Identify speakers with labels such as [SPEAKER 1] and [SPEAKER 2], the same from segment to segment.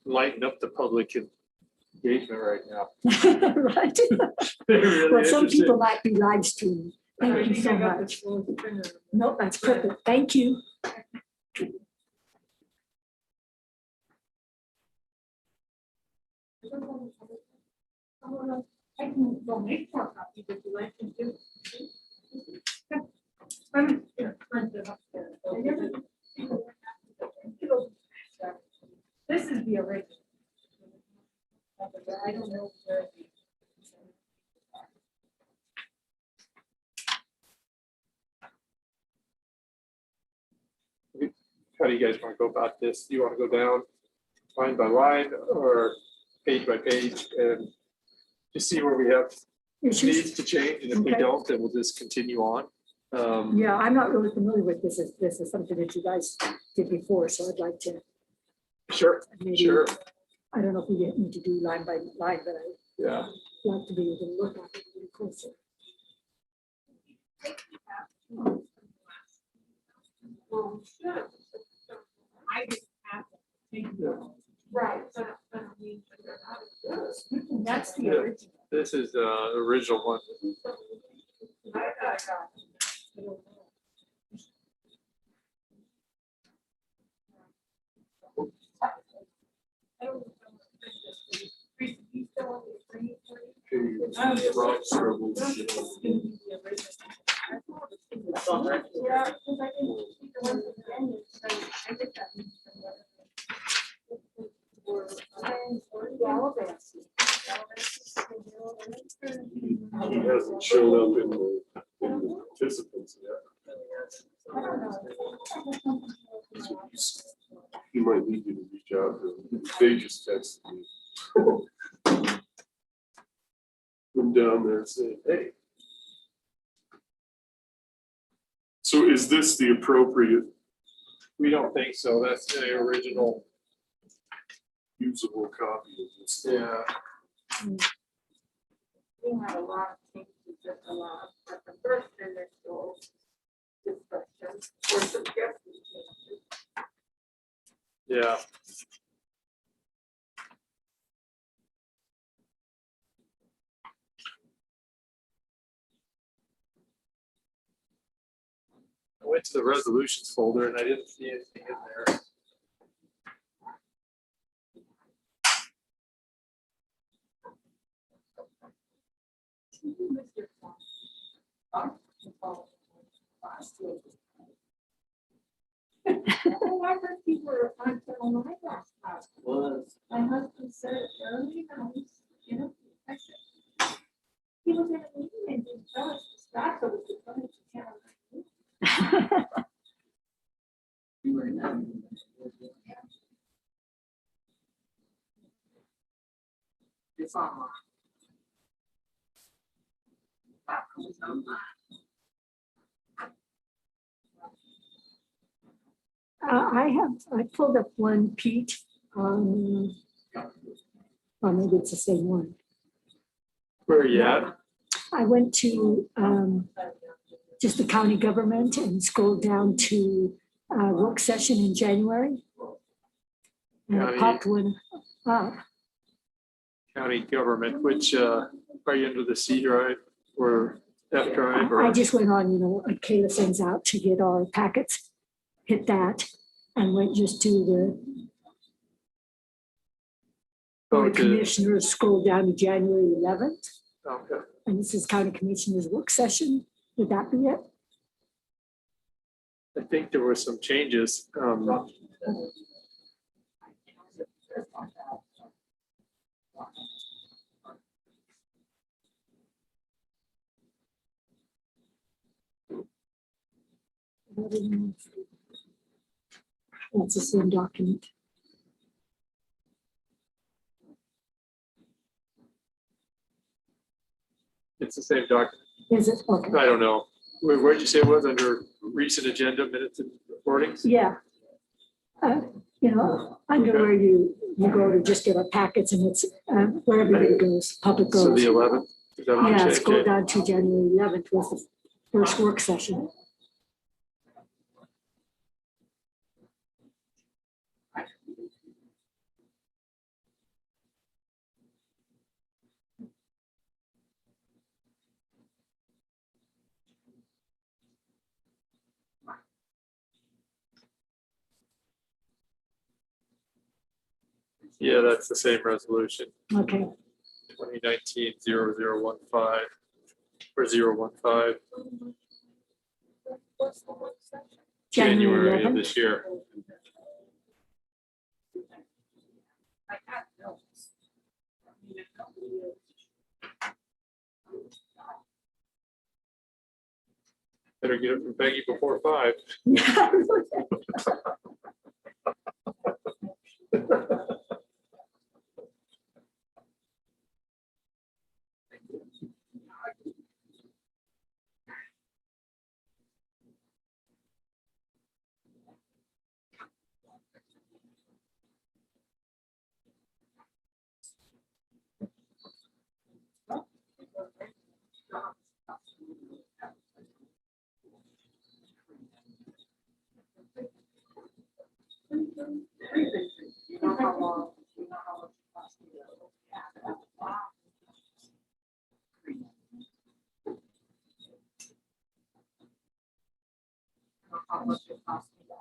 [SPEAKER 1] lighten up the public engagement right now.
[SPEAKER 2] Right.
[SPEAKER 1] Really
[SPEAKER 2] Well, some
[SPEAKER 1] interesting.
[SPEAKER 2] people might be live streaming. Thank you so much. Nope, that's perfect. Thank you.
[SPEAKER 3] I can go make more copies if you like to do. This is the original. I don't know where the.
[SPEAKER 1] How do you guys want to go about this? Do you want to go down line by line or page by page and just see where we have
[SPEAKER 2] Issues?
[SPEAKER 1] needs to change? And if we
[SPEAKER 2] Okay.
[SPEAKER 1] don't, then we'll just continue on.
[SPEAKER 2] Yeah, I'm not really familiar with this. This is something that you guys did before, so I'd like to
[SPEAKER 1] Sure,
[SPEAKER 2] maybe,
[SPEAKER 1] sure.
[SPEAKER 2] I don't know if we need to do line by line, but I'd
[SPEAKER 1] Yeah.
[SPEAKER 2] like to be able to look at it a little closer.
[SPEAKER 3] Well, sure. I just have to take
[SPEAKER 1] Yeah.
[SPEAKER 3] right. That's the
[SPEAKER 1] Yeah.
[SPEAKER 3] original.
[SPEAKER 1] This is the original one.
[SPEAKER 4] He hasn't shown up in the participants yet. He might need you to reach out to him. They just texted me. Come down there and say, hey. So is this the appropriate
[SPEAKER 1] We don't think so. That's the original.
[SPEAKER 4] usable copy of this?
[SPEAKER 1] Yeah.
[SPEAKER 3] We had a lot of changes that a lot, but the first initial discussion or suggested changes.
[SPEAKER 1] Yeah. I went to the resolutions folder and I didn't see anything in there.
[SPEAKER 3] Oh, I heard you were on my last house. My husband said early night, you know, I said. He was in a meeting and he told us to start, so we could come to town. It's online.
[SPEAKER 2] I pulled up one, Pete, or maybe it's the same one.
[SPEAKER 1] Where are you at?
[SPEAKER 2] I went to just the county government and scrolled down to work session in January. And I
[SPEAKER 1] County.
[SPEAKER 2] popped one up.
[SPEAKER 1] County government, which are you under the C drive or F drive?
[SPEAKER 2] I
[SPEAKER 1] Or
[SPEAKER 2] just went on, you know, what Kayla sends out to get our packets, hit that, and went just to the
[SPEAKER 1] oh,
[SPEAKER 2] county commissioners, scroll down to January 11th.
[SPEAKER 1] okay.
[SPEAKER 2] And this is county commissioners work session. Would that be it?
[SPEAKER 1] I think there were some changes.
[SPEAKER 2] That's the same document.
[SPEAKER 1] It's the same document.
[SPEAKER 2] Is it? Okay.
[SPEAKER 1] I don't know. Where'd you say it was under recent agenda minutes and recordings?
[SPEAKER 2] Yeah. You know, under where you go to just get our packets and it's where everybody goes, public
[SPEAKER 1] So
[SPEAKER 2] goes.
[SPEAKER 1] the 11th? Is that what you
[SPEAKER 2] Yeah,
[SPEAKER 1] said,
[SPEAKER 2] scroll
[SPEAKER 1] Jay?
[SPEAKER 2] down to January 11th was the first work session.
[SPEAKER 1] Yeah, that's the same resolution,
[SPEAKER 2] Okay,
[SPEAKER 1] 2019-0015 or 015,
[SPEAKER 3] What's the work session?
[SPEAKER 1] January of
[SPEAKER 2] 11th.
[SPEAKER 1] this year.
[SPEAKER 3] I have notes. I mean, if nobody is-
[SPEAKER 1] Better get it from Peggy before 5.
[SPEAKER 3] You know how long, you know how much it costs me to- You know how much it costs me to-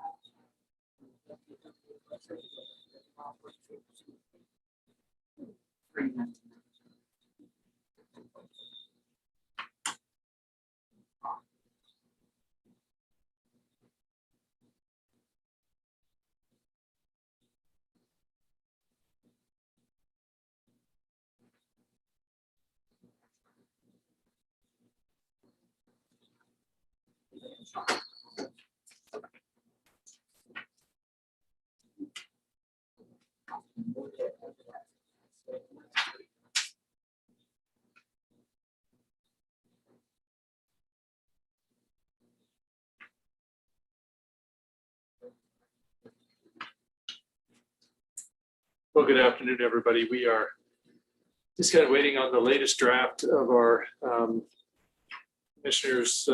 [SPEAKER 1] Well, good afternoon, everybody. We are just kind of waiting on the latest draft of our commissioners'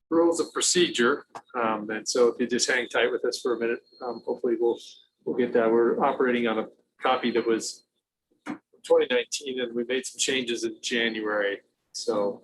[SPEAKER 1] rules of procedure. And so if you just hang tight with us for a minute, hopefully we'll get that. We're operating on a copy that was 2019 and we made some changes in January. So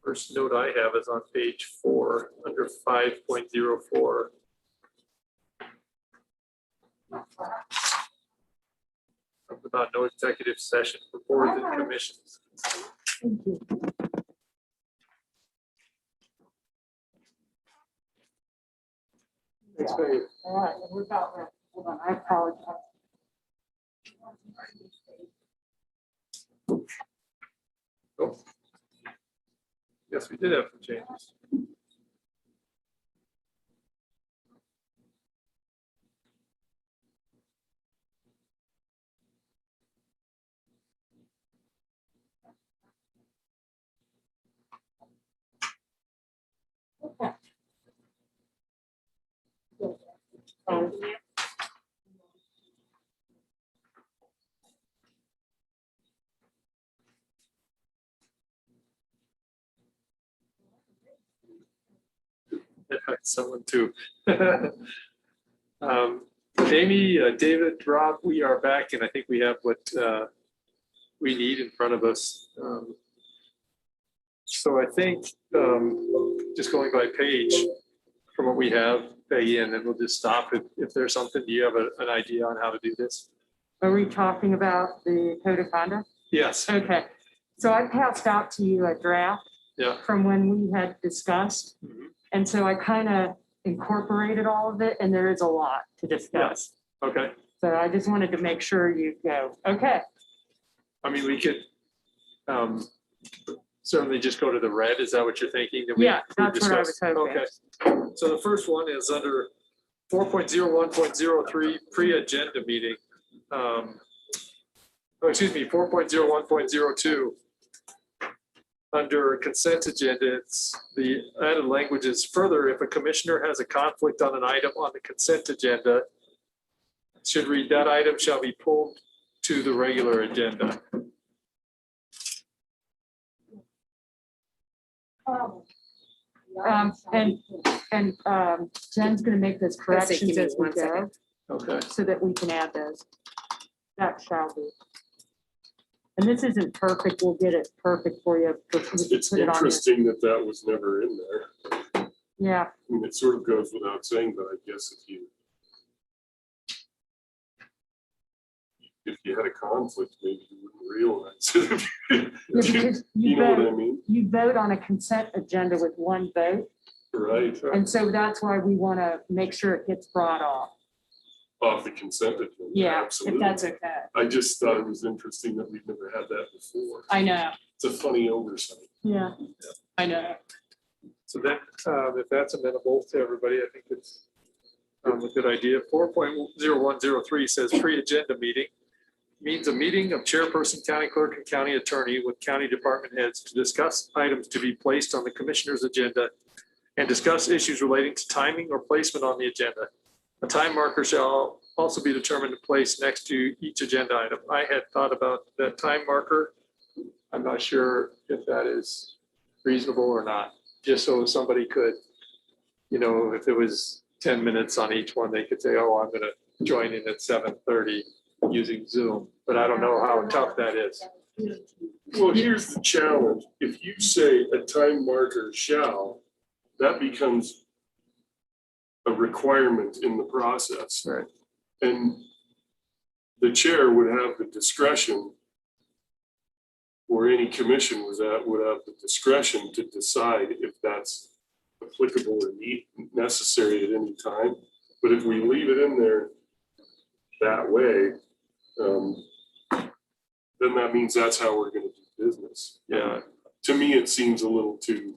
[SPEAKER 1] First note I have is on page 4, under 5.04. About no executive session for boards and commissions.
[SPEAKER 2] Thank you.
[SPEAKER 1] Thanks, Dave.
[SPEAKER 5] All right, and we're about ready. Hold on, I apologize.
[SPEAKER 1] Oh. Yes, we did have some changes. Someone too. Amy, David, Rob, we are back, and I think we have what we need in front of us. So I think just going by page from what we have, Peggy, and then we'll just stop if there's something. Do you have an idea on how to do this?
[SPEAKER 5] Are we talking about the code of conduct?
[SPEAKER 1] Yes.
[SPEAKER 5] Okay, so I passed out to you a draft
[SPEAKER 1] Yeah.
[SPEAKER 5] from when we had discussed.
[SPEAKER 1] Mhm.
[SPEAKER 5] And so I kind of incorporated all of it, and there is a lot to discuss.
[SPEAKER 1] Okay.
[SPEAKER 5] So I just wanted to make sure you go, okay.
[SPEAKER 1] I mean, we could certainly just go to the red. Is that what you're thinking? that we-
[SPEAKER 5] Yeah,
[SPEAKER 1] we
[SPEAKER 5] that's what I was
[SPEAKER 1] discussed?
[SPEAKER 5] hoping.
[SPEAKER 1] Okay. So the first one is under 4.01.03 pre-agenda meeting. Excuse me, 4.01.02. Under consent agenda, it's the added language is further, if a commissioner has a conflict on an item on the consent agenda, it should read that item shall be pulled to the regular agenda.
[SPEAKER 5] And Jen's gonna make those corrections
[SPEAKER 6] give me
[SPEAKER 5] as we
[SPEAKER 6] 1 second.
[SPEAKER 5] go,
[SPEAKER 1] Okay.
[SPEAKER 5] so that we can add those. That shall be. And this isn't perfect, we'll get it perfect for you.
[SPEAKER 4] It's
[SPEAKER 5] Put it on there.
[SPEAKER 4] interesting that that was never in there.
[SPEAKER 5] Yeah,
[SPEAKER 4] I mean, it sort of goes without saying, but I guess if you had a conflict, maybe you wouldn't realize it.
[SPEAKER 5] yeah, because
[SPEAKER 4] You
[SPEAKER 5] you
[SPEAKER 4] know what I
[SPEAKER 5] vote,
[SPEAKER 4] mean?
[SPEAKER 5] you vote on a consent agenda with one vote,
[SPEAKER 4] Right,
[SPEAKER 5] and so that's why we want to make sure it gets brought off.
[SPEAKER 4] off the consent agenda.
[SPEAKER 5] Yeah, if
[SPEAKER 4] Absolutely.
[SPEAKER 5] that's okay.
[SPEAKER 4] I just thought it was interesting that we've never had that before.
[SPEAKER 5] I know,
[SPEAKER 4] It's a funny oversight.
[SPEAKER 5] yeah, I know.
[SPEAKER 1] So then, if that's amenable to everybody, I think it's a good idea. 4.0103 says pre-agenda meeting means a meeting of chairperson, county clerk, and county attorney with county department heads to discuss items to be placed on the commissioner's agenda and discuss issues relating to timing or placement on the agenda. A time marker shall also be determined to place next to each agenda item. I had thought about that time marker. I'm not sure if that is reasonable or not, just so somebody could, if it was 10 minutes on each one, they could say, oh, I'm gonna join in at 7:30 using Zoom, but I don't know how tough that is.
[SPEAKER 4] Well, here's the challenge. If you say a time marker shall, that becomes a requirement in the process.
[SPEAKER 1] Right.
[SPEAKER 4] And the chair would have the discretion, or any commission would have the discretion to decide if that's applicable or necessary at any time. But if we leave it in there that way, then that means that's how we're going to do business.
[SPEAKER 1] Yeah,
[SPEAKER 4] To me, it seems a little too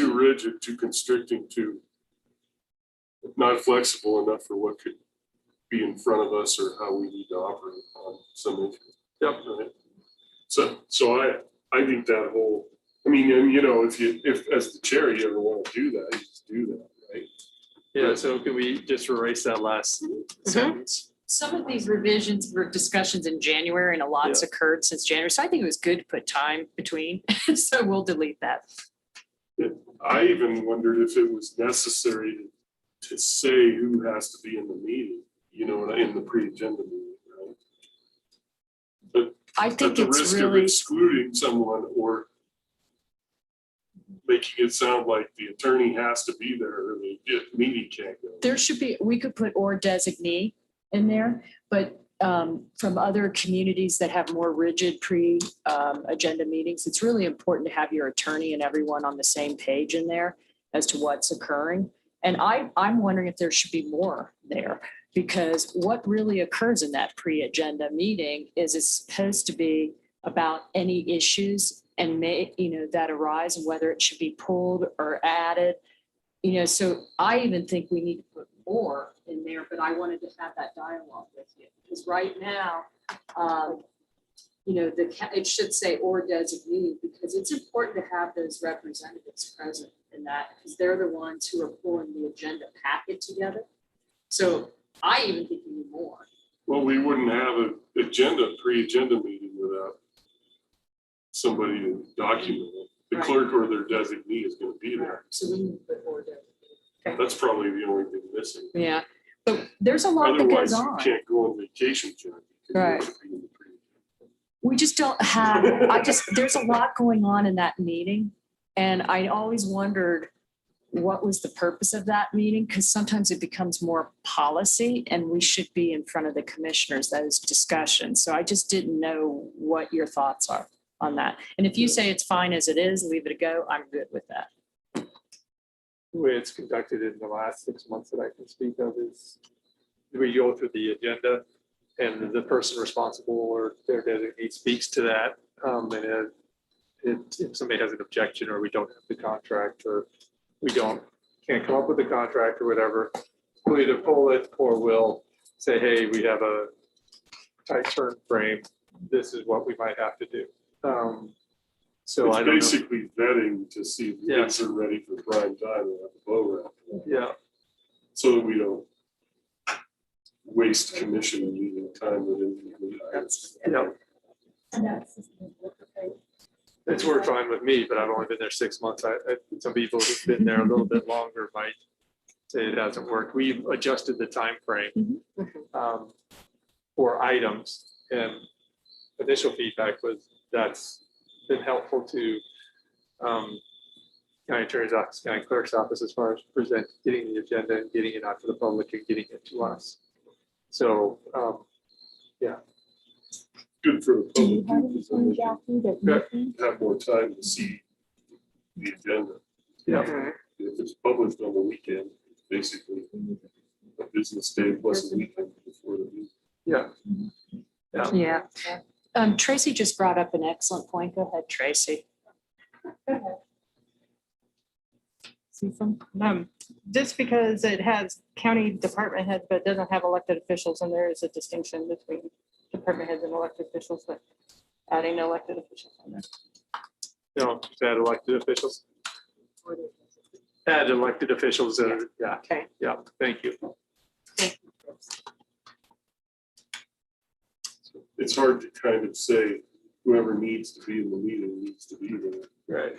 [SPEAKER 4] rigid, too constricting, too not flexible enough for what could be in front of us or how we need to operate on some issues.
[SPEAKER 1] Yep.
[SPEAKER 4] Right? So I think that whole, if as the chair you ever want to do that, you just do that, right?
[SPEAKER 1] yeah, so can we just erase that last sentence?
[SPEAKER 6] Some of these revisions were discussions in January and a lot's occurred since January. So I think it was good to put time between. So we'll delete that.
[SPEAKER 4] I even wondered if it was necessary to say who has to be in the meeting, in the pre-agenda meeting, right?
[SPEAKER 6] I
[SPEAKER 4] At
[SPEAKER 6] think
[SPEAKER 4] the
[SPEAKER 6] it's
[SPEAKER 4] risk of
[SPEAKER 6] really,
[SPEAKER 4] excluding someone or making it sound like the attorney has to be there or the meeting can't go.
[SPEAKER 6] There should be, we could put or designee in there, but from other communities that have more rigid agenda meetings, it's really important to have your attorney and everyone on the same page in there as to what's occurring. And I'm wondering if there should be more there, because what really occurs in that pre-agenda meeting is it's supposed to be about any issues and that arise and whether it should be pulled or added. So I even think we need to put more in there, but I wanted to have that dialogue with you. Because right now, it should say or designee, because it's important to have those representatives present in that, because they're the ones who are pulling the agenda packet together. So I even think we need more.
[SPEAKER 4] Well, we wouldn't have a pre-agenda meeting without somebody to document it. The
[SPEAKER 6] Right.
[SPEAKER 4] clerk or their designee is going to be there.
[SPEAKER 6] So we need to put or designee.
[SPEAKER 4] That's probably the only thing missing.
[SPEAKER 6] Yeah, but there's a lot that
[SPEAKER 4] Otherwise,
[SPEAKER 6] goes
[SPEAKER 4] you
[SPEAKER 6] on.
[SPEAKER 4] can't go on vacation, John.
[SPEAKER 6] Right. We just don't have, there's a lot going on in that meeting. And I always wondered what was the purpose of that meeting? Because sometimes it becomes more policy and we should be in front of the commissioners, those discussions. So I just didn't know what your thoughts are on that. And if you say it's fine as it is, leave it a go, I'm good with that.
[SPEAKER 1] The way it's conducted in the last 6 months that I can speak of is we go through the agenda and the person responsible or their designee speaks to that. And if somebody has an objection or we don't have the contract or we can't come up with the contract or whatever, we'll either pull it or we'll say, hey, we have a tight turn frame. This is what we might have to do. So
[SPEAKER 4] It's
[SPEAKER 1] I don't know.
[SPEAKER 4] basically vetting to see if the
[SPEAKER 1] Yeah.
[SPEAKER 4] kids are ready for prime time and have the bow wrap.
[SPEAKER 1] Yeah,
[SPEAKER 4] So that we don't waste commission meeting time with incomplete items.
[SPEAKER 1] yeah.
[SPEAKER 3] And that's just the book, okay?
[SPEAKER 1] It's worked fine with me, but I've only been there 6 months. Some people who've been there a little bit longer might say it hasn't worked. We've adjusted the time frame for items, and initial feedback was that's been helpful to county attorney's office, county clerk's office, as far as getting the agenda and getting it out to the public and getting it to us. So,
[SPEAKER 4] Good for the
[SPEAKER 2] Do you
[SPEAKER 4] public.
[SPEAKER 2] have anything, Jackie, that you think?
[SPEAKER 4] Have more time to see the agenda.
[SPEAKER 1] yeah,
[SPEAKER 4] If it's published on the weekend, it's basically a business day plus a weekend before the meeting.
[SPEAKER 1] yeah.
[SPEAKER 6] Yeah. Tracy just brought up an excellent point. Go ahead, Tracy.
[SPEAKER 5] Just because it has county department heads, but doesn't have elected officials, and there is a distinction between department heads and elected officials, but adding elected officials on there.
[SPEAKER 1] Just add elected officials. Add elected officials, yeah,
[SPEAKER 5] Okay.
[SPEAKER 1] yeah, thank you.
[SPEAKER 4] It's hard to kind of say whoever needs to be in the meeting needs to be there.
[SPEAKER 1] Right.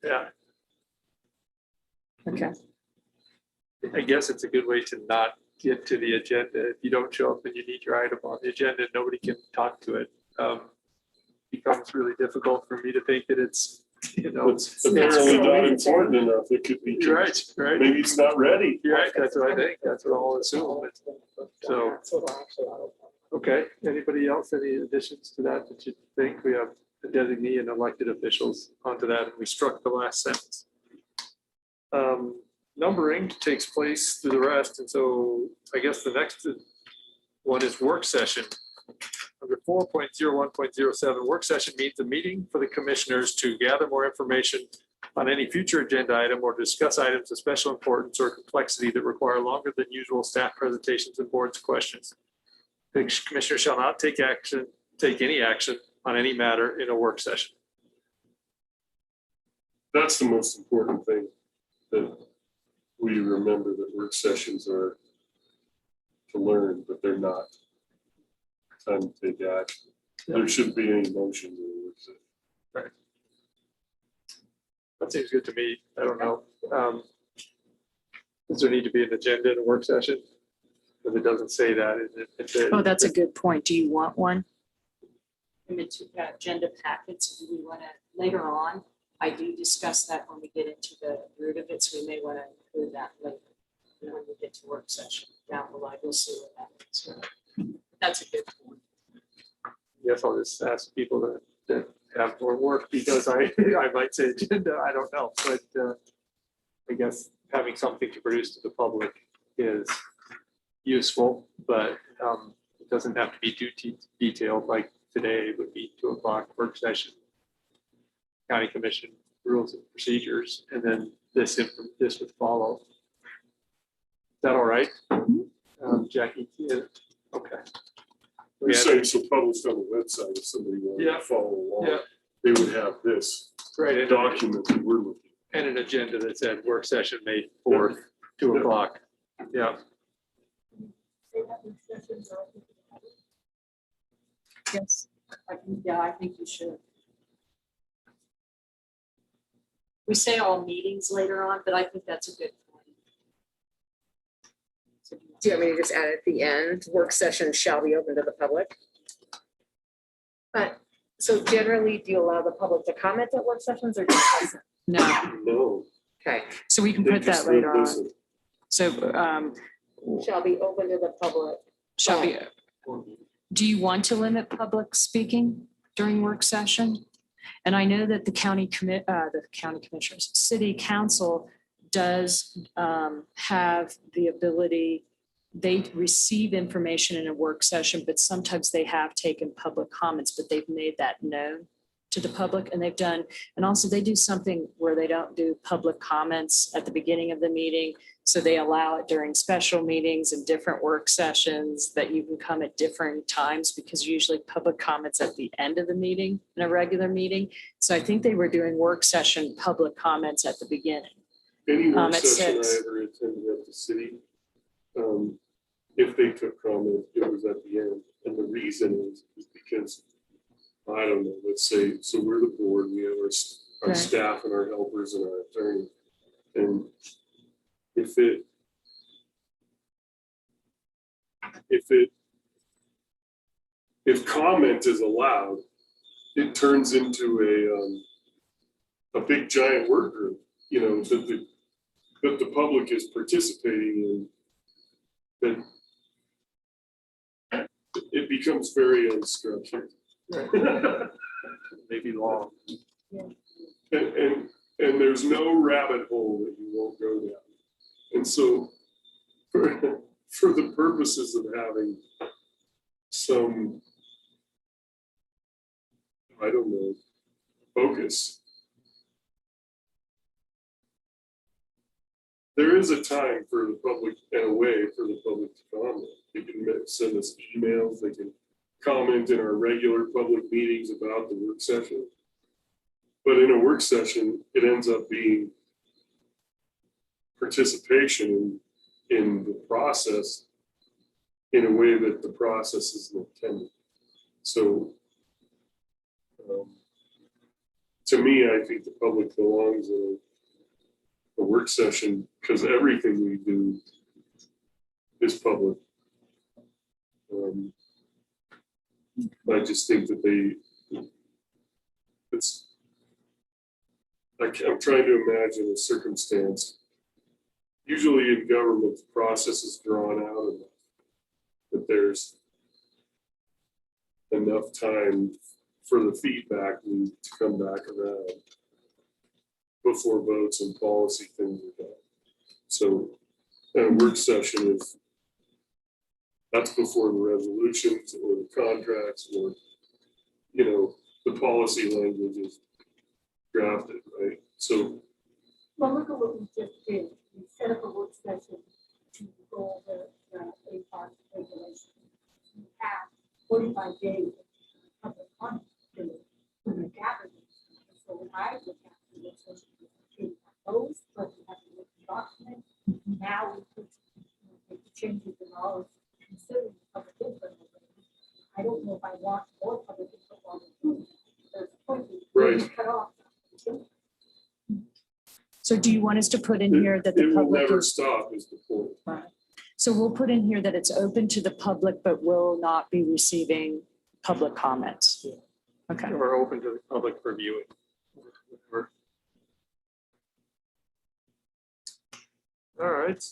[SPEAKER 1] Yeah,
[SPEAKER 6] Okay.
[SPEAKER 1] I guess it's a good way to not get to the agenda. If you don't show up and you need your item on the agenda, nobody can talk to it. Becomes really difficult for me to think that it's,
[SPEAKER 4] It's apparently not important enough. It could be.
[SPEAKER 1] You're right, right.
[SPEAKER 4] Maybe it's not ready.
[SPEAKER 1] You're right, that's what I think. That's what I'll assume. So, okay, anybody else, any additions to that you think? We have the designee and elected officials onto that, and we struck the last sentence. Numbering takes place through the rest, and so I guess the next one is work session. Under 4.01.07, work session means a meeting for the commissioners to gather more information on any future agenda item or discuss items of special importance or complexity that require longer than usual staff presentations and board's questions. The commissioner shall not take any action on any matter in a work session.
[SPEAKER 4] That's the most important thing, that we remember that work sessions are to learn, but they're not time to take action. There shouldn't be any motion in a work session.
[SPEAKER 1] That seems good to me. I don't know. Does there need to be an agenda in a work session? Because it doesn't say that.
[SPEAKER 6] Oh, that's a good point. Do you want one? In the agenda packets, do we want to later on? I do discuss that when we get into the root of it, so we may want to include that later. When we get to work session down the line, we'll see what happens. So that's a good point.
[SPEAKER 1] Yes, I'll just ask people that have more work because I might say agenda, I don't know, but I guess having something to produce to the public is useful, but it doesn't have to be too detailed, like today would be 2 o'clock work session, county commission rules and procedures, and then this would follow. Is that all right? Jackie, yeah, okay.
[SPEAKER 4] You're saying so published on the website, if somebody wanted
[SPEAKER 1] Yeah.
[SPEAKER 4] to follow along,
[SPEAKER 1] Yeah.
[SPEAKER 4] they would have this
[SPEAKER 1] Right, and
[SPEAKER 4] document that we're looking
[SPEAKER 1] an agenda that said work session May 4th, 2 o'clock. Yeah,
[SPEAKER 6] Yes. Yeah, I think you should. We say all meetings later on, but I think that's a good point.
[SPEAKER 7] Do you want me to just add at the end, work session shall be open to the public? But, so generally, do you allow the public to comment at work sessions or just listen?
[SPEAKER 6] No,
[SPEAKER 4] at. No.
[SPEAKER 7] Okay,
[SPEAKER 6] so we can
[SPEAKER 4] they
[SPEAKER 6] put that
[SPEAKER 4] just
[SPEAKER 6] later on.
[SPEAKER 4] listen.
[SPEAKER 6] So
[SPEAKER 7] shall be open to the public.
[SPEAKER 6] shall we, do you want to limit public speaking during work session? And I know that the county commissioners, city council does have the ability, they receive information in a work session, but sometimes they have taken public comments, but they've made that known to the public, and they've done, and also they do something where they don't do public comments at the beginning of the meeting. So they allow it during special meetings and different work sessions that you can come at different times, because usually public comments at the end of the meeting in a regular meeting. So I think they were doing work session public comments at the beginning.
[SPEAKER 4] Any work
[SPEAKER 6] At
[SPEAKER 4] session I
[SPEAKER 6] 6.
[SPEAKER 4] ever attended at the city, if they took comment, it was at the end. And the reason is because, I don't know, let's say, so we're the board, we have our
[SPEAKER 6] Right.
[SPEAKER 4] staff and our helpers and our attorney. And if comment is allowed, it turns into a big giant work group, you know, that the public is participating in, that it becomes very unstructured.
[SPEAKER 1] maybe long.
[SPEAKER 4] And there's no rabbit hole that you won't go down. And so for the purposes of having some, I don't know, focus, there is a time for the public and a way for the public to comment. They can send us emails, they can comment in our regular public meetings about the work session. But in a work session, it ends up being participation in the process in a way that the process is intended. So to me, I think the public belongs in a work session because everything we do is public. I just think that I'm trying to imagine a circumstance. Usually in government, the process is drawn out enough that there's enough time for the feedback loop to come back around before votes and policy things are done. So a work session that's before the resolutions or the contracts or, you know, the policy language is drafted, right? So,
[SPEAKER 3] Well, look at what we just did. We set up a work session to go over the APAR regulations. We have 45 days of public comment to gather these. So when I look at the session, those, but we have to look at the document. Now we put make the changes in all considering public input. I don't know if I want more public input while we're doing it. There's a point where you cut off.
[SPEAKER 6] So do you want us to put in here that
[SPEAKER 4] it
[SPEAKER 6] the
[SPEAKER 4] will
[SPEAKER 6] public
[SPEAKER 4] never
[SPEAKER 6] is?
[SPEAKER 4] stop is the point.
[SPEAKER 6] Right. So we'll put in here that it's open to the public, but will not be receiving public comments. Okay.
[SPEAKER 1] We're open to the public for viewing. All right.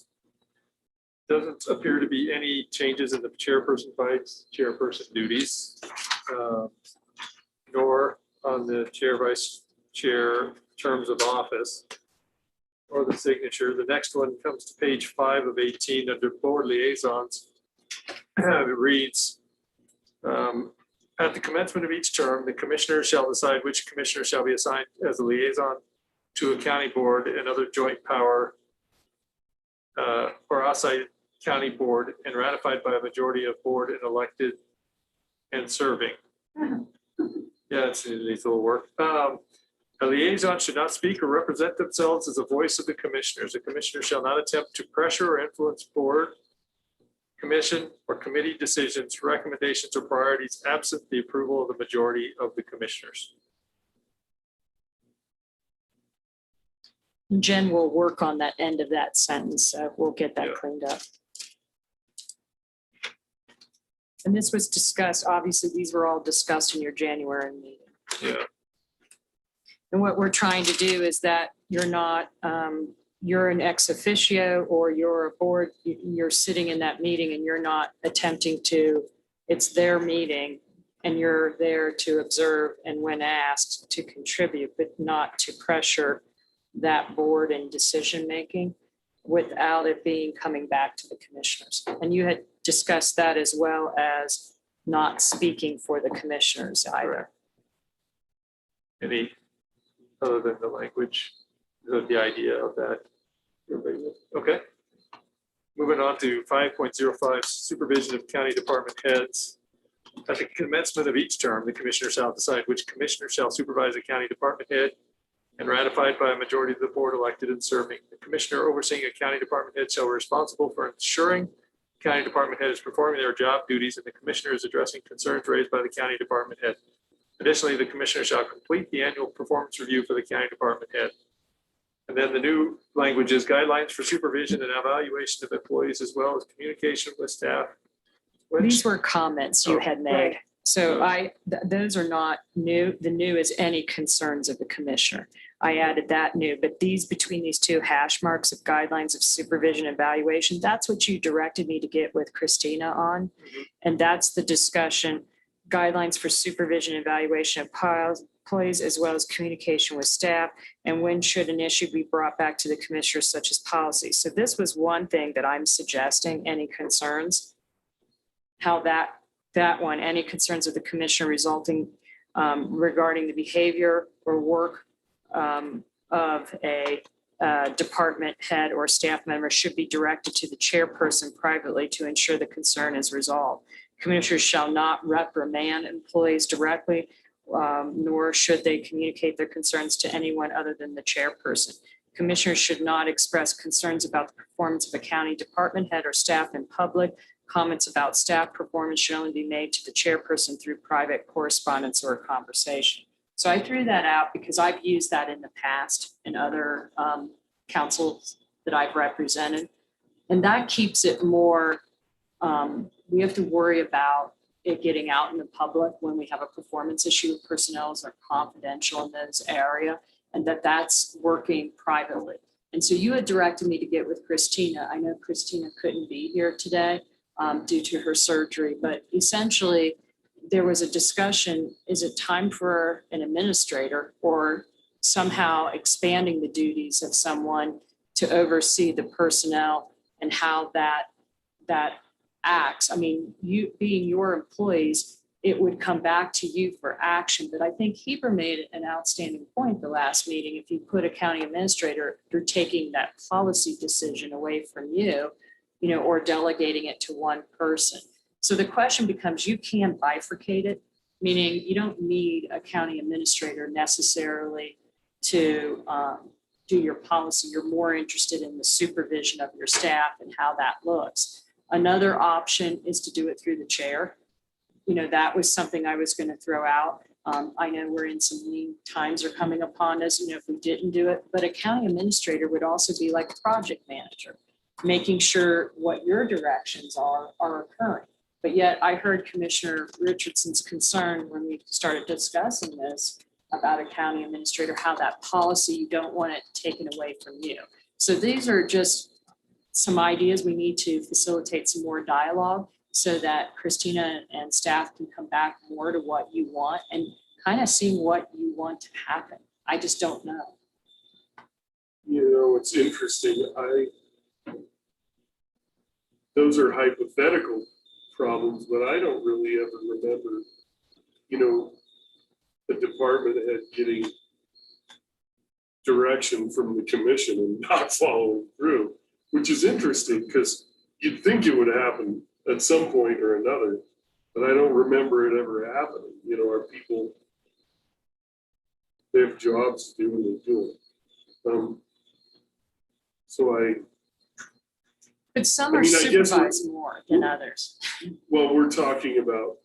[SPEAKER 1] Doesn't appear to be any changes in the chairperson vice chairperson duties, nor on the chair vice chair terms of office or the signature. The next one comes to page 5 of 18 under board liaisons. It reads, at the commencement of each term, the commissioner shall decide which commissioner shall be assigned as a liaison to a county board and other joint power or outside county board and ratified by a majority of board and elected and serving. Yeah, it's a little work. A liaison should not speak or represent themselves as a voice of the commissioners. A commissioner shall not attempt to pressure or influence board, commission, or committee decisions, recommendations, or priorities absent the approval of the majority of the commissioners.
[SPEAKER 6] Jen will work on that end of that sentence. We'll get that cleaned up. And this was discussed, obviously, these were all discussed in your January meeting.
[SPEAKER 1] Yeah.
[SPEAKER 6] And what we're trying to do is that you're not, you're an ex officio or you're a board, you're sitting in that meeting and you're not attempting to, it's their meeting and you're there to observe and when asked to contribute, but not to pressure that board in decision-making without it being coming back to the commissioners. And you had discussed that as well as not speaking for the commissioners either.
[SPEAKER 1] Any other than the language, the idea of that? Everybody with? Okay. Moving on to 5.05, supervision of county department heads. At the commencement of each term, the commissioner shall decide which commissioner shall supervise a county department head and ratified by a majority of the board elected and serving. The commissioner overseeing a county department head shall be responsible for ensuring county department head is performing their job duties and the commissioner is addressing concerns raised by the county department head. Additionally, the commissioner shall complete the annual performance review for the county department head. And then the new language is guidelines for supervision and evaluation of employees as well as communication with staff.
[SPEAKER 6] These were comments you had made. So those are not new. The new is any concerns of the commissioner. I added that new, but these between these two hash marks of guidelines of supervision and evaluation, that's what you directed me to get with Christina on. And that's the discussion, guidelines for supervision and evaluation of employees as well as communication with staff. And when should an issue be brought back to the commissioner such as policy? So this was one thing that I'm suggesting, any concerns, how that one, any concerns of the commissioner resulting regarding the behavior or work of a department head or staff member should be directed to the chairperson privately to ensure the concern is resolved. Commissioners shall not reprimand employees directly, nor should they communicate their concerns to anyone other than the chairperson. Commissioners should not express concerns about the performance of a county department head or staff in public. Comments about staff performance should only be made to the chairperson through private correspondence or conversation. So I threw that out because I've used that in the past in other councils that I've represented. And that keeps it more, we have to worry about it getting out in the public when we have a performance issue with personnel are confidential in those area and that's working privately. And so you had directed me to get with Christina. I know Christina couldn't be here today due to her surgery, but essentially there was a discussion, is it time for an administrator or somehow expanding the duties of someone to oversee the personnel and how that acts? I mean, you being your employees, it would come back to you for action. But I think Heber made an outstanding point the last meeting. If you put a county administrator, you're taking that policy decision away from you, or delegating it to one person. So the question becomes, you can bifurcate it, meaning you don't need a county administrator necessarily to do your policy. You're more interested in the supervision of your staff and how that looks. Another option is to do it through the chair. That was something I was going to throw out. I know we're in some lean times are coming upon us, if we didn't do it, but a county administrator would also be like a project manager, making sure what your directions are occurring. But yet I heard Commissioner Richardson's concern when we started discussing this about a county administrator, how that policy, you don't want it taken away from you. So these are just some ideas. We need to facilitate some more dialogue so that Christina and staff can come back more to what you want and kind of see what you want to happen. I just don't know.
[SPEAKER 4] You know, it's interesting. Those are hypothetical problems, but I don't really ever remember, you know, the department head getting direction from the commission and not following through, which is interesting because you'd think it would happen at some point or another, but I don't remember it ever happening. You know, our people, they have jobs to do and they do it. So
[SPEAKER 6] But some
[SPEAKER 4] I
[SPEAKER 6] are
[SPEAKER 4] mean, I guess
[SPEAKER 6] supervised more than others.
[SPEAKER 4] well, we're talking about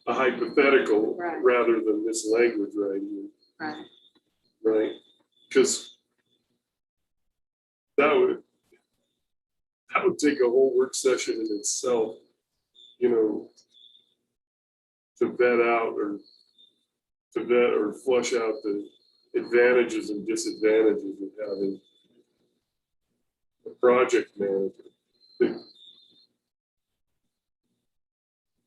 [SPEAKER 4] a hypothetical
[SPEAKER 6] Right.
[SPEAKER 4] rather than this language right here,
[SPEAKER 6] Right.
[SPEAKER 4] right? Because that would take a whole work session in itself, you know, to vet or flush out the advantages and disadvantages of having a project manager.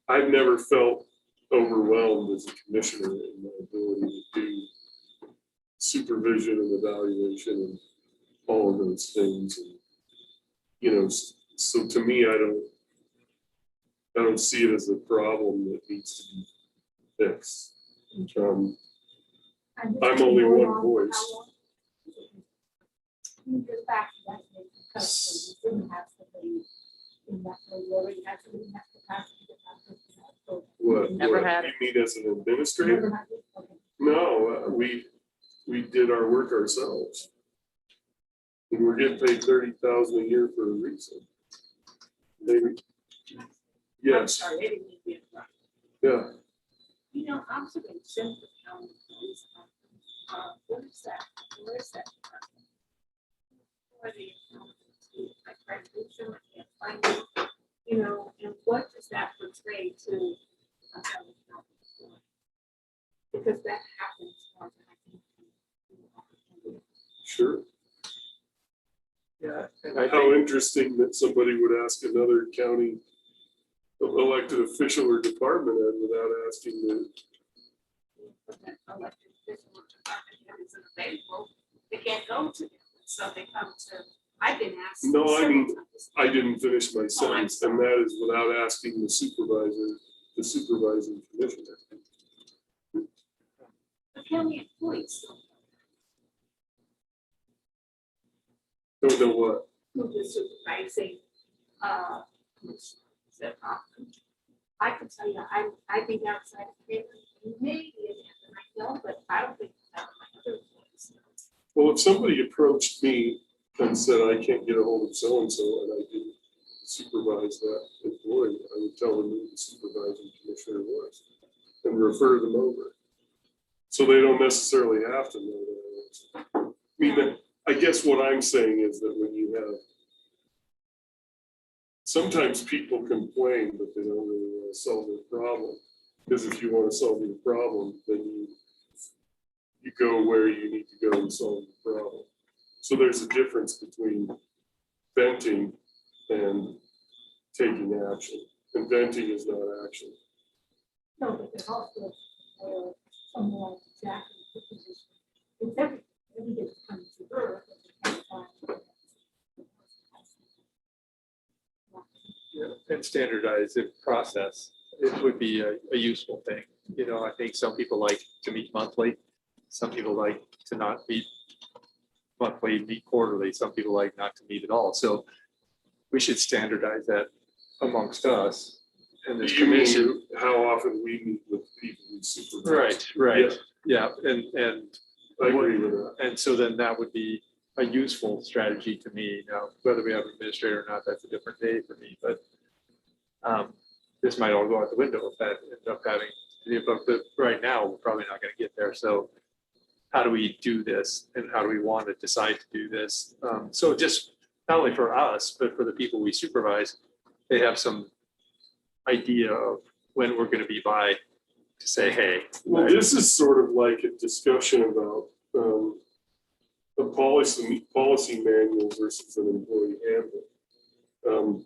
[SPEAKER 4] I've never felt overwhelmed as a commissioner in my ability to do supervision and evaluation and all of those things. And, you know, so to me, I don't see it as a problem that needs to be fixed. I'm only one voice.
[SPEAKER 3] Years back, that made because we didn't have somebody in that way, we already had somebody in that capacity.
[SPEAKER 6] Never
[SPEAKER 4] What
[SPEAKER 6] had
[SPEAKER 4] you mean as an administrator? No, we did our work ourselves. And we're getting paid $30,000 a year for a reason. Maybe.
[SPEAKER 3] I'm
[SPEAKER 4] Yes,
[SPEAKER 3] sorry, I didn't mean to interrupt.
[SPEAKER 4] yeah.
[SPEAKER 3] You know, observation for county police, what is that? Where is that? Where the, I tried to reach them, I can't find it, you know, and what does that portray to a county council? Because that happens more than I think.
[SPEAKER 4] Sure.
[SPEAKER 1] Yeah. And I
[SPEAKER 4] How
[SPEAKER 1] think,
[SPEAKER 4] interesting that somebody would ask another county elected official or department head without asking the,
[SPEAKER 3] Elected official or department head isn't available, they can't go to them, so they come to, I've been asked.
[SPEAKER 4] No, I
[SPEAKER 3] several
[SPEAKER 4] mean,
[SPEAKER 3] times.
[SPEAKER 4] I didn't finish my sentence, and that is without asking the supervising commissioner.
[SPEAKER 3] The county employees
[SPEAKER 4] Don't know what.
[SPEAKER 3] who the supervising, commissioner said, I can tell you, I've been outside of paper, maybe and I know, but I don't think that my other employees know.
[SPEAKER 4] Well, if somebody approached me and said, I can't get a hold of so-and-so, and I didn't supervise that employee, I would tell them who the supervising commissioner was and refer them over. So they don't necessarily have to know that. I mean, I guess what I'm saying is that when you have, sometimes people complain, but they don't really want to solve their problem. Because if you want to solve your problem, then you go where you need to go and solve the problem. So there's a difference between venting and taking action. And venting is not action.
[SPEAKER 3] No, but there's also, someone like Jack in the position. It's every day comes to her. But they can't find.
[SPEAKER 1] and standardize the process, it would be a useful thing. You know, I think some people like to meet monthly. Some people like to not meet monthly, meet quarterly. Some people like not to meet at all. So we should standardize that amongst us and this
[SPEAKER 4] You mean
[SPEAKER 1] commission.
[SPEAKER 4] how often we meet with people we supervise?
[SPEAKER 1] Right. Yeah, and
[SPEAKER 4] I agree with that.
[SPEAKER 1] and so then that would be a useful strategy to me. Now, whether we have an administrator or not, that's a different day for me, but this might all go out the window if that ends up having, but right now, we're probably not gonna get there. So how do we do this and how do we want to decide to do this? So just not only for us, but for the people we supervise, they have some idea of when we're gonna be by to say, hey.
[SPEAKER 4] Well, this is sort of like a discussion about a policy manual versus an employee handbook. The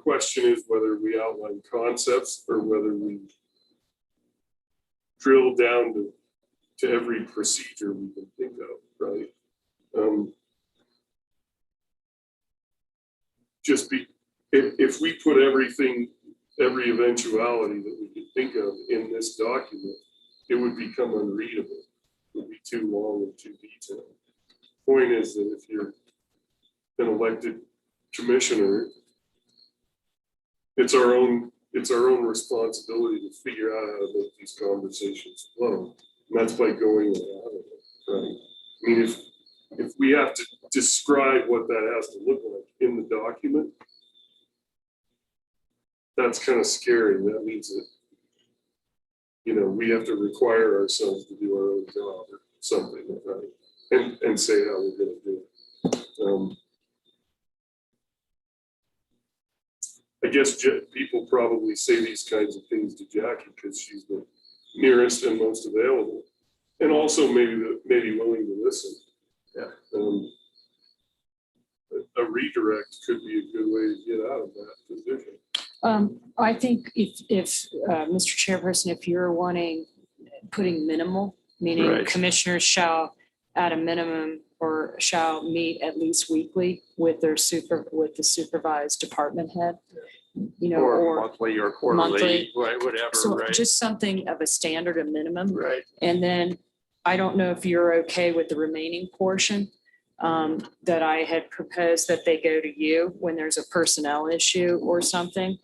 [SPEAKER 4] question is whether we outline concepts or whether we drill down to every procedure we can think of, right? If we put everything, every eventuality that we could think of in this document, it would become unreadable. It would be too long and too detailed. Point is that if you're an elected commissioner, it's our own responsibility to figure out how to make these conversations flow. And that's by going around it, right? I mean, if we have to describe what that has to look like in the document, that's kind of scary. That means that, you know, we have to require ourselves to do our own job or something, right? And say how we're going to do it. I guess people probably say these kinds of things to Jackie because she's the nearest and most available, and also maybe willing to listen.
[SPEAKER 1] Yeah.
[SPEAKER 4] A redirect could be a good way to get out of that position.
[SPEAKER 6] I think if Mr. Chairperson, if you're putting minimal, meaning
[SPEAKER 1] Right.
[SPEAKER 6] commissioners shall at a minimum or shall meet at least weekly with the supervised department head, you know,
[SPEAKER 1] Or monthly or quarterly,
[SPEAKER 6] monthly.
[SPEAKER 1] right, whatever,
[SPEAKER 6] so
[SPEAKER 1] right?
[SPEAKER 6] just something of a standard, a minimum.
[SPEAKER 1] Right.
[SPEAKER 6] And then I don't know if you're okay with the remaining portion that I had proposed that they go to you when there's a personnel issue or something.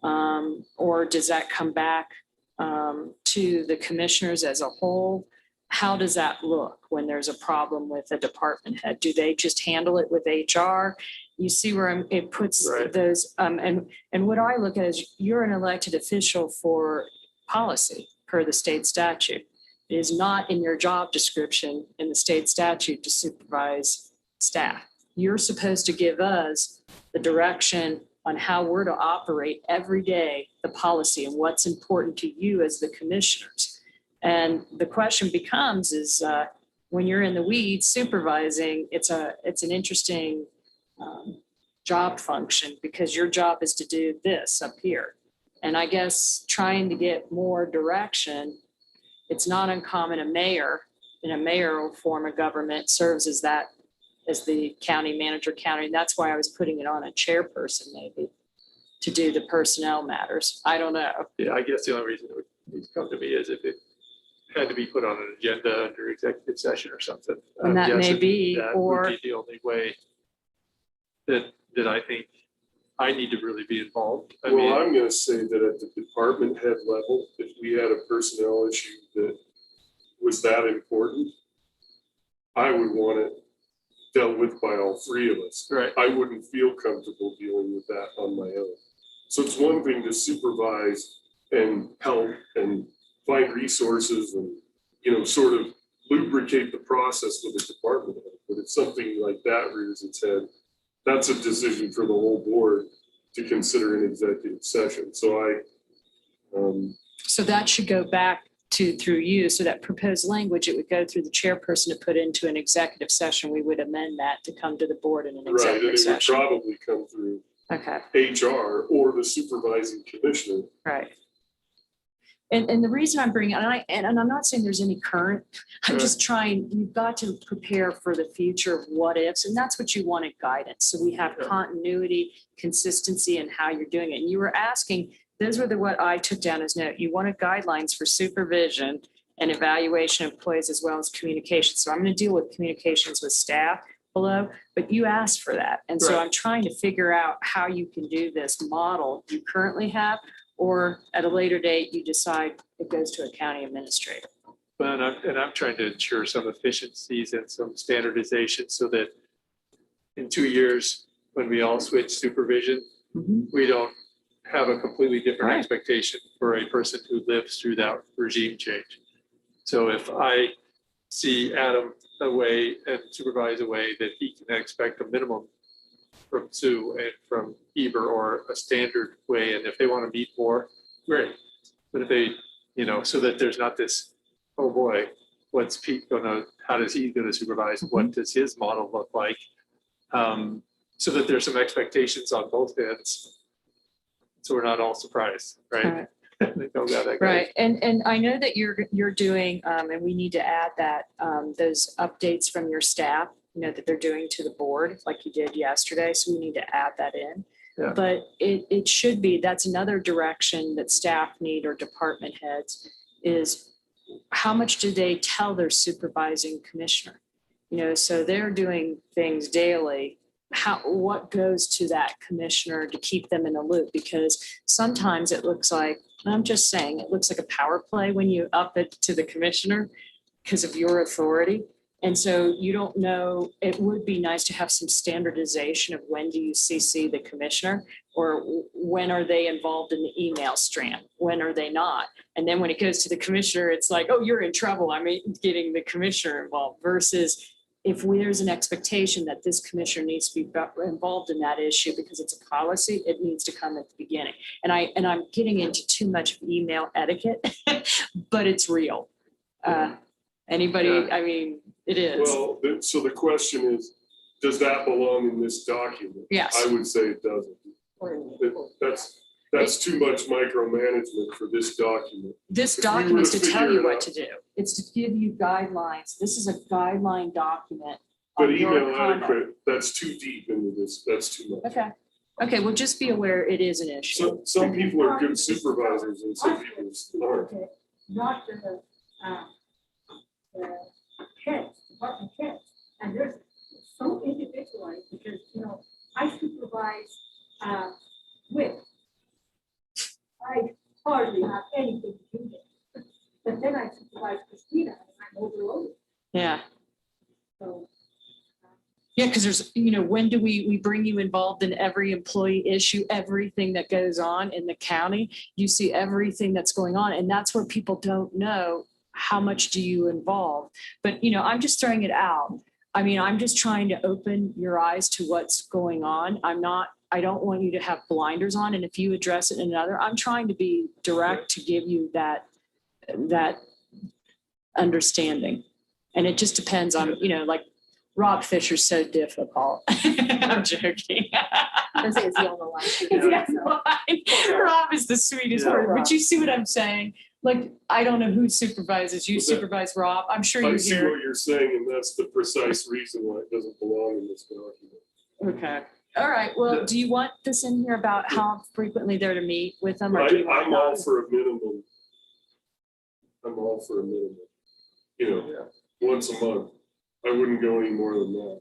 [SPEAKER 6] Or does that come back to the commissioners as a whole? How does that look when there's a problem with a department head? Do they just handle it with HR? You see where it puts
[SPEAKER 1] Right.
[SPEAKER 6] those, and what I look at is you're an elected official for policy per the state statute. It is not in your job description in the state statute to supervise staff. You're supposed to give us the direction on how we're to operate every day, the policy and what's important to you as the commissioners. And the question becomes is when you're in the weeds supervising, it's an interesting job function because your job is to do this up here. And I guess trying to get more direction, it's not uncommon a mayor in a mayoral form of government serves as the county manager county. And that's why I was putting it on a chairperson maybe to do the personnel matters. I don't know.
[SPEAKER 1] Yeah, I guess the only reason it would come to me is if it had to be put on an agenda under executive session or something.
[SPEAKER 6] And that
[SPEAKER 1] Yes,
[SPEAKER 6] may be,
[SPEAKER 1] that
[SPEAKER 6] or
[SPEAKER 1] would be the only way that I think I need to really be involved. I mean,
[SPEAKER 4] I'm going to say that at the department head level, if we had a personnel issue that was that important, I would want it dealt with by all three of us.
[SPEAKER 1] right,
[SPEAKER 4] I wouldn't feel comfortable dealing with that on my own. So it's one thing to supervise and help and find resources and, you know, sort of lubricate the process with the department head. But if something like that rears its head, that's a decision for the whole board to consider in executive session. So
[SPEAKER 6] so that should go back through you. So that proposed language, it would go through the chairperson to put into an executive session. We would amend that to come to the board in an
[SPEAKER 4] right, and
[SPEAKER 6] executive
[SPEAKER 4] it would
[SPEAKER 6] session.
[SPEAKER 4] probably come through
[SPEAKER 6] Okay,
[SPEAKER 4] HR or the supervising commissioner.
[SPEAKER 6] right. And the reason I'm bringing, and I'm not saying there's any current, I'm just trying, you've got to prepare for the future of what ifs, and that's what you wanted guidance. So we have
[SPEAKER 1] Yeah.
[SPEAKER 6] continuity, consistency in how you're doing it. And you were asking, those were what I took down as note. You wanted guidelines for supervision and evaluation of employees as well as communication. So I'm going to deal with communications with staff below, but you asked for that. And so
[SPEAKER 1] Right.
[SPEAKER 6] I'm trying to figure out how you can do this model you currently have, or at a later date, you decide it goes to a county administrator.
[SPEAKER 1] but I'm trying to ensure some efficiencies and some standardization so that in 2 years, when we all switch supervision, we don't have a completely different
[SPEAKER 6] Right.
[SPEAKER 1] expectation for a person who lives through that regime change. So if I see Adam a way and supervise a way that he can expect a minimum from Sue and from Eber or a standard way, and if they want to meet more, great. But if they, you know, so that there's not this, oh boy, what's Pete gonna, how does he gonna supervise? What does his model look like? so that there's some expectations on both ends. So we're not all surprised, right?
[SPEAKER 6] Right.
[SPEAKER 1] They go, "Yeah, that guy."
[SPEAKER 6] Right, and I know that you're doing, and we need to add that, those updates from your staff, that they're doing to the board, like you did yesterday, so we need to add that in.
[SPEAKER 1] Yeah.
[SPEAKER 6] But it should be, that's another direction that staff need, or department heads, is how much do they tell their supervising commissioner? So they're doing things daily. What goes to that commissioner to keep them in the loop? Because sometimes it looks like, I'm just saying, it looks like a power play when you up it to the commissioner because of your authority. And so you don't know, it would be nice to have some standardization of when do you CC the commissioner, or when are they involved in the email strand? When are they not? And then when it goes to the commissioner, it's like, oh, you're in trouble. I'm getting the commissioner involved, versus if there's an expectation that this commissioner needs to be involved in that issue because it's a policy, it needs to come at the beginning. And I'm getting into too much email etiquette, but it's real. Anybody,
[SPEAKER 1] Yeah.
[SPEAKER 6] I mean, it is.
[SPEAKER 4] Well, so the question is, does that belong in this document?
[SPEAKER 6] Yes.
[SPEAKER 4] I would say it doesn't. That's too much micromanagement for this document.
[SPEAKER 6] This
[SPEAKER 4] If we were
[SPEAKER 6] document's
[SPEAKER 4] to
[SPEAKER 6] to tell
[SPEAKER 4] figure
[SPEAKER 6] you
[SPEAKER 4] it
[SPEAKER 6] what
[SPEAKER 4] out-
[SPEAKER 6] to do. It's to give you guidelines. This is a guideline document.
[SPEAKER 4] But
[SPEAKER 6] on your
[SPEAKER 4] email
[SPEAKER 6] conduct.
[SPEAKER 4] etiquette, that's too deep into this. That's too much.
[SPEAKER 6] Okay, well, just be aware it is an issue.
[SPEAKER 4] So some people are good supervisors and some people aren't.
[SPEAKER 3] Not the heads, department heads, and there's so individualized because, I supervise, with. I hardly have anything to do there. But then I supervise Christina and I'm overloaded,
[SPEAKER 6] Yeah.
[SPEAKER 3] so.
[SPEAKER 6] Yeah, because there's, when do we bring you involved in every employee issue, everything that goes on in the county? You see everything that's going on, and that's where people don't know how much do you involve. But, I'm just throwing it out. I mean, I'm just trying to open your eyes to what's going on. I don't want you to have blinders on. And if you address it in another, I'm trying to be direct to give you that understanding. And it just depends on, like, Rob Fisher's so difficult. I'm joking.
[SPEAKER 7] I say it's the only one.
[SPEAKER 6] Yeah, fine. Rob is the sweetest
[SPEAKER 1] Yeah.
[SPEAKER 6] word, but you see what I'm saying? Like, I don't know who supervises. You
[SPEAKER 4] Well, that-
[SPEAKER 6] supervise Rob. I'm sure
[SPEAKER 4] I
[SPEAKER 6] you
[SPEAKER 4] see
[SPEAKER 6] hear.
[SPEAKER 4] what you're saying, and that's the precise reason why it doesn't belong in this document.
[SPEAKER 6] Okay. All right. Well, do you want this in here about how frequently they're to meet with them? Or do you want
[SPEAKER 4] I'm all
[SPEAKER 6] not?
[SPEAKER 4] for a minimum. I'm all for a minimum. Once a month. I wouldn't go any more than that.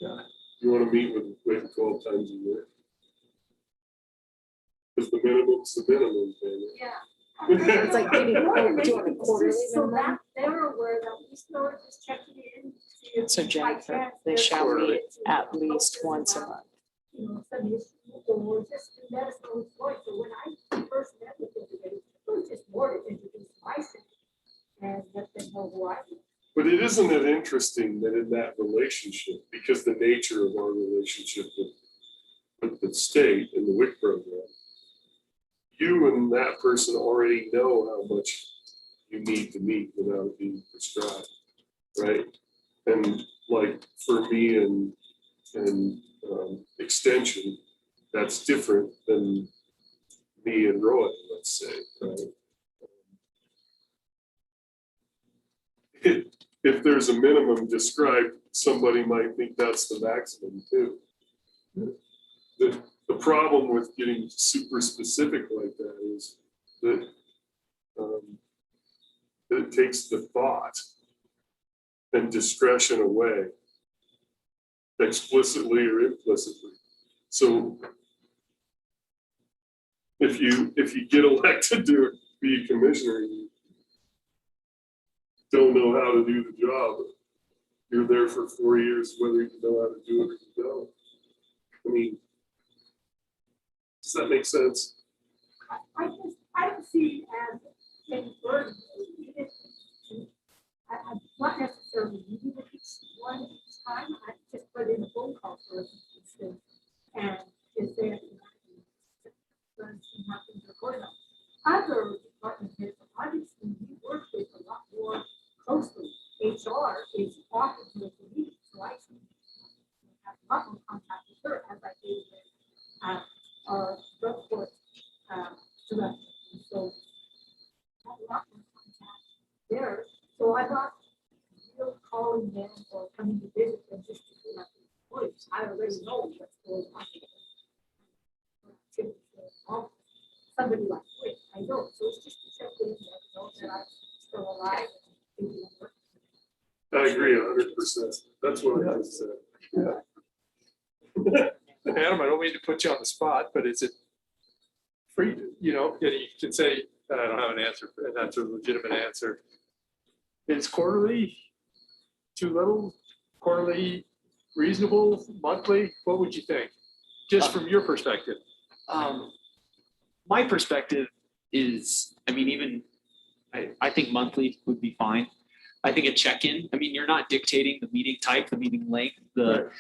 [SPEAKER 1] Yeah.
[SPEAKER 4] You want to meet with 12 times a year. Because the minimum's the minimum, Daniel.
[SPEAKER 3] Yeah.
[SPEAKER 7] It's like maybe doing a quarterly
[SPEAKER 3] So
[SPEAKER 7] minimum.
[SPEAKER 3] that they're aware that we still just checking in. see if
[SPEAKER 6] So
[SPEAKER 3] I
[SPEAKER 6] Jennifer,
[SPEAKER 3] can't-
[SPEAKER 6] they
[SPEAKER 3] there's
[SPEAKER 6] shall
[SPEAKER 3] some
[SPEAKER 6] meet
[SPEAKER 3] issue
[SPEAKER 6] at
[SPEAKER 3] with
[SPEAKER 6] least
[SPEAKER 3] focus
[SPEAKER 6] once a
[SPEAKER 3] about,
[SPEAKER 6] month.
[SPEAKER 3] Some issue, or just to let us know what's going. So when I first met with them today, it was just more to introduce myself and let them know who I am.
[SPEAKER 4] But isn't it interesting that in that relationship, because the nature of our relationship with the state and the WIC program, you and that person already know how much you need to meet without it being prescribed, right? And like for me and extension, that's different than me and Roy, let's say, right? If there's a minimum described, somebody might think that's the maximum too. The problem with getting super specific like that is that it takes the thought and discretion away, explicitly or implicitly. So if you get elected to be a commissioner, you don't know how to do the job. You're there for 4 years, whether you know how to do it or you don't. I mean, does that make sense?
[SPEAKER 3] I don't see it as any burden. I'm not necessarily meeting with each one each time. I just put in a phone call for instance. And is there happens or going on. Other department heads, obviously, we work with a lot more closely. HR is often with the meeting, so I have a lot more contact with her as I our workforce director. So not a lot of contact there. So I thought you calling them or coming to visit them just to see like employees. I already know what's going on. Somebody like, wait, I know. So it's just to check in, know that I'm still alive. And maybe I'm working.
[SPEAKER 4] I agree 100%. That's what I just said.
[SPEAKER 1] Adam, I don't mean to put you on the spot, but is it free, you can say, I don't have an answer, and that's a legitimate answer. Is quarterly too little? Quarterly reasonable? Monthly? What would you think? Just from your perspective.
[SPEAKER 8] My perspective is, I think monthly would be fine. I think a check-in, you're not dictating the meeting type, the meeting length, the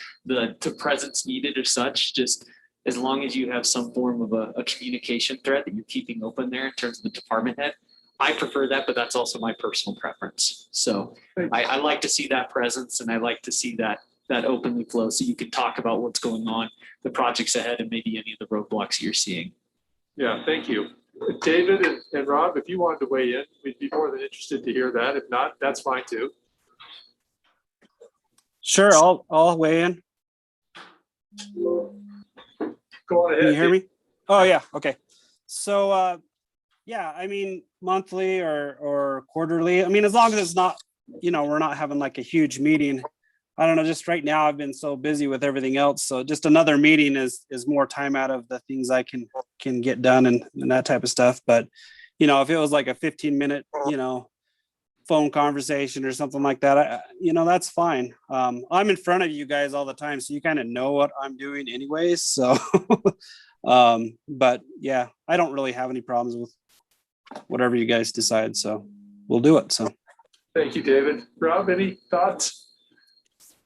[SPEAKER 8] presence needed as such, just as long as you have some form of a communication thread that you're keeping open there in terms of the department head. I prefer that, but that's also my personal preference. So I like to see that presence, and I like to see that openly flow so you can talk about what's going on, the projects ahead, and maybe any of the roadblocks you're seeing.
[SPEAKER 1] Yeah, thank you. David and Rob, if you wanted to weigh in, we'd be more than interested to hear that. If not, that's fine too.
[SPEAKER 9] Sure, I'll weigh in.
[SPEAKER 1] Go on ahead.
[SPEAKER 9] Can you hear me? Oh yeah, okay. So yeah, monthly or quarterly. As long as it's not, we're not having like a huge meeting. I don't know, just right now I've been so busy with everything else. So just another meeting is more time out of the things I can get done and that type of stuff. But, if it was like a 15-minute, phone conversation or something like that, that's fine. I'm in front of you guys all the time, so you kind of know what I'm doing anyways. So, but yeah, I don't really have any problems with whatever you guys decide. So we'll do it. So.
[SPEAKER 1] Thank you, David. Rob, any thoughts?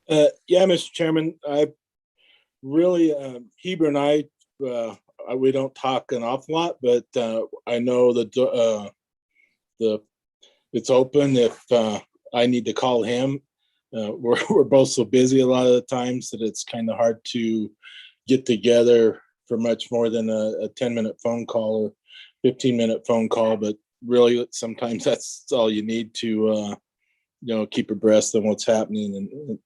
[SPEAKER 10] Yeah, Mr. Chairman, I really, Heber and I, we don't talk an awful lot, but I know that it's open if I need to call him. We're both so busy a lot of the times that it's kind of hard to get together for much more than a 10-minute phone call or 15-minute phone call. But really, sometimes that's all you need to, keep abreast of what's happening. And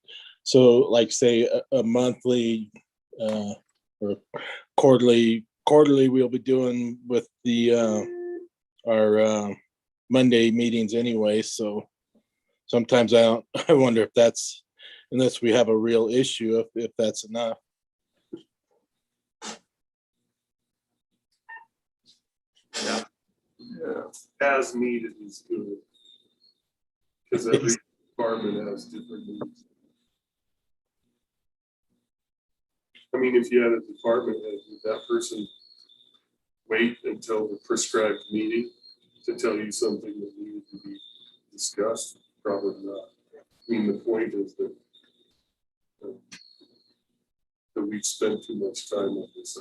[SPEAKER 10] so, like, say a monthly or quarterly, we'll be doing with our Monday meetings anyway. So sometimes I wonder if that's, unless we have a real issue, if that's enough.
[SPEAKER 1] Yeah.
[SPEAKER 4] As needed is good. Because every department has different needs. If you had a department head, would that person wait until the prescribed meeting to tell you something that needed to be discussed? Probably not. The point is that we've spent too much time on this.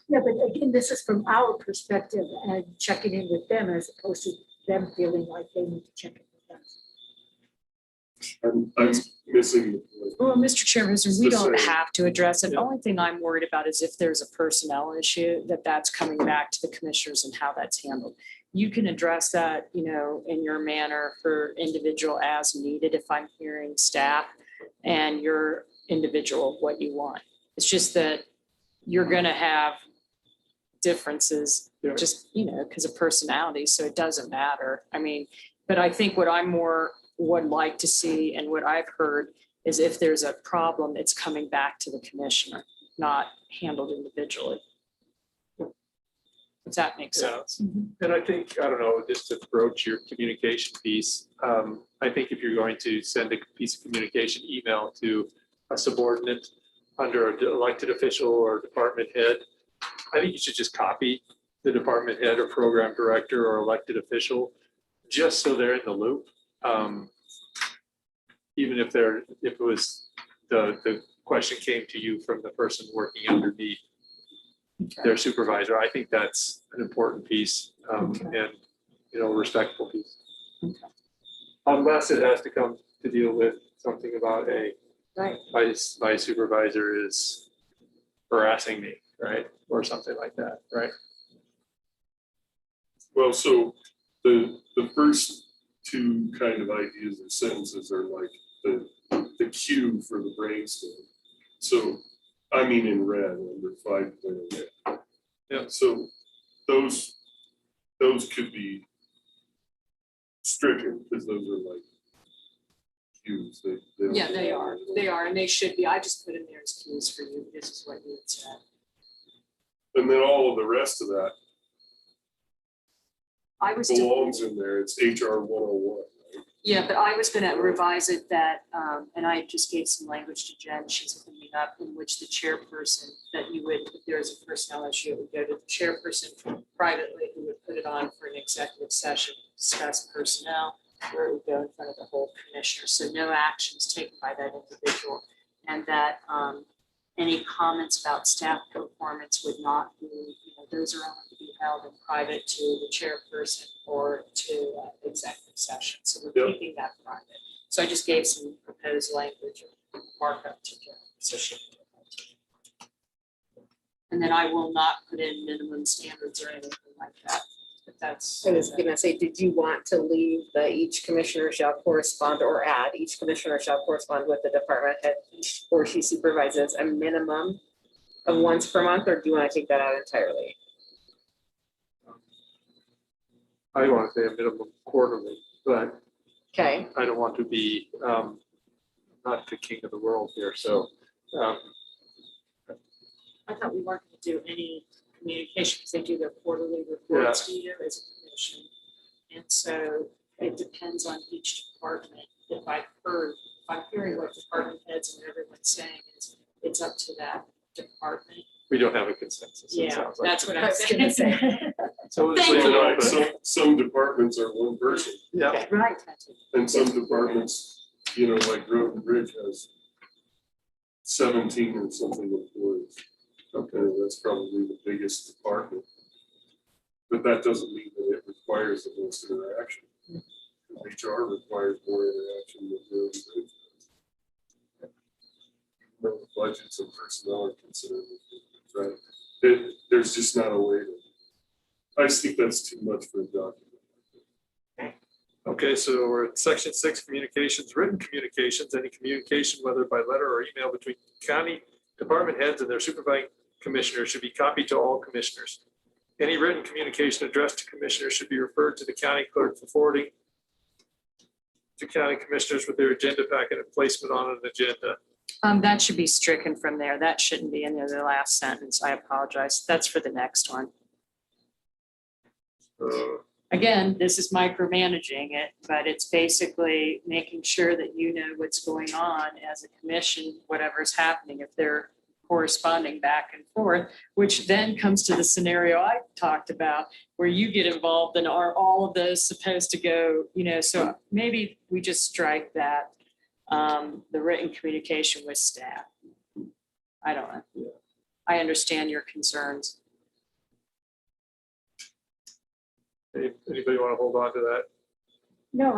[SPEAKER 2] Yeah, but again, this is from our perspective and checking in with them as opposed to them feeling like they need to check in with us.
[SPEAKER 4] I'm missing the point.
[SPEAKER 6] Well, Mr. Chairman, we
[SPEAKER 4] the
[SPEAKER 6] don't
[SPEAKER 4] same.
[SPEAKER 6] have to address it. The
[SPEAKER 1] Yeah.
[SPEAKER 6] only thing I'm worried about is if there's a personnel issue, that's coming back to the commissioners and how that's handled. You can address that, in your manner for individual as needed if I'm hearing staff and your individual what you want. It's just that you're going to have differences
[SPEAKER 1] Yeah.
[SPEAKER 6] just, because of personality. So it doesn't matter. But I think what I'm more would like to see and what I've heard is if there's a problem, it's coming back to the commissioner, not handled individually. Does that make sense?
[SPEAKER 1] And I think, I don't know, just to broach your communication piece, I think if you're going to send a piece of communication email to a subordinate under an elected official or department head, I think you should just copy the department head or program director or elected official, just so they're in the loop. Even if it was the question came to you from the person working underneath their supervisor, I think that's an important piece and, respectful piece. Unless it has to come to deal with something about
[SPEAKER 2] Right.
[SPEAKER 1] my supervisor is harassing me right? Or something like that, right?
[SPEAKER 4] Well, so the first two kind of ideas or sentences are like the cue for the brainstorm. So, I mean, in red, under 5.0.
[SPEAKER 1] Yeah.
[SPEAKER 4] So those could be stricken because those are like cues. don't-
[SPEAKER 6] Yeah, they are, and they should be. I just put in there as cues for you. This is what you had said.
[SPEAKER 4] And then all of the rest of that
[SPEAKER 6] I was.
[SPEAKER 4] belongs in there. It's HR 101.
[SPEAKER 6] Yeah, but I was gonna revise it that, and I just gave some language to Jen, she's cleaning up, in which the chairperson, that you would, if there is a personnel issue, it would go to the chairperson privately, who would put it on for an executive session, discuss personnel, where it would go in front of the whole commissioner, so no actions taken by that individual. And that, any comments about staff performance would not be, those are only to be held in private to the chairperson or to executive session. So we're
[SPEAKER 4] Yep.
[SPEAKER 6] keeping that private. So I just gave some proposed language or markup to Jen, so she can do that. And then I will not put in minimum standards or anything like that. But that's.
[SPEAKER 7] I was gonna say, did you want to leave the each commissioner shall correspond, or add each commissioner shall correspond with the department head or she supervises a minimum of once per month, or do you want to take that out entirely?
[SPEAKER 1] I want to say a minimum quarterly, but
[SPEAKER 7] Okay,
[SPEAKER 1] I don't want to be not the king of the world here, so
[SPEAKER 6] I thought we weren't going to do any communication because they do their quarterly reports to you as a commission. And so it depends on each department. If I'm hearing what department heads and everyone's saying is it's up to that department.
[SPEAKER 1] we don't have a consensus. it
[SPEAKER 6] Yeah,
[SPEAKER 1] sounds like.
[SPEAKER 6] that's what I was gonna say.
[SPEAKER 1] So we'll just
[SPEAKER 6] Thank
[SPEAKER 1] leave it
[SPEAKER 6] you.
[SPEAKER 4] Right,
[SPEAKER 1] open.
[SPEAKER 4] some departments are one person,
[SPEAKER 1] Yeah,
[SPEAKER 6] Right.
[SPEAKER 4] and some departments, like Road and Bridge has 17 or something employees. Okay, that's probably the biggest department. But that doesn't mean that it requires the most interaction. HR requires more interaction than Road and Bridge does. The budgets and personnel are considered, right? There's just not a way to, I just think that's too much for a document.
[SPEAKER 1] okay, so we're at section 6, communications, written communications, any communication, whether by letter or email between county department heads and their supervising commissioners should be copied to all commissioners. Any written communication addressed to commissioners should be referred to the county clerk for forwarding to county commissioners with their agenda packet and placement on an agenda.
[SPEAKER 6] That should be stricken from there. That shouldn't be in the last sentence. I apologize. That's for the next one. Again, this is micromanaging it, but it's basically making sure that you know what's going on as a commission, whatever's happening, if they're corresponding back and forth, which then comes to the scenario I talked about, where you get involved and are all of those supposed to go, so maybe we just strike that, the written communication with staff. I don't know. I understand your concerns.
[SPEAKER 1] Anybody want to hold on to that?
[SPEAKER 2] No,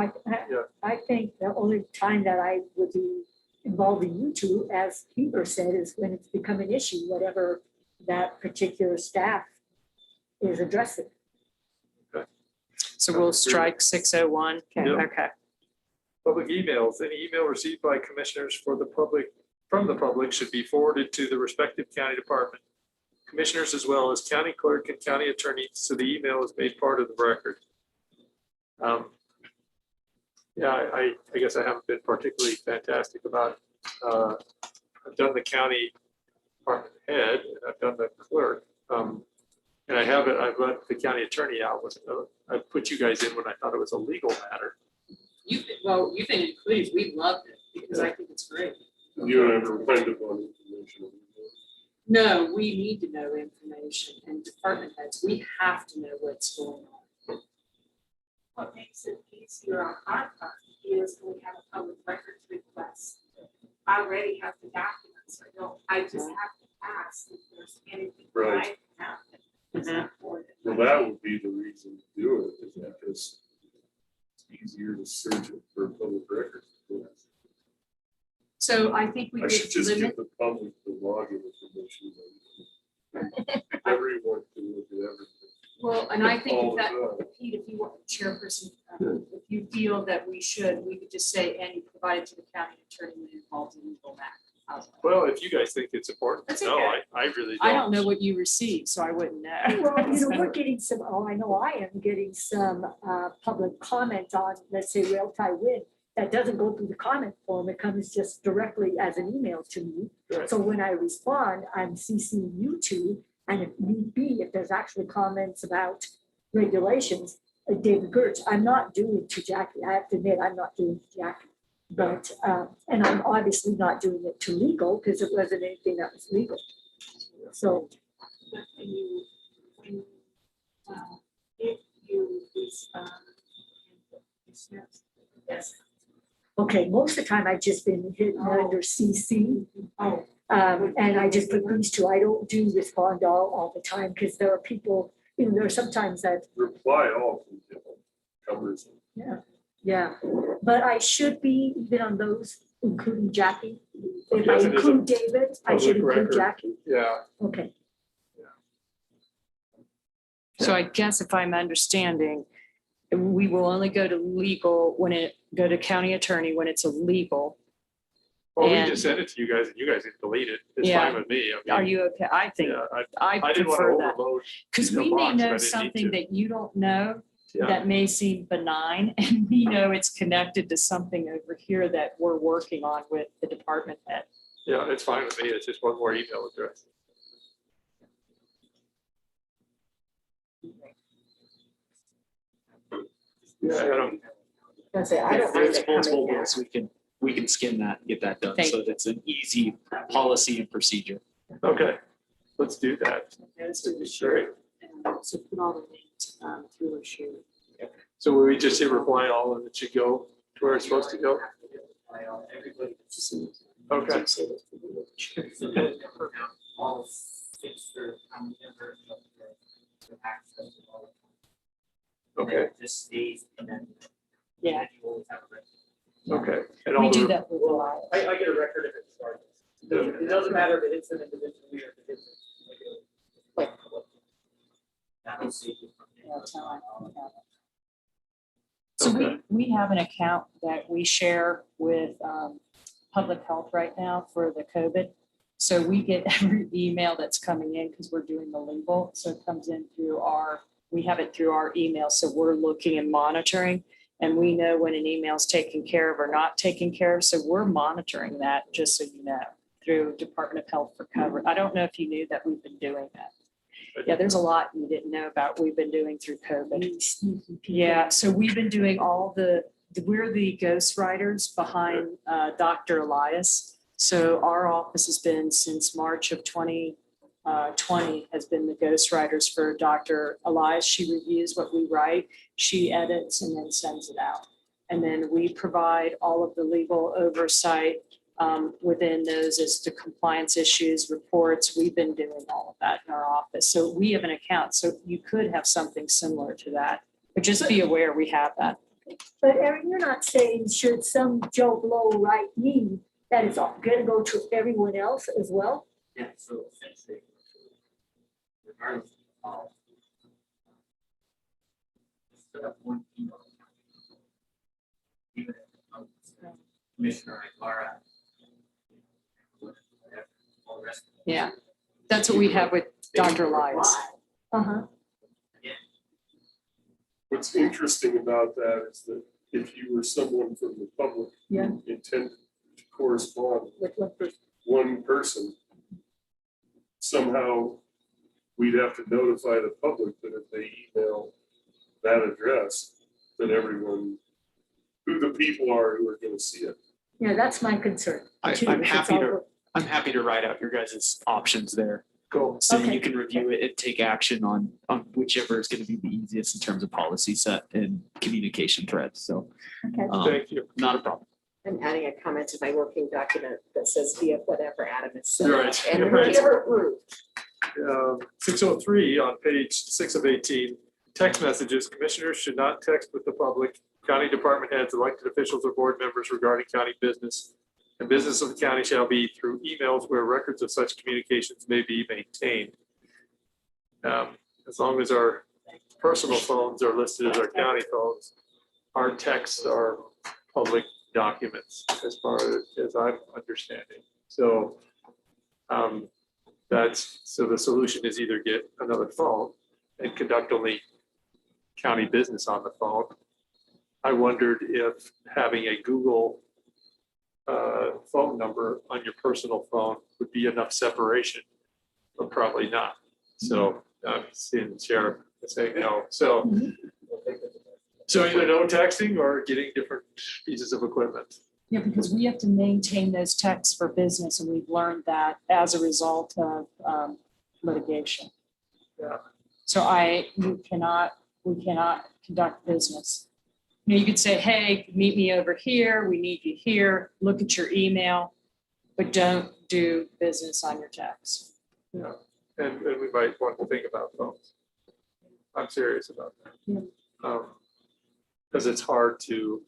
[SPEAKER 1] Yeah.
[SPEAKER 2] I think the only time that I would be involving you two, as Heber said, is when it's become an issue, whatever that particular staff is addressing.
[SPEAKER 6] So we'll strike 601.
[SPEAKER 1] Yep.
[SPEAKER 6] Okay.
[SPEAKER 1] Public emails, any email received by commissioners from the public should be forwarded to the respective county department commissioners as well as county clerk and county attorney, so the email is made part of the record. Yeah, I guess I haven't been particularly fantastic about, I've done the county department head, and I've done the clerk. And I've let the county attorney out with, I put you guys in when I thought it was a legal matter.
[SPEAKER 6] You've been included. We loved it because I think it's great.
[SPEAKER 4] You don't ever find up on information.
[SPEAKER 6] No, we need to know information, and department heads, we have to know what's going on.
[SPEAKER 3] What makes it easier on our part is we have a public records request. I already have the documents, I just have to ask if there's anything that I can have. That's important.
[SPEAKER 4] Well, that would be the reason to do it, is because it's easier to search it for public records.
[SPEAKER 6] So I think we
[SPEAKER 4] I should
[SPEAKER 6] could
[SPEAKER 4] just
[SPEAKER 6] limit,
[SPEAKER 4] give the public the login information.
[SPEAKER 6] Well, and I think
[SPEAKER 4] All
[SPEAKER 6] if that,
[SPEAKER 4] the time.
[SPEAKER 6] Pete, if you want chairperson, if you feel that we could just say, and you provide it to the county attorney when it involves a legal matter. How's that?
[SPEAKER 1] Well, if you guys think it's important,
[SPEAKER 6] That's
[SPEAKER 1] no,
[SPEAKER 6] okay.
[SPEAKER 1] I really don't.
[SPEAKER 6] I don't know what you received, so I wouldn't know.
[SPEAKER 2] Well, we're getting some, I know I am getting some public comment on, let's say, Rail Tie Wind. That doesn't go through the comment form. It comes just directly as an email to me.
[SPEAKER 1] Right.
[SPEAKER 2] So when I respond, I'm CCing you two. And if need be, if there's actually comments about regulations, David Gertz, I'm not doing it to Jackie. I have to admit, I'm not doing it to Jackie. But, and I'm obviously not doing it to legal because it wasn't anything that was legal. So,
[SPEAKER 3] If you respond. Yes.
[SPEAKER 2] okay, most of the time I've just been hidden under CC. And I just put these two. I don't do respond all the time because there are people, there are sometimes that,
[SPEAKER 4] Reply all covers.
[SPEAKER 2] yeah. But I should be even on those, including Jackie. If I
[SPEAKER 1] Yes, it is a
[SPEAKER 2] include David, I should
[SPEAKER 1] public
[SPEAKER 2] include
[SPEAKER 1] record.
[SPEAKER 2] Jackie.
[SPEAKER 1] Yeah,
[SPEAKER 2] Okay.
[SPEAKER 6] So I guess if I'm understanding, we will only go to legal go to county attorney when it's illegal.
[SPEAKER 1] well, we
[SPEAKER 6] And-
[SPEAKER 1] just sent it to you guys and you guys can delete it. It's
[SPEAKER 6] Yeah.
[SPEAKER 1] fine with me. I mean,
[SPEAKER 6] Are you okay? I think,
[SPEAKER 1] Yeah,
[SPEAKER 6] I
[SPEAKER 1] I didn't want to
[SPEAKER 6] prefer that.
[SPEAKER 1] overload.
[SPEAKER 6] Because
[SPEAKER 1] the
[SPEAKER 6] we may
[SPEAKER 1] box if I
[SPEAKER 6] know
[SPEAKER 1] didn't need
[SPEAKER 6] something
[SPEAKER 1] to.
[SPEAKER 6] that you don't know
[SPEAKER 1] Yeah.
[SPEAKER 6] that may seem benign, and we know it's connected to something over here that we're working on with the department head.
[SPEAKER 1] Yeah, it's fine with me. It's just one more email address. Yeah, I don't,
[SPEAKER 7] I don't mind
[SPEAKER 8] There's
[SPEAKER 7] it coming
[SPEAKER 8] multiple
[SPEAKER 7] here.
[SPEAKER 8] ways we can skin that, and get that done,
[SPEAKER 6] Thank
[SPEAKER 8] so that it's an easy policy and procedure.
[SPEAKER 1] okay, let's do that. Great.
[SPEAKER 6] So put all the names through a shoe.
[SPEAKER 1] So will we just say reply all and it should go to where it's supposed to go? Okay.
[SPEAKER 11] All six or how many members of the access to all of them.
[SPEAKER 1] Okay,
[SPEAKER 11] It just stays and then.
[SPEAKER 6] Yeah.
[SPEAKER 11] You always have a record.
[SPEAKER 1] okay. And all
[SPEAKER 6] We do
[SPEAKER 1] the,
[SPEAKER 6] that with a lot.
[SPEAKER 11] I get a record if it starts. It doesn't matter if it's an individual or if it's. Like. That'll save you from.
[SPEAKER 6] So
[SPEAKER 1] Okay.
[SPEAKER 6] we have an account that we share with public health right now for the COVID. So we get every email that's coming in because we're doing the legal. So it comes in through we have it through our email. So we're looking and monitoring, and we know when an email is taken care of or not taken care of. So we're monitoring that, just so you know, through Department of Health for cover. I don't know if you knew that we've been doing that. Yeah, there's a lot you didn't know about we've been doing through COVID. Yeah, so we've been doing we're the ghostwriters behind Dr. Elias. So our office has been since March of 2020 has been the ghostwriters for Dr. Elias. She reviews what we write, she edits and then sends it out. And then we provide all of the legal oversight within those as to compliance issues, reports. We've been doing all of that in our office. So we have an account. So you could have something similar to that, but just be aware we have that.
[SPEAKER 2] But Erin, you're not saying should some Joe Blow write me that it's going to go to everyone else as well?
[SPEAKER 11] Yeah, so essentially. Regardless of the policy. Just set up one email. Even if it's Commissioner like Laura. Whatever, all the rest of it.
[SPEAKER 6] Yeah, that's what we have with Dr. Elias.
[SPEAKER 2] Uh-huh.
[SPEAKER 4] What's interesting about that is that if you were someone from the public.
[SPEAKER 2] Yeah.
[SPEAKER 4] who intended to correspond
[SPEAKER 2] With what person?
[SPEAKER 4] one person, somehow we'd have to notify the public that if they email that address, that everyone, who the people are who are gonna see it.
[SPEAKER 2] Yeah, that's my concern.
[SPEAKER 8] I'm
[SPEAKER 2] too, if it's
[SPEAKER 8] happy
[SPEAKER 2] all
[SPEAKER 8] to-
[SPEAKER 2] go-
[SPEAKER 8] I'm happy to write out your guys' options there.
[SPEAKER 1] Cool.
[SPEAKER 8] So
[SPEAKER 2] Okay.
[SPEAKER 8] you can review it and take action on whichever is going to be the easiest in terms of policy set and communication threads. So
[SPEAKER 2] Okay.
[SPEAKER 1] Thank you.
[SPEAKER 8] not a problem.
[SPEAKER 7] I'm adding a comment to my working document that says via whatever Adam has said.
[SPEAKER 1] Right.
[SPEAKER 7] And
[SPEAKER 1] Right.
[SPEAKER 7] whatever approved.
[SPEAKER 1] 603 on page 6 of 18, text messages. Commissioners should not text with the public, county department heads, elected officials, or board members regarding county business. And business of the county shall be through emails where records of such communications may be maintained. As long as our personal phones are listed as our county phones. Our texts are public documents as far as I'm understanding. So so the solution is either get another phone and conduct only county business on the phone. I wondered if having a Google phone number on your personal phone would be enough separation, but probably not. So I'm seeing the sheriff saying no. So either no texting or getting different pieces of equipment.
[SPEAKER 6] Yeah, because we have to maintain those texts for business, and we've learned that as a result of litigation.
[SPEAKER 1] Yeah.
[SPEAKER 6] So we cannot conduct business. You could say, hey, meet me over here, we need you here, look at your email, but don't do business on your text.
[SPEAKER 1] Yeah, and we might want to think about phones. I'm serious about that.
[SPEAKER 6] Yeah.
[SPEAKER 1] Because it's hard to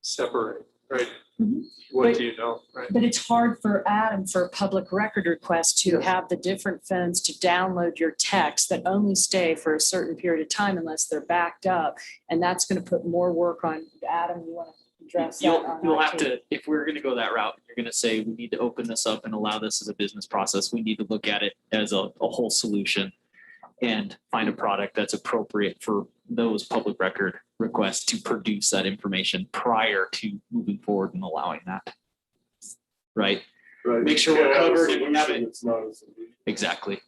[SPEAKER 1] separate, right?
[SPEAKER 6] Mhm.
[SPEAKER 1] What
[SPEAKER 6] But-
[SPEAKER 1] do you know, right?
[SPEAKER 6] But it's hard for Adam, for a public record request, to
[SPEAKER 1] Yes.
[SPEAKER 6] have the different phones to download your texts that only stay for a certain period of time unless they're backed up. And that's going to put more work on Adam. You want to address that?
[SPEAKER 8] You'll
[SPEAKER 6] on
[SPEAKER 8] have
[SPEAKER 6] IT?
[SPEAKER 8] to, if we're gonna go that route, you're gonna say, we need to open this up and allow this as a business process. We need to look at it as a whole solution and find a product that's appropriate for those public record requests to produce that information prior to moving forward and allowing that. Right?
[SPEAKER 4] Right.
[SPEAKER 8] Make sure we're
[SPEAKER 4] You can't have a
[SPEAKER 8] covered and we have
[SPEAKER 4] solution
[SPEAKER 8] it.
[SPEAKER 4] that's not a solution.
[SPEAKER 8] Exactly.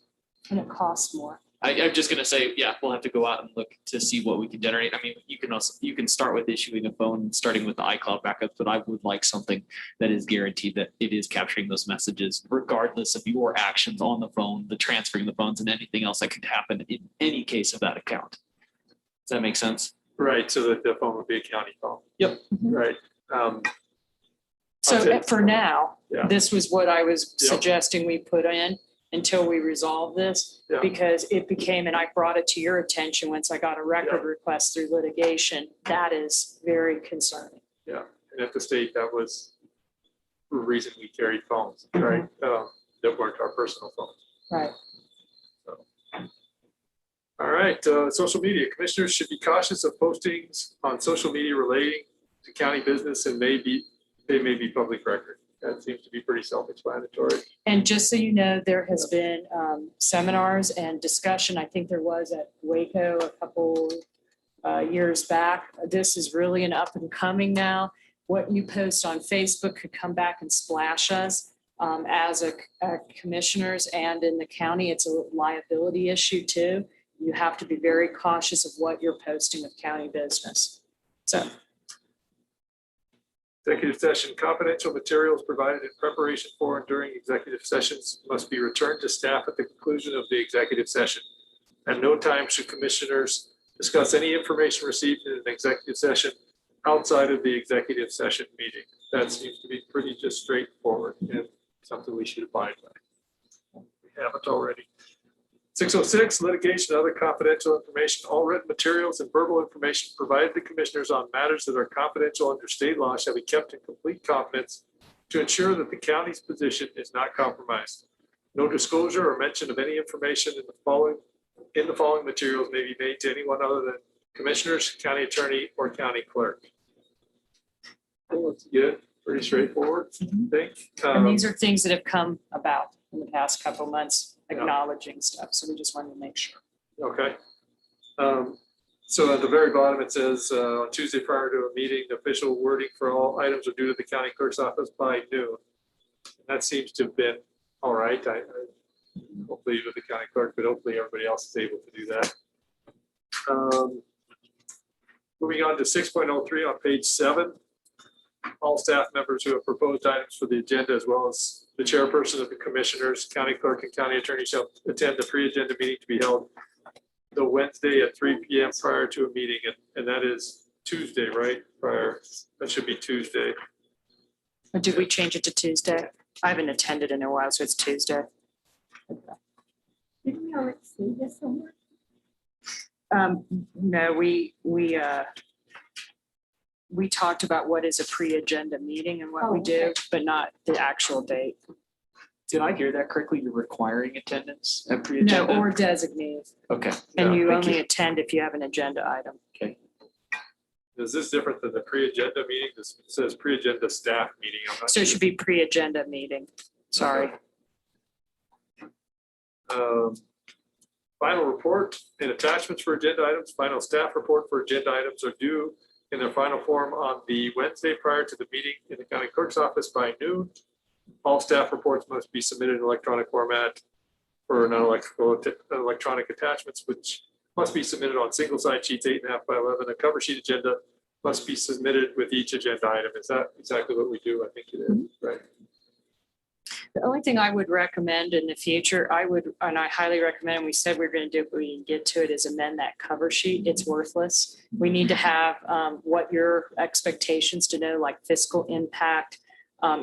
[SPEAKER 6] And it costs more.
[SPEAKER 8] I'm just gonna say, yeah, we'll have to go out and look to see what we can generate. I mean, you can start with issuing a phone, starting with the iCloud backups, but I would like something that is guaranteed that it is capturing those messages regardless of your actions on the phone, the transferring the phones, and anything else that could happen in any case of that account. Does that make sense?
[SPEAKER 1] Right, so that the phone would be a county phone.
[SPEAKER 8] Yep.
[SPEAKER 1] Right.
[SPEAKER 6] So
[SPEAKER 1] Okay.
[SPEAKER 6] for now,
[SPEAKER 1] Yeah.
[SPEAKER 6] this was what I was
[SPEAKER 1] Yeah.
[SPEAKER 6] suggesting we put in until we resolve this.
[SPEAKER 1] Yeah.
[SPEAKER 6] Because it became, and I brought it to your attention once I got a record request through litigation, that is very concerning.
[SPEAKER 1] Yeah, and at the state, that was the reason we carried phones, right? That weren't our personal phones.
[SPEAKER 6] Right.
[SPEAKER 1] All right, social media. Commissioners should be cautious of postings on social media relating to county business and they may be public record. That seems to be pretty self-explanatory.
[SPEAKER 6] And just so you know, there has been seminars and discussion. I think there was at Waco a couple years back. This is really an up and coming now. What you post on Facebook could come back and splash us as a commissioners, and in the county, it's a liability issue too. You have to be very cautious of what you're posting of county business. So.
[SPEAKER 1] Executive session, confidential materials provided in preparation for and during executive sessions must be returned to staff at the conclusion of the executive session. At no time should commissioners discuss any information received in an executive session outside of the executive session meeting. That seems to be pretty just straightforward and something we should abide by. We haven't already. 606, litigation and other confidential information. All written materials and verbal information provided to commissioners on matters that are confidential under state law shall be kept in complete confidence to ensure that the county's position is not compromised. No disclosure or mention of any information in the following materials may be made to anyone other than commissioners, county attorney, or county clerk. That's good, pretty straightforward, I think.
[SPEAKER 6] And these are things that have come about in the past couple of months, acknowledging stuff. So we just wanted to make sure.
[SPEAKER 1] Okay. So at the very bottom, it says on Tuesday prior to a meeting, the official wording for all items are due to the county clerk's office by noon. That seems to have been all right. I hopefully with the county clerk, but hopefully everybody else is able to do that. Moving on to 6.03 on page 7. All staff members who have proposed items for the agenda, as well as the chairperson of the commissioners, county clerk, and county attorney shall attend the pre-agenda meeting to be held the Wednesday at 3 p.m. prior to a meeting, and that is Tuesday, right? That should be Tuesday.
[SPEAKER 6] Or did we change it to Tuesday? I haven't attended in a while, so it's Tuesday.
[SPEAKER 3] Didn't we already see this somewhere?
[SPEAKER 6] No, we talked about what is a pre-agenda meeting and what we do, but not the actual date.
[SPEAKER 8] Did I hear that correctly? You're requiring attendance at
[SPEAKER 6] No,
[SPEAKER 8] pre-agenda?
[SPEAKER 6] or designate.
[SPEAKER 8] Okay.
[SPEAKER 6] And you
[SPEAKER 8] Thank
[SPEAKER 6] only attend if you have an agenda item.
[SPEAKER 8] Okay.
[SPEAKER 1] Is this different than the pre-agenda meeting? This says pre-agenda staff meeting. I'm not
[SPEAKER 6] So it
[SPEAKER 1] sure.
[SPEAKER 6] should be pre-agenda meeting. Sorry.
[SPEAKER 1] Final report and attachments for agenda items, final staff report for agenda items are due in their final form on the Wednesday prior to the meeting in the county clerk's office by noon. All staff reports must be submitted in electronic format for electronic attachments, which must be submitted on single side sheets 8.5 by 11. A cover sheet agenda must be submitted with each agenda item. Is that exactly what we do? I think it is, right?
[SPEAKER 6] The only thing I would recommend in the future, and I highly recommend, and we said we are going to do it, but we didn't get to it, is amend that cover sheet. It's worthless. We need to have what your expectations to know, like fiscal impact.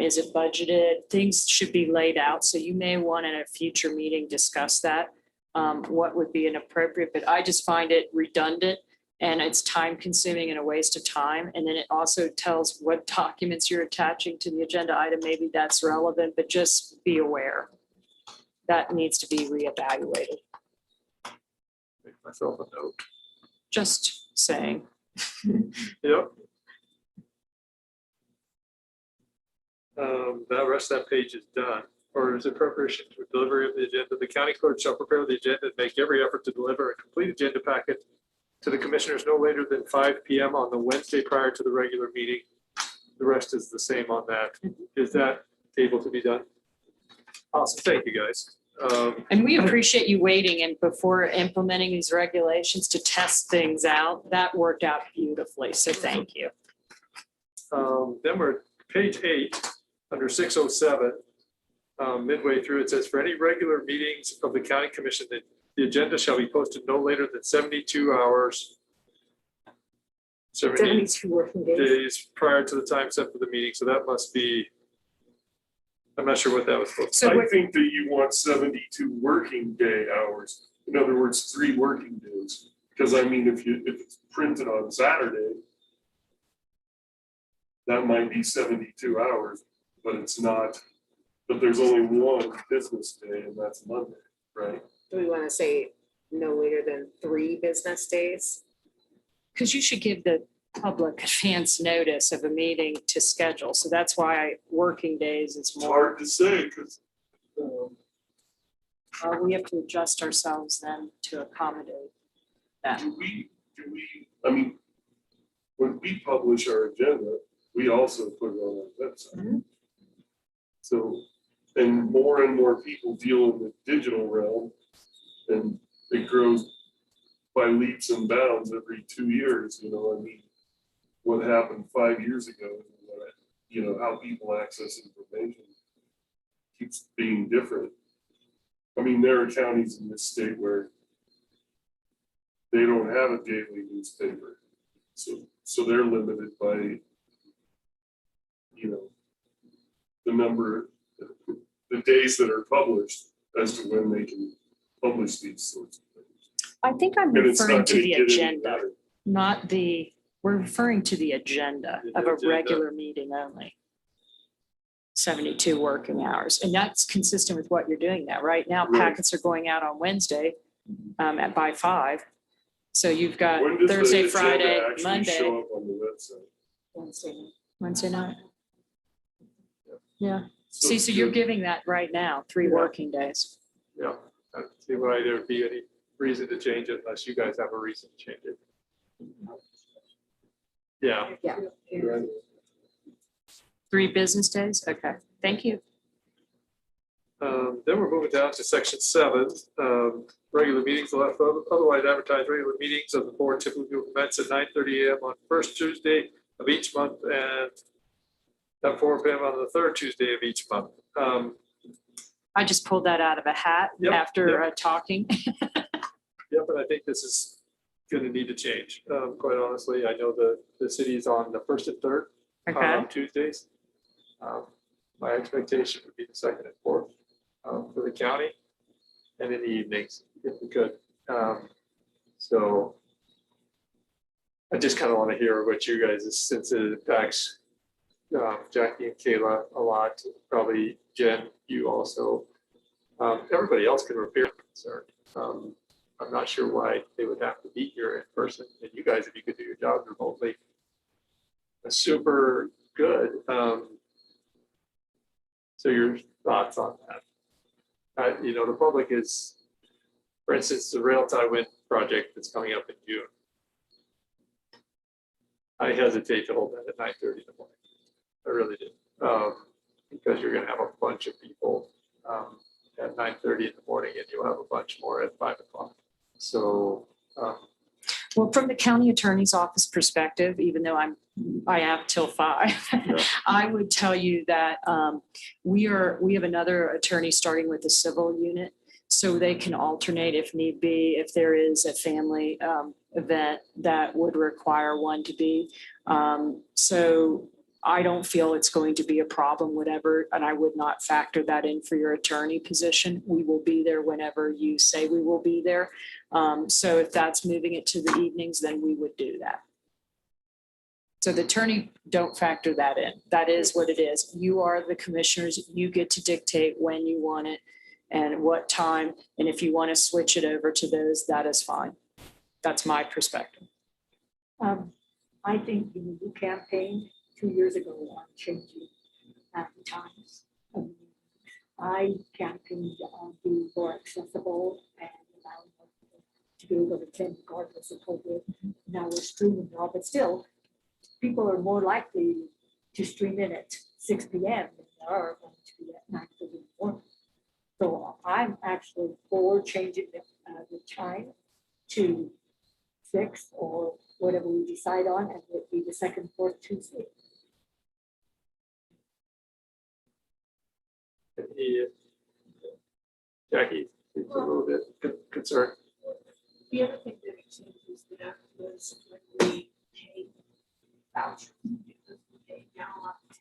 [SPEAKER 6] Is it budgeted? Things should be laid out. So you may want in a future meeting discuss that, what would be inappropriate, but I just find it redundant and it's time consuming and a waste of time. And then it also tells what documents you're attaching to the agenda item. Maybe that's relevant, but just be aware that needs to be reevaluated.
[SPEAKER 1] Make myself a note.
[SPEAKER 6] Just saying.
[SPEAKER 1] Yep. That rest of that page is done. Or is it preparation for delivery of the agenda? The county clerk shall prepare the agenda and make every effort to deliver a complete agenda packet to the commissioners no later than 5 p.m. on the Wednesday prior to the regular meeting. The rest is the same on that. Is that able to be done? Awesome. Thank you, guys.
[SPEAKER 6] And we appreciate you waiting and before implementing these regulations to test things out. That worked out beautifully. So thank you.
[SPEAKER 1] Then we're page 8 under 607. Midway through, it says for any regular meetings of the county commission, that the agenda shall be posted no later than 72 hours.
[SPEAKER 2] 72 working days.
[SPEAKER 1] Prior to the time set for the meeting. So that must be, I'm not sure what that was supposed to
[SPEAKER 6] So
[SPEAKER 1] be.
[SPEAKER 4] I think that you want 72 working day hours. In other words, 3 working days. Because I mean, if it's printed on Saturday, that might be 72 hours, but it's not. But there's only one business day, and that's Monday, right?
[SPEAKER 7] Do we want to say no later than 3 business days?
[SPEAKER 6] Because you should give the public advance notice of a meeting to schedule. So that's why working days is
[SPEAKER 4] It's
[SPEAKER 6] more.
[SPEAKER 4] hard to say because
[SPEAKER 6] We have to adjust ourselves then to accommodate that.
[SPEAKER 4] do we, I mean, when we publish our agenda, we also put it on our website. So, and more people deal in the digital realm, and it grows by leaps and bounds every 2 years, you know, I mean, what happened 5 years ago, you know, how people access information keeps being different. I mean, there are counties in this state where they don't have a daily newspaper. So they're limited by, you know, the number, the days that are published as to when they can publish these sorts of things.
[SPEAKER 6] I think I'm
[SPEAKER 4] And it's
[SPEAKER 6] referring
[SPEAKER 4] not
[SPEAKER 6] to
[SPEAKER 4] gonna
[SPEAKER 6] the
[SPEAKER 4] get any
[SPEAKER 6] agenda,
[SPEAKER 4] better.
[SPEAKER 6] not we're referring to the agenda
[SPEAKER 1] The
[SPEAKER 6] of a
[SPEAKER 1] agenda.
[SPEAKER 6] regular meeting only. 72 working hours. And that's consistent with what you're doing now. Right now,
[SPEAKER 4] Right.
[SPEAKER 6] packets are going out on Wednesday by 5. So you've got
[SPEAKER 4] When does the
[SPEAKER 6] Thursday,
[SPEAKER 4] agenda
[SPEAKER 6] Friday,
[SPEAKER 4] actually
[SPEAKER 6] Monday,
[SPEAKER 4] show up on the website?
[SPEAKER 6] Wednesday night. Yeah.
[SPEAKER 4] So
[SPEAKER 6] See, so you're
[SPEAKER 4] good.
[SPEAKER 6] giving that right now, 3 working days.
[SPEAKER 1] Yeah, I don't see why there'd be any reason to change it unless you guys have a reason to change it. Yeah,
[SPEAKER 4] Right.
[SPEAKER 6] 3 business days? Okay, thank you.
[SPEAKER 1] then we're moving down to section 7. Regular meetings, otherwise advertised regular meetings of the board typically commence at 9:30 a.m. on first Tuesday of each month and at 4 p.m. on the third Tuesday of each month.
[SPEAKER 6] I just pulled that out of a hat
[SPEAKER 1] Yep,
[SPEAKER 6] after talking.
[SPEAKER 1] Yeah, but I think this is going to need to change. Quite honestly, I know the city is on the first and third
[SPEAKER 6] Okay,
[SPEAKER 1] Tuesdays. My expectation would be the second and fourth for the county, and in the evenings if we could. So I just kind of want to hear what you guys, since it impacts Jackie and Kayla a lot, probably Jen, you also. Everybody else can appear concerned. I'm not sure why they would have to be here in person, and you guys, if you could do your job remotely, that's super good. So your thoughts on that? You know, the public is, for instance, the Rail Tie Wind project that's coming up in June. I hesitate to hold that at 9:30 in the morning. I really do. Because you're gonna have a bunch of people at 9:30 in the morning, and you'll have a bunch more at 5 o'clock. So,
[SPEAKER 6] Well, from the county attorney's office perspective, even though I have till 5, I would tell you that we have another attorney starting with the civil unit, so they can alternate if need be, if there is a family event that would require one to be. So I don't feel it's going to be a problem, whatever, and I would not factor that in for your attorney position. We will be there whenever you say we will be there. So if that's moving it to the evenings, then we would do that. So the attorney, don't factor that in. That is what it is. You are the commissioners. You get to dictate when you want it and what time. And if you want to switch it over to those, that is fine. That's my perspective.
[SPEAKER 2] I think you campaigned 2 years ago on changing the times. I campaigned on being more accessible and allowing people to be able to attend regardless of COVID. Now we're streaming now, but still, people are more likely to stream in at 6 p.m. than they are going to be at 9:30 in the morning. So I'm actually for changing the time to 6 or whatever we decide on, and it be the second, fourth Tuesday.
[SPEAKER 1] Jackie, it's a little bit concerned.
[SPEAKER 3] The other thing that it changes that was when we paid vouchers, because we paid down a lot of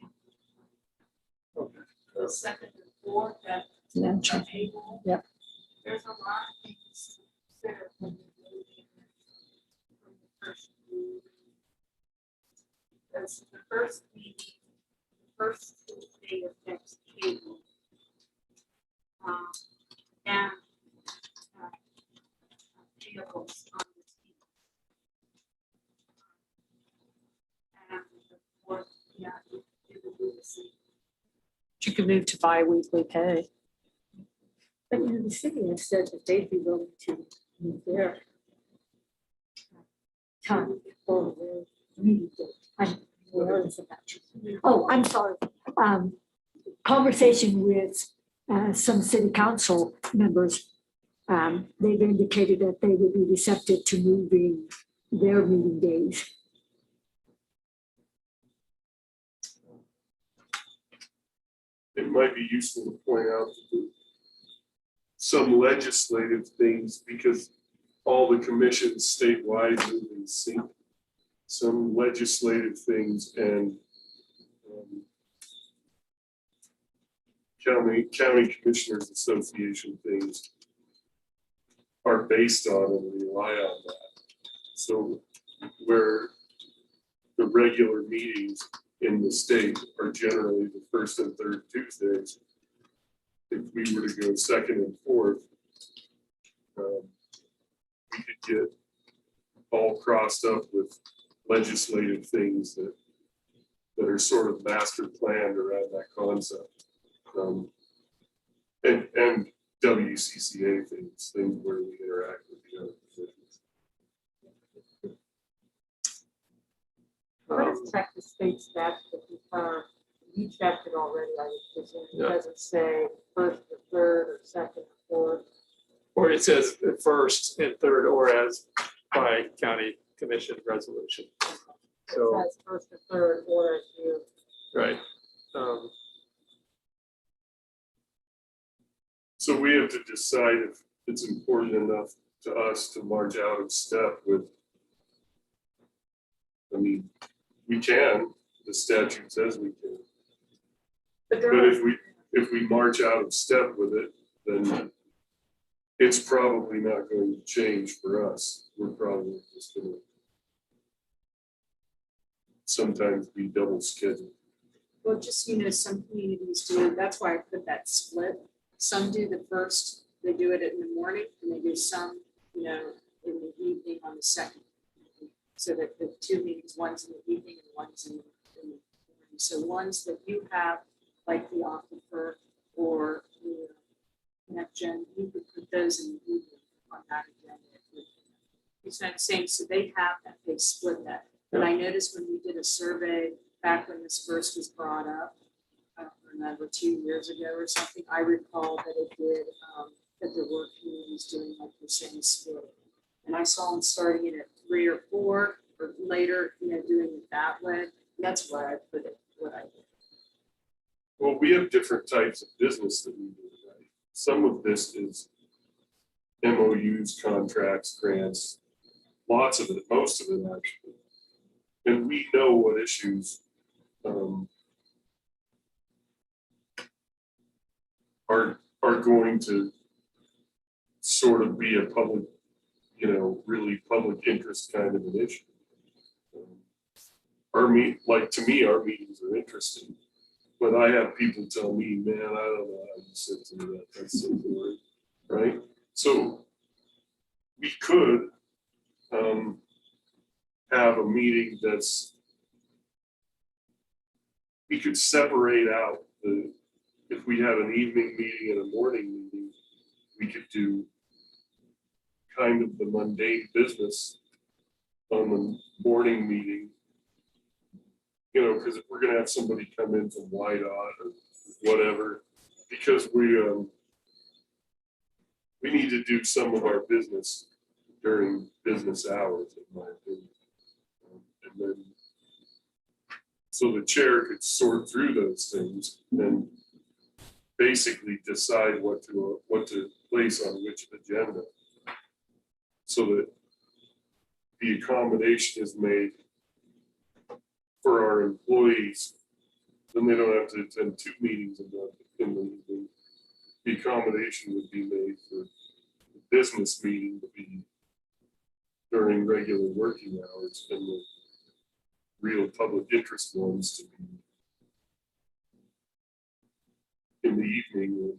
[SPEAKER 1] Okay.
[SPEAKER 3] the second and fourth that
[SPEAKER 6] Yeah,
[SPEAKER 3] are table.
[SPEAKER 6] Yep.
[SPEAKER 3] There's a lot of things to consider when you're moving from the first meeting. Because the first meeting, the first Tuesday of next table. And vehicles on the team. And the fourth, yeah, it would be the same.
[SPEAKER 6] You could move to bi-weekly pay.
[SPEAKER 2] But you know, the city has said that they'd be willing to move their time for their meeting date. I'm nervous about you. Oh, I'm sorry. Conversation with some city council members, they've indicated that they would be receptive to moving their meeting days.
[SPEAKER 4] It might be useful to point out that some legislative things, because all the commissions statewide move in sync. Some legislative things and county commissioners association things are based on and rely on that. So where the regular meetings in the state are generally the first and third Tuesdays, if we were to go second and fourth, we could get all crossed up with legislative things that are sort of master planned around that concept. And WCCA things where we interact with the other positions.
[SPEAKER 3] Let's check the state statute. You checked it already, I was presume. It
[SPEAKER 1] Yeah.
[SPEAKER 3] doesn't say first or third or second or fourth.
[SPEAKER 1] Or it says the first and third, or as by county commission resolution. So,
[SPEAKER 3] It says first or third or as you.
[SPEAKER 1] right.
[SPEAKER 4] So we have to decide if it's important enough to us to march out of step with. I mean, we can, the statute says we can,
[SPEAKER 3] But
[SPEAKER 4] but if we march out of step with it, then it's probably not going to change for us. We're probably just gonna sometimes be double scheduled.
[SPEAKER 6] Well, just, you know, some communities do, that's why I put that split. Some do the first, they do it in the morning, and they do some, you know, in the evening on the second. So that the two meetings, one's in the evening and one's in the morning. So ones that you have, like the aquifer or the NetGen, you could put those in the evening on that agenda. It's not the same, so they have that, they split that. But I noticed when we did a survey back when this first was brought up, I don't remember, 2 years ago or something, I recall that it did, that there were communities doing like you're saying split. And I saw them starting it at 3 or 4 or later, you know, doing it that way. That's why I put it, what I did.
[SPEAKER 4] Well, we have different types of business that we do, right? Some of this is MOUs, contracts, grants, lots of it, most of it actually. And we know what issues are going to sort of be a public, you know, really public interest kind of an issue. Like to me, our meetings are interesting, but I have people tell me, man, I don't know how you sit through that. That's so boring, right? So we could have a meeting we could separate out if we had an evening meeting and a morning meeting, we could do kind of the mundane business on the morning meeting. You know, because if we're gonna have somebody come in from White Odd or whatever, because we need to do some of our business during business hours, in my opinion. And then, so the chair could sort through those things and basically decide what to place on which agenda, so that the accommodation is made for our employees. Then they don't have to attend 2 meetings in the evening. The accommodation would be made for the business meeting to be during regular working hours, and the real public interest ones to be in the evening.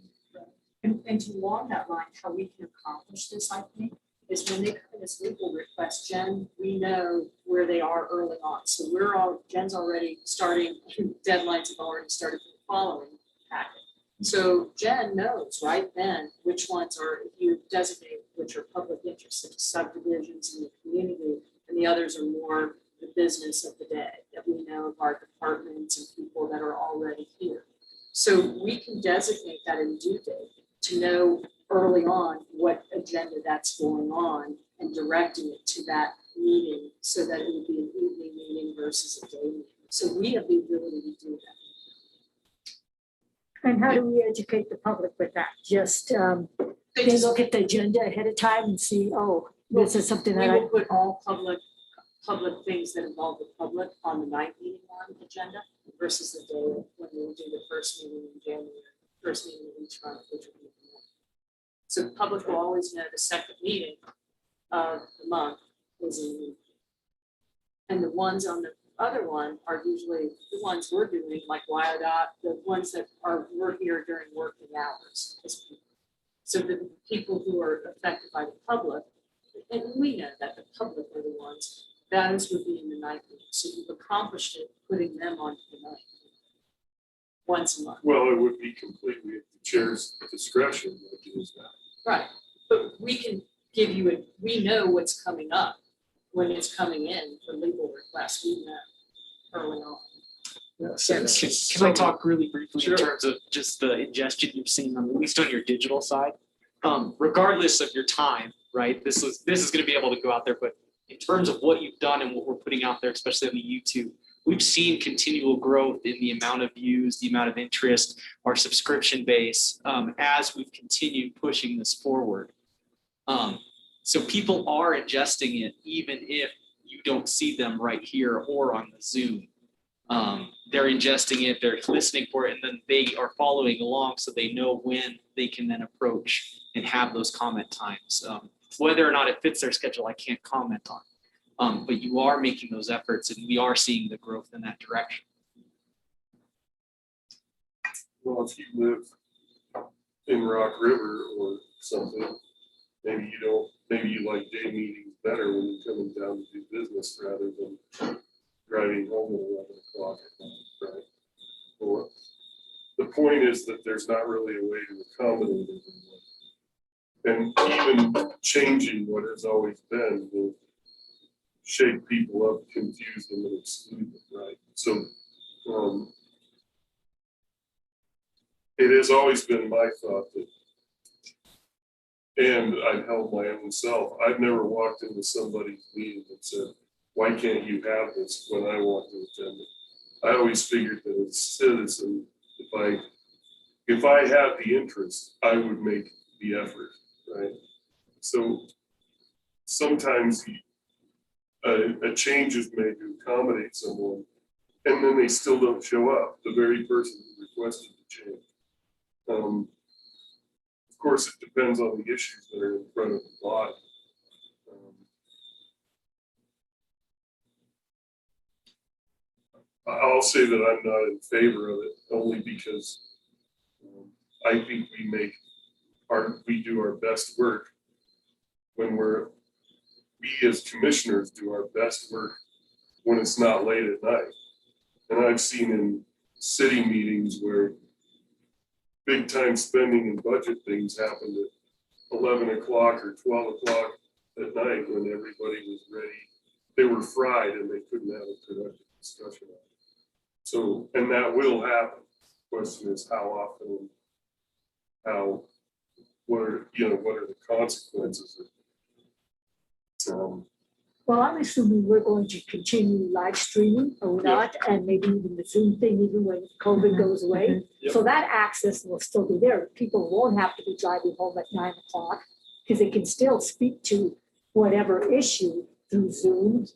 [SPEAKER 6] And along that line, how we can accomplish this, I think, is when they come in this legal request, Jen, we know where they are early on. So Jen's already starting, deadlines have already started for the following packet. So Jen knows right then which ones are, if you designate which are public interest, such as subdivisions in the community, and the others are more the business of the day, that we know of our departments and people that are already here. So we can designate that in due date to know early on what agenda that's going on and directing it to that meeting so that it would be an evening meeting versus a day meeting. So we have the ability to do that.
[SPEAKER 2] And how do we educate the public with that? Just, they look at the agenda ahead of time and see, oh, this is something
[SPEAKER 6] We
[SPEAKER 2] that I,
[SPEAKER 6] will put all public things that involve the public on the night meeting one agenda versus the day when we do the first meeting in January, first meeting of each month, which will be the month. So the public will always know the second meeting of the month is in the evening. And the ones on the other one are usually the ones we're doing, like WYODOT, the ones that we're here during working hours. So the people who are affected by the public, and we know that the public are the ones, those would be in the night meeting. So you've accomplished it, putting them on the night meeting once a month.
[SPEAKER 4] Well, it would be completely at the chair's discretion what to do with that.
[SPEAKER 6] Right, but we can give you we know what's coming up when it's coming in for legal requests, we know early on.
[SPEAKER 8] Can I talk really briefly
[SPEAKER 4] Sure.
[SPEAKER 8] in terms of just the ingestion you've seen, at least on your digital side? Regardless of your time, right? This is going to be able to go out there, but in terms of what you've done and what we're putting out there, especially on the YouTube, we've seen continual growth in the amount of views, the amount of interest, our subscription base, as we've continued pushing this forward. So people are ingesting it, even if you don't see them right here or on the Zoom. They're ingesting it, they're listening for it, and then they are following along so they know when they can then approach and have those comment times. Whether or not it fits their schedule, I can't comment on. But you are making those efforts, and we are seeing the growth in that direction.
[SPEAKER 4] well, if you live in Rock River or something, maybe you like day meetings better when you're coming down to do business rather than driving home at 11 o'clock at night, right? Or the point is that there's not really a way to accommodate everyone. And even changing what has always been will shake people up, confuse them, and exclude them, right? So it has always been my thought that, and I've held my own self, I've never walked into somebody's meeting and said, why can't you have this when I want to attend it? I always figured that as a citizen, if I had the interest, I would make the effort, right? So sometimes a change is made to accommodate someone, and then they still don't show up, the very person who requested the change. Of course, it depends on the issues that are in front of the body. I'll say that I'm not in favor of it only because I think we do our best work when we as commissioners do our best work when it's not late at night. And I've seen in city meetings where big time spending and budget things happened at 11 o'clock or 12 o'clock at night when everybody was ready. They were fried and they couldn't have a productive discussion on it. So, and that will happen. The question is how often, what are the consequences of
[SPEAKER 2] Well, I'm assuming we're going to continue live streaming or not, and maybe even the Zoom thing, even when COVID goes away.
[SPEAKER 1] Yep.
[SPEAKER 2] So that access will still be there. People won't have to be driving home at 9 o'clock because they can still speak to whatever issue through Zoom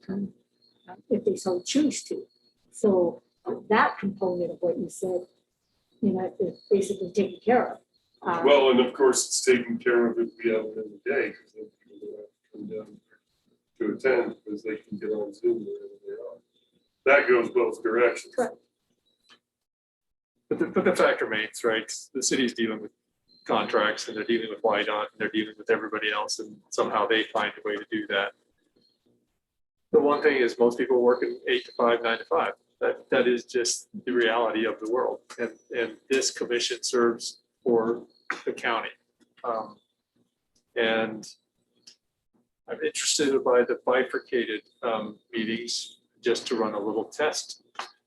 [SPEAKER 2] if they so choose to. So that component of what you said, is basically taken care of.
[SPEAKER 4] well, and of course, it's taken care of if we have it in the day, because then people don't have to come down to attend because they can get on Zoom wherever they are. That goes both directions.
[SPEAKER 2] Correct.
[SPEAKER 1] But the fact remains, right? The city's dealing with contracts and they're dealing with YDOT and they're dealing with everybody else, and somehow they find a way to do that. The one thing is most people work in 8 to 5, 9 to 5. That is just the reality of the world. And this commission serves for the county. And I'm interested by the bifurcated meetings, just to run a little test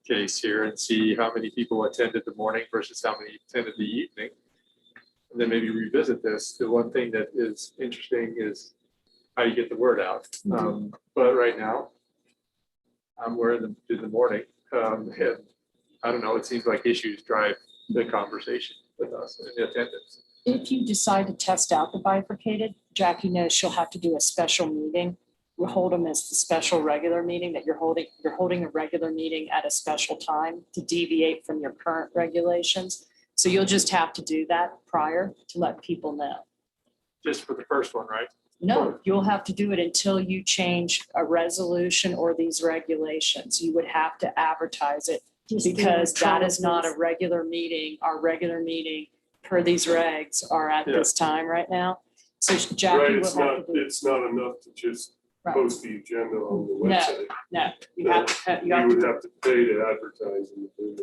[SPEAKER 1] case here and see how many people attended the morning versus how many attended the evening. And then maybe revisit this. The one thing that is interesting is how you get the word out. But right now, we're in the morning. And I don't know, it seems like issues drive the conversation with us and the attendance.
[SPEAKER 6] If you decide to test out the bifurcated, Jackie knows she'll have to do a special meeting. We'll hold them as the special regular meeting that you're holding. You're holding a regular meeting at a special time to deviate from your current regulations. So you'll just have to do that prior to let people know.
[SPEAKER 1] Just for the first one, right?
[SPEAKER 6] No, you'll have to do it until you change a resolution or these regulations. You would have to advertise it because that is not a regular meeting. Our regular meeting per these regs are at this time right now. So Jackie
[SPEAKER 4] Right,
[SPEAKER 6] will
[SPEAKER 4] it's
[SPEAKER 6] have to do.
[SPEAKER 4] it's not enough to just
[SPEAKER 6] Right.
[SPEAKER 4] post the agenda on the
[SPEAKER 6] No,
[SPEAKER 4] website.
[SPEAKER 6] No, you have to, you
[SPEAKER 4] You
[SPEAKER 6] have
[SPEAKER 4] would
[SPEAKER 6] to,
[SPEAKER 4] have to pay to advertise.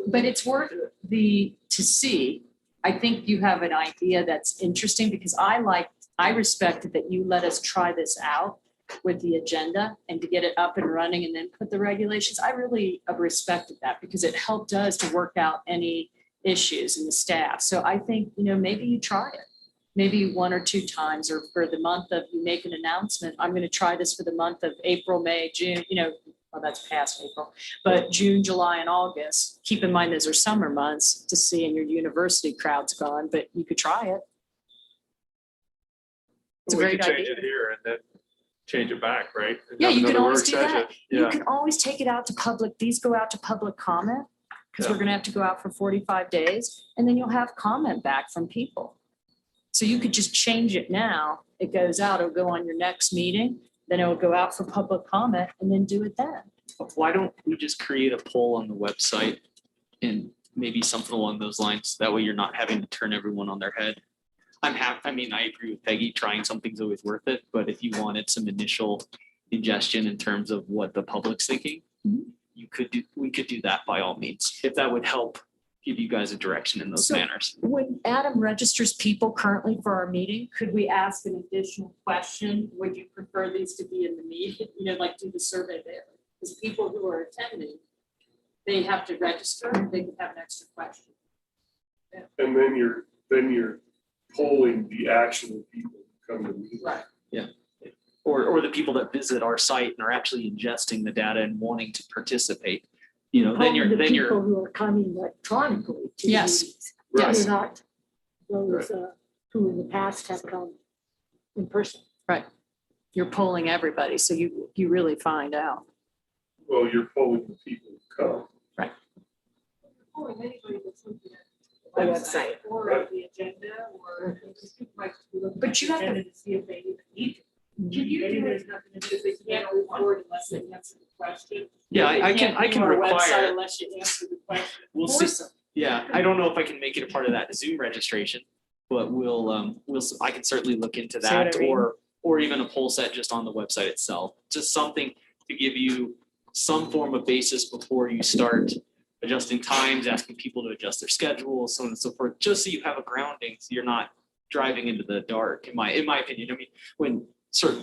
[SPEAKER 6] but it's worth to see. I think you have an idea that's interesting because I respected that you let us try this out with the agenda and to get it up and running and then put the regulations. I really respected that because it helped us to work out any issues in the staff. So I think, maybe you try it. Maybe 1 or 2 times, or for the month of, you make an announcement, I'm going to try this for the month of April, May, June, well, that's past April, but June, July, and August. Keep in mind, those are summer months to see, and your university crowd's gone, but you could try it. It's a
[SPEAKER 1] We
[SPEAKER 6] great
[SPEAKER 1] could change
[SPEAKER 6] idea.
[SPEAKER 1] it here and then change it back, right? And
[SPEAKER 6] Yeah,
[SPEAKER 1] have
[SPEAKER 6] you can
[SPEAKER 1] another
[SPEAKER 6] always
[SPEAKER 1] work
[SPEAKER 6] do that.
[SPEAKER 1] session.
[SPEAKER 6] You
[SPEAKER 1] Yeah,
[SPEAKER 6] can always take it out to public. These go out to public comment because we're
[SPEAKER 1] Yeah.
[SPEAKER 6] going to have to go out for 45 days, and then you'll have comment back from people. So you could just change it now. It goes out, it'll go on your next meeting, then it will go out for public comment and then do it then.
[SPEAKER 8] Why don't we just create a poll on the website and maybe something along those lines. That way you're not having to turn everyone on their head. I'm happy. I mean, I agree with Peggy. Trying something's always worth it. But if you wanted some initial ingestion in terms of what the public's thinking, we could do that by all means, if that would help give you guys a direction in those
[SPEAKER 6] So-
[SPEAKER 8] manners.
[SPEAKER 6] When Adam registers people currently for our meeting, could we ask an additional question? Would you prefer these to be in the meeting? You know, like do the survey there? Because people who are attending, they have to register, they could have an extra question.
[SPEAKER 4] And then you're polling the actual people who come to meetings.
[SPEAKER 6] Right.
[SPEAKER 8] Or the people that visit our site and are actually ingesting the data and wanting to participate. You know, then
[SPEAKER 2] Probably the
[SPEAKER 8] you're
[SPEAKER 2] people who are coming electronically to the
[SPEAKER 6] Yes.
[SPEAKER 2] meetings.
[SPEAKER 4] Right.
[SPEAKER 2] They're not those who in the past have come in person.
[SPEAKER 6] You're polling everybody, so you really find out.
[SPEAKER 4] Well, you're polling the people who come.
[SPEAKER 3] Or anybody that's looking at
[SPEAKER 7] The
[SPEAKER 3] the
[SPEAKER 7] website.
[SPEAKER 3] website or at the agenda or just people like to look at
[SPEAKER 6] But
[SPEAKER 3] the
[SPEAKER 6] you have to-
[SPEAKER 3] agenda to see if they even need to.
[SPEAKER 6] Can you
[SPEAKER 3] Maybe
[SPEAKER 6] do
[SPEAKER 3] there's nothing to do, they can't move forward unless they answer the question.
[SPEAKER 8] Yeah, I
[SPEAKER 3] They can't
[SPEAKER 8] can
[SPEAKER 3] leave our website
[SPEAKER 8] require,
[SPEAKER 3] Unless you answer the question.
[SPEAKER 8] we'll see. Yeah, I don't know if I can make it a part of that Zoom registration, but I can certainly look into
[SPEAKER 6] See what I
[SPEAKER 8] that
[SPEAKER 6] mean?
[SPEAKER 8] or even a poll set just on the website itself. Just something to give you some form of basis before you start adjusting times, asking people to adjust their schedules, so on and so forth, just so you have a grounding, so you're not driving into the dark, in my opinion. I mean, when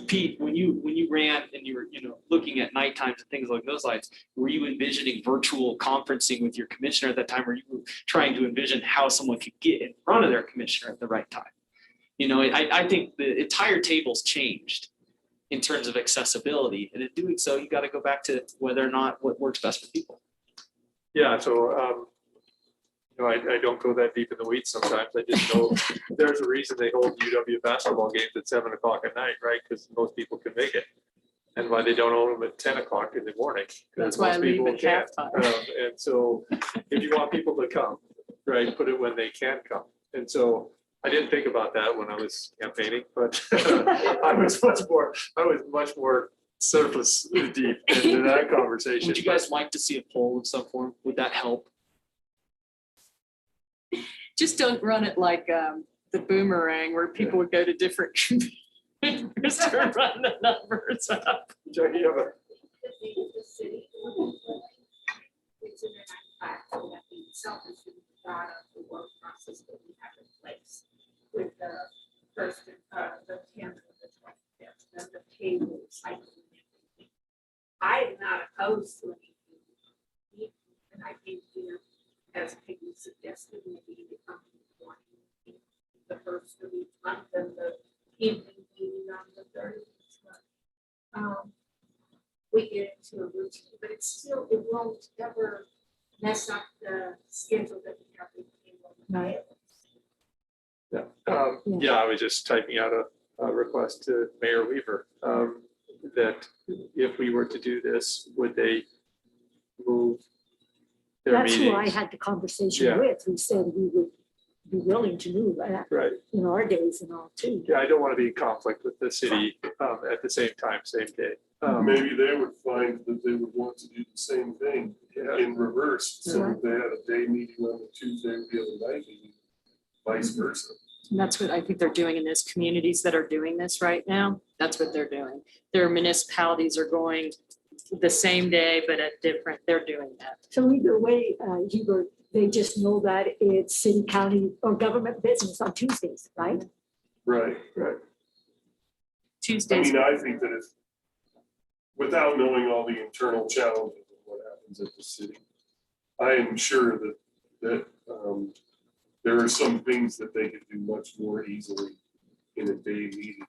[SPEAKER 8] Pete, when you ran and you were, looking at night times and things like those lines, were you envisioning virtual conferencing with your commissioner at that time? Or you were trying to envision how someone could get in front of their commissioner at the right time? I think the entire table's changed in terms of accessibility. And in doing so, you got to go back to whether or not what works best for people.
[SPEAKER 1] Yeah, so, I don't go that deep in the weeds sometimes. I just know there's a reason they hold UW basketball games at 7 o'clock at night, right? Because most people can make it. And why they don't hold them at 10 o'clock in the morning. 'cause
[SPEAKER 6] That's why I
[SPEAKER 1] most
[SPEAKER 6] leave
[SPEAKER 1] people
[SPEAKER 6] at
[SPEAKER 1] can't.
[SPEAKER 6] halftime.
[SPEAKER 1] And so if you want people to come, right, put it when they can come. And so I didn't think about that when I was campaigning, but I was much more surface deep into that conversation.
[SPEAKER 8] Would you guys like to see a poll of some form? Would that help?
[SPEAKER 6] Just don't run it like the boomerang where people would go to different committees to run the numbers up.
[SPEAKER 1] Jackie, you have a
[SPEAKER 3] The city. It's in their 95, so that in itself is the data, the work process that we have in place with the first, the 10th, the 25th, then the table cycle. I am not opposed to anything. And I think, as Peggy suggested, maybe the company wanting the first of each month and the evening meeting on the third of each month. We get into a routine, but it won't ever mess up the schedule that we have.
[SPEAKER 2] Right.
[SPEAKER 1] Yeah, I was just typing out a request to Mayor Weaver, that if we were to do this, would they move their
[SPEAKER 2] That's who I
[SPEAKER 1] meetings?
[SPEAKER 2] had the conversation
[SPEAKER 1] Yeah.
[SPEAKER 2] with, who said we would be willing to move that
[SPEAKER 1] Right,
[SPEAKER 2] in our days and all too.
[SPEAKER 1] yeah, I don't want to be in conflict with the city at the same time, same day.
[SPEAKER 4] Maybe they would find that they would want to do the same thing
[SPEAKER 1] Yeah,
[SPEAKER 4] in reverse. So if they had a day meeting on the Tuesday, the other night meeting, vice versa.
[SPEAKER 6] And that's what I think they're doing in those communities that are doing this right now. That's what they're doing. Their municipalities are going the same day, but at different, they're doing that.
[SPEAKER 2] So either way, Hubert, they just know that it's city, county, or government business on Tuesdays, right?
[SPEAKER 4] Right. I
[SPEAKER 6] Tuesdays.
[SPEAKER 4] mean, I think that if, without knowing all the internal challenges of what happens at the city, I am sure that there are some things that they could do much more easily in a day meeting.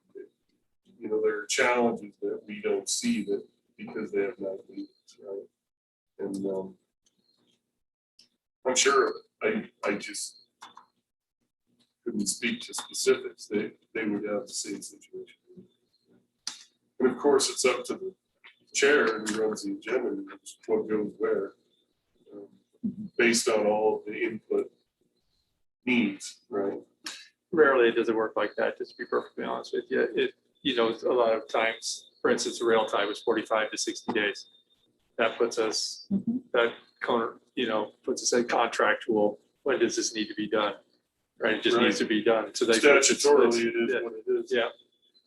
[SPEAKER 4] There are challenges that we don't see that because they have night meetings, right? And I'm sure I just couldn't speak to specifics. They would have the same situation. And of course, it's up to the chair who runs the agenda, and what goes where, based on all the input needs, right?
[SPEAKER 1] rarely does it work like that, just to be perfectly honest with you. A lot of times, for instance, rail time is 45 to 60 days. that puts us,
[SPEAKER 2] Mhm.
[SPEAKER 1] that, puts us at contractual, when does this need to be done? Right, it just needs to be done, so they.
[SPEAKER 4] Statutorily, it is what it is.
[SPEAKER 1] Yeah,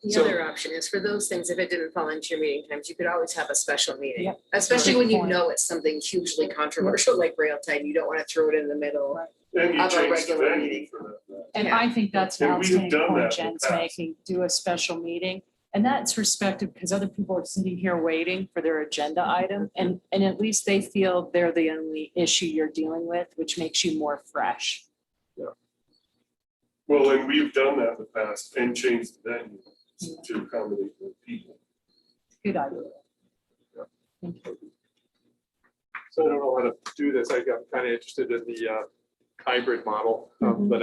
[SPEAKER 7] The
[SPEAKER 1] So-
[SPEAKER 7] other option is for those things, if it didn't fall into your meeting times, you could always have a special meeting.
[SPEAKER 2] Yep.
[SPEAKER 7] Especially
[SPEAKER 2] Good
[SPEAKER 7] when you
[SPEAKER 2] point.
[SPEAKER 7] know it's something hugely controversial like rail time, you don't want to throw it in the middle.
[SPEAKER 2] Right.
[SPEAKER 4] And you
[SPEAKER 7] Of a
[SPEAKER 4] change the
[SPEAKER 7] regular
[SPEAKER 4] venue
[SPEAKER 7] meeting.
[SPEAKER 4] for that.
[SPEAKER 6] And
[SPEAKER 7] Yeah.
[SPEAKER 6] I think that's an
[SPEAKER 4] And we've
[SPEAKER 6] outstanding
[SPEAKER 4] done that
[SPEAKER 6] point
[SPEAKER 4] in the
[SPEAKER 6] Jen's
[SPEAKER 4] past.
[SPEAKER 6] making, do a special meeting. And that's respected because other people are sitting here waiting for their agenda item and at least they feel they're the only issue you're dealing with, which makes you more fresh.
[SPEAKER 4] Well, and we've done that in the past and changed the venue to accommodate the people.
[SPEAKER 6] Good idea.
[SPEAKER 1] so I don't know how to do this, I'm kind of interested in the hybrid model,
[SPEAKER 2] Mhm.
[SPEAKER 1] but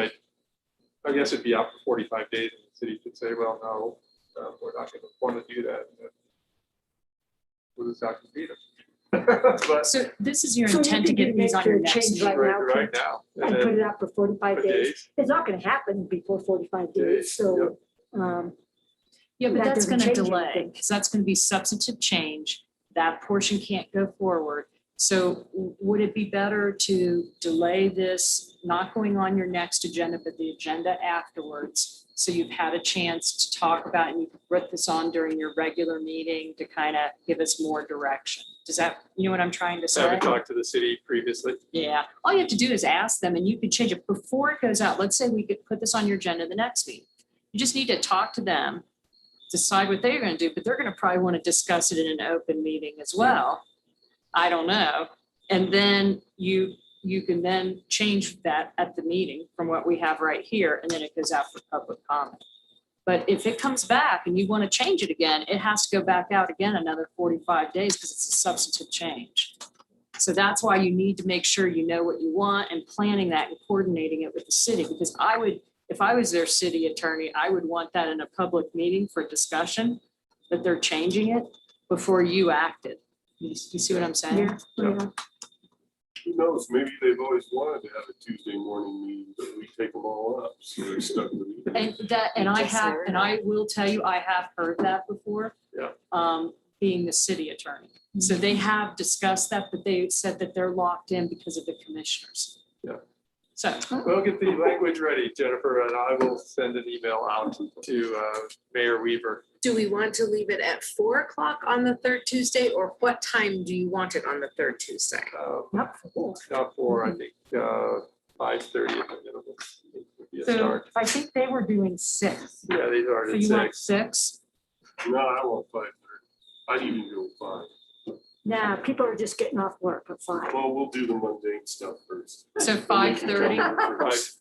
[SPEAKER 1] I guess it'd be out for 45 days, and the city could say, well, no, we're not gonna want to do that. We'll just have to beat them. But
[SPEAKER 6] So this is your
[SPEAKER 2] So you
[SPEAKER 6] intent to
[SPEAKER 2] think
[SPEAKER 6] get
[SPEAKER 2] you
[SPEAKER 6] these
[SPEAKER 2] make
[SPEAKER 6] on your
[SPEAKER 2] the
[SPEAKER 6] next
[SPEAKER 2] change
[SPEAKER 6] meeting.
[SPEAKER 2] right now,
[SPEAKER 1] right
[SPEAKER 2] Kate?
[SPEAKER 1] now.
[SPEAKER 2] And
[SPEAKER 1] And
[SPEAKER 2] put
[SPEAKER 1] then
[SPEAKER 2] it out for 45 days. It's not gonna happen before 45 days, so,
[SPEAKER 6] Yeah, but
[SPEAKER 2] That
[SPEAKER 6] that's
[SPEAKER 2] doesn't
[SPEAKER 6] gonna
[SPEAKER 2] change
[SPEAKER 6] delay,
[SPEAKER 2] anything.
[SPEAKER 6] because that's gonna be substantive change. That portion can't go forward. So would it be better to delay this, not going on your next agenda, but the agenda afterwards? So you've had a chance to talk about, and you can put this on during your regular meeting to kind of give us more direction. Does that, you know what I'm trying to
[SPEAKER 1] I
[SPEAKER 6] say?
[SPEAKER 1] haven't talked to the city previously.
[SPEAKER 6] Yeah, all you have to do is ask them and you could change it before it goes out. Let's say we could put this on your agenda the next meeting. You just need to talk to them, decide what they're gonna do, but they're gonna probably want to discuss it in an open meeting as well. I don't know. And then you can then change that at the meeting from what we have right here, and then it goes out for public comment. But if it comes back and you want to change it again, it has to go back out again another 45 days because it's a substantive change. So that's why you need to make sure you know what you want and planning that and coordinating it with the city, because I would, if I was their city attorney, I would want that in a public meeting for discussion, that they're changing it before you acted. You see what I'm saying?
[SPEAKER 2] yeah.
[SPEAKER 4] Who knows, maybe they've always wanted to have a Tuesday morning meeting, but we take them all up, so they're stuck with it.
[SPEAKER 6] And I will tell you, I have heard that before.
[SPEAKER 1] Yeah.
[SPEAKER 6] Being the city attorney. So they have discussed that, but they said that they're locked in because of the commissioners.
[SPEAKER 1] Yeah.
[SPEAKER 6] So,
[SPEAKER 1] We'll get the language ready, Jennifer, and I will send an email out to Mayor Weaver.
[SPEAKER 7] Do we want to leave it at 4 o'clock on the third Tuesday, or what time do you want it on the third Tuesday?
[SPEAKER 2] Not for-
[SPEAKER 1] Not for, I think, 5:30 at the minimum. Would be a
[SPEAKER 6] so
[SPEAKER 1] start.
[SPEAKER 6] I think they were doing 6.
[SPEAKER 1] Yeah, these are
[SPEAKER 6] So
[SPEAKER 1] at
[SPEAKER 6] you want
[SPEAKER 1] 6.
[SPEAKER 6] 6?
[SPEAKER 4] No, I want 5:30. I'd even go 5.
[SPEAKER 2] Nah, people are just getting off work at 5.
[SPEAKER 4] Well, we'll do the mundane stuff first.
[SPEAKER 6] So 5:30?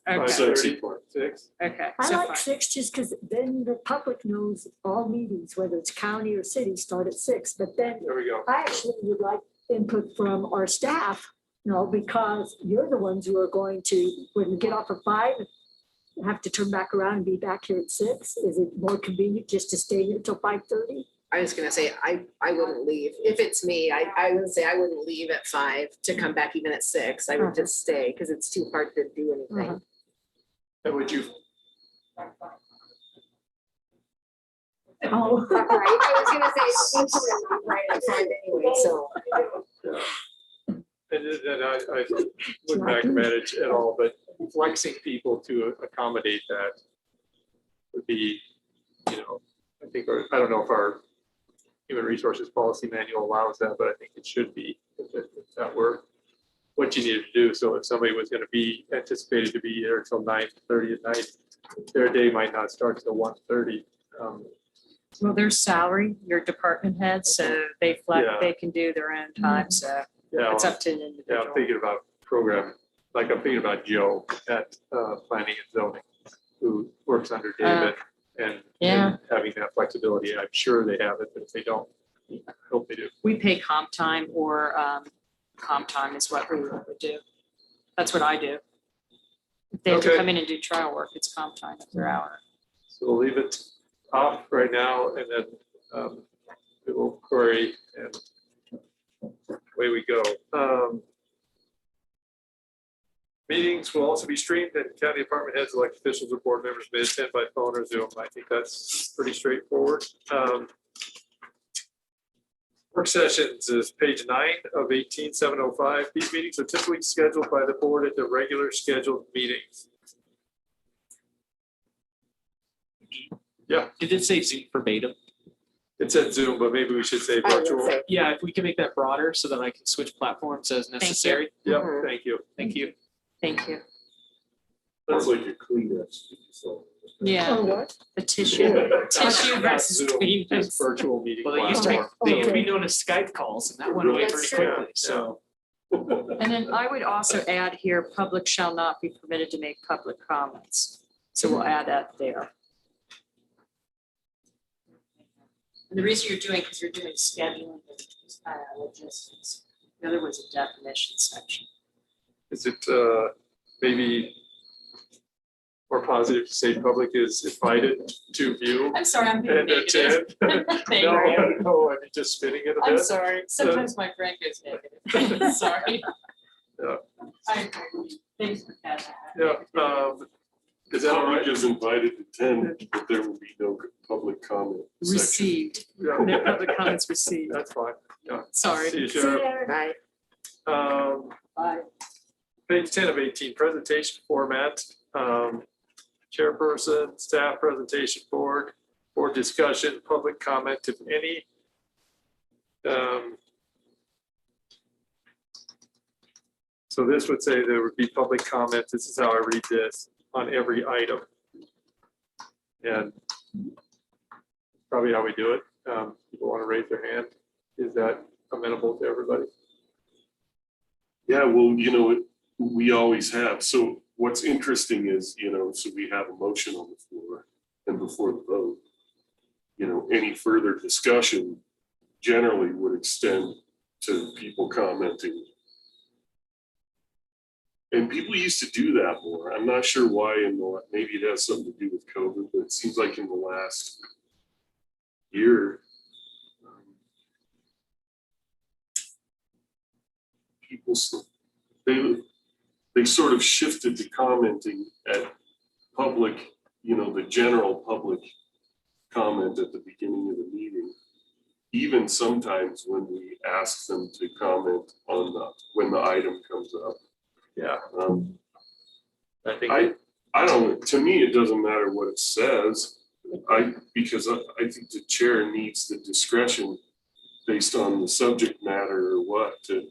[SPEAKER 6] Okay.
[SPEAKER 4] Sexy part.
[SPEAKER 1] 6.
[SPEAKER 6] Okay.
[SPEAKER 2] I
[SPEAKER 6] so
[SPEAKER 2] like
[SPEAKER 6] 5.
[SPEAKER 2] 6 just because then the public knows all meetings, whether it's county or city, start at 6. But then
[SPEAKER 1] There we go.
[SPEAKER 2] I actually would like input from our staff, because you're the ones who are going to, when we get off at 5, have to turn back around and be back here at 6. Is it more convenient just to stay here till 5:30?
[SPEAKER 7] I was gonna say, I wouldn't leave. If it's me, I would say I wouldn't leave at 5 to come back even at 6. I would just stay because it's too hard to do anything.
[SPEAKER 1] And would you,
[SPEAKER 2] Oh.
[SPEAKER 7] Right, I was gonna say, usually I'm right at 5 anyway, so.
[SPEAKER 1] and I wouldn't micromanage at all, but flexing people to accommodate that would be, I think, I don't know if our human resources policy manual allows that, but I think it should be, if that were what you needed to do. So if somebody was going to be anticipated to be here until 9:30 at night, their day might not start till 1:30.
[SPEAKER 6] Well, their salary, your department head, so they flex,
[SPEAKER 1] Yeah.
[SPEAKER 6] they can do their own time, so
[SPEAKER 1] Yeah,
[SPEAKER 6] it's up to an
[SPEAKER 1] yeah, I'm
[SPEAKER 6] individual.
[SPEAKER 1] thinking about program, like I'm thinking about Joe at Planning and Zoning, who works under David and having that flexibility. I'm sure they have it, but if they don't, I hope they do.
[SPEAKER 6] We pay comp time or comp time is what we would do. That's what I do. If they have to
[SPEAKER 1] Okay.
[SPEAKER 6] come in and do trial work, it's comp time at their hour.
[SPEAKER 1] So we'll leave it off right now and then we will query and away we go. Meetings will also be streamed and county department heads, elected officials, or board members may attend by phone or Zoom. I think that's pretty straightforward. Work sessions is page 9 of 18705. These meetings are typically scheduled by the board at the regular scheduled meetings. Yeah.
[SPEAKER 8] Did it say Zoom verbatim?
[SPEAKER 1] It said Zoom, but maybe we should say
[SPEAKER 7] I would
[SPEAKER 1] virtual.
[SPEAKER 7] say,
[SPEAKER 8] Yeah, if we can make that broader so that I can switch platforms as necessary.
[SPEAKER 1] Yep,
[SPEAKER 7] Mhm.
[SPEAKER 1] thank you.
[SPEAKER 8] Thank you.
[SPEAKER 6] Thank you.
[SPEAKER 4] That's like a Kleenex. So.
[SPEAKER 6] Yeah,
[SPEAKER 2] Oh, what?
[SPEAKER 6] the tissue, tissue versus
[SPEAKER 1] Zoom,
[SPEAKER 6] Kleenex.
[SPEAKER 1] just virtual meeting.
[SPEAKER 8] Well, they used to be,
[SPEAKER 1] platform.
[SPEAKER 8] they used to be known as Skype calls and that went away
[SPEAKER 7] That's
[SPEAKER 8] pretty
[SPEAKER 7] true.
[SPEAKER 8] quickly, so.
[SPEAKER 6] And then I would also add here, public shall not be permitted to make public comments. So we'll add that there. And the reason you're doing, because you're doing scheduling and logistics. The other was a definition section.
[SPEAKER 1] Is it maybe more positive to say public is invited to view
[SPEAKER 6] I'm sorry, I'm being
[SPEAKER 1] and
[SPEAKER 6] negative.
[SPEAKER 1] attend?
[SPEAKER 6] Thank
[SPEAKER 1] No,
[SPEAKER 6] you.
[SPEAKER 1] no, I mean, just spinning it a
[SPEAKER 6] I'm
[SPEAKER 1] bit.
[SPEAKER 6] sorry. Sometimes my brain goes negative. Sorry.
[SPEAKER 1] Yeah.
[SPEAKER 6] I agree. Thanks for catching
[SPEAKER 1] Yeah,
[SPEAKER 6] that.
[SPEAKER 1] is that all right?
[SPEAKER 4] Public is invited to attend, but there will be no public comment section.
[SPEAKER 6] Received.
[SPEAKER 1] Yeah,
[SPEAKER 6] No public comments received.
[SPEAKER 1] that's fine.
[SPEAKER 6] Sorry.
[SPEAKER 1] See you,
[SPEAKER 2] See
[SPEAKER 1] Sheriff.
[SPEAKER 2] there.
[SPEAKER 7] bye.
[SPEAKER 6] Bye.
[SPEAKER 1] Page 10 of 18, presentation format. Chairperson, staff presentation, board discussion, public comment, if any. So this would say there would be public comment. This is how I read this on every item. And probably how we do it. People want to raise their hand. Is that amenable to everybody?
[SPEAKER 4] Yeah, well, we always have. So what's interesting is, so we have a motion on the floor and before the vote, any further discussion generally would extend to people commenting. And people used to do that more. I'm not sure why maybe it has something to do with COVID, but it seems like in the last year, people, they sort of shifted to commenting at public, the general public comment at the beginning of the meeting. Even sometimes when we ask them to comment on when the item comes up.
[SPEAKER 1] Yeah, I think.
[SPEAKER 4] I don't, to me, it doesn't matter what it says. Because I think the chair needs the discretion based on the subject matter or what to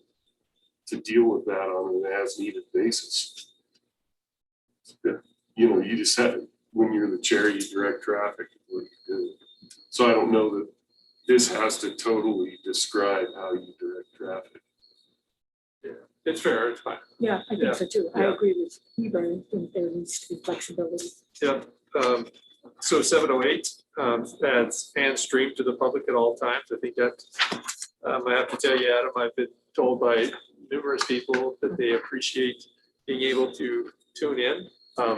[SPEAKER 4] deal with that on an as needed basis. You just have, when you're the chair, you direct traffic, what you do. So I don't know that this has to totally describe how you direct traffic.
[SPEAKER 1] It's fair, it's fine.
[SPEAKER 2] Yeah, I
[SPEAKER 1] Yeah.
[SPEAKER 2] think so too. I
[SPEAKER 1] Yeah.
[SPEAKER 2] agree with Heber. I think there needs to be flexibility.
[SPEAKER 1] Yeah, so 708 adds and stream to the public at all times. I think that, I have to tell you, Adam, I've been told by numerous people that they appreciate being able to tune in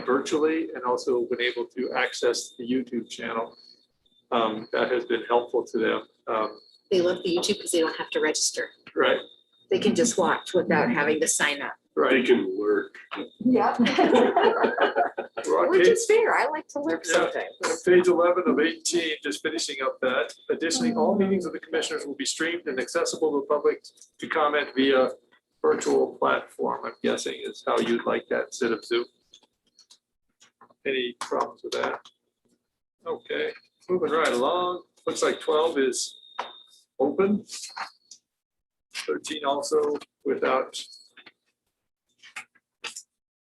[SPEAKER 1] virtually and also been able to access the YouTube channel. That has been helpful to them.
[SPEAKER 7] They love the YouTube because they don't have to register.
[SPEAKER 1] Right,
[SPEAKER 7] They can just watch without having to sign up.
[SPEAKER 4] They
[SPEAKER 1] right.
[SPEAKER 4] can lurk.
[SPEAKER 2] Yeah.
[SPEAKER 1] We're on
[SPEAKER 7] Which
[SPEAKER 1] page-
[SPEAKER 7] is fair. I like to lurk
[SPEAKER 1] Yeah.
[SPEAKER 7] sometimes.
[SPEAKER 1] On page 11 of 18, just finishing up that. Additionally, all meetings of the commissioners will be streamed and accessible to the public to comment via virtual platform. I'm guessing is how you'd like that instead of Zoom. Any problems with that? Okay, moving right along. Looks like 12 is open. 13 also without.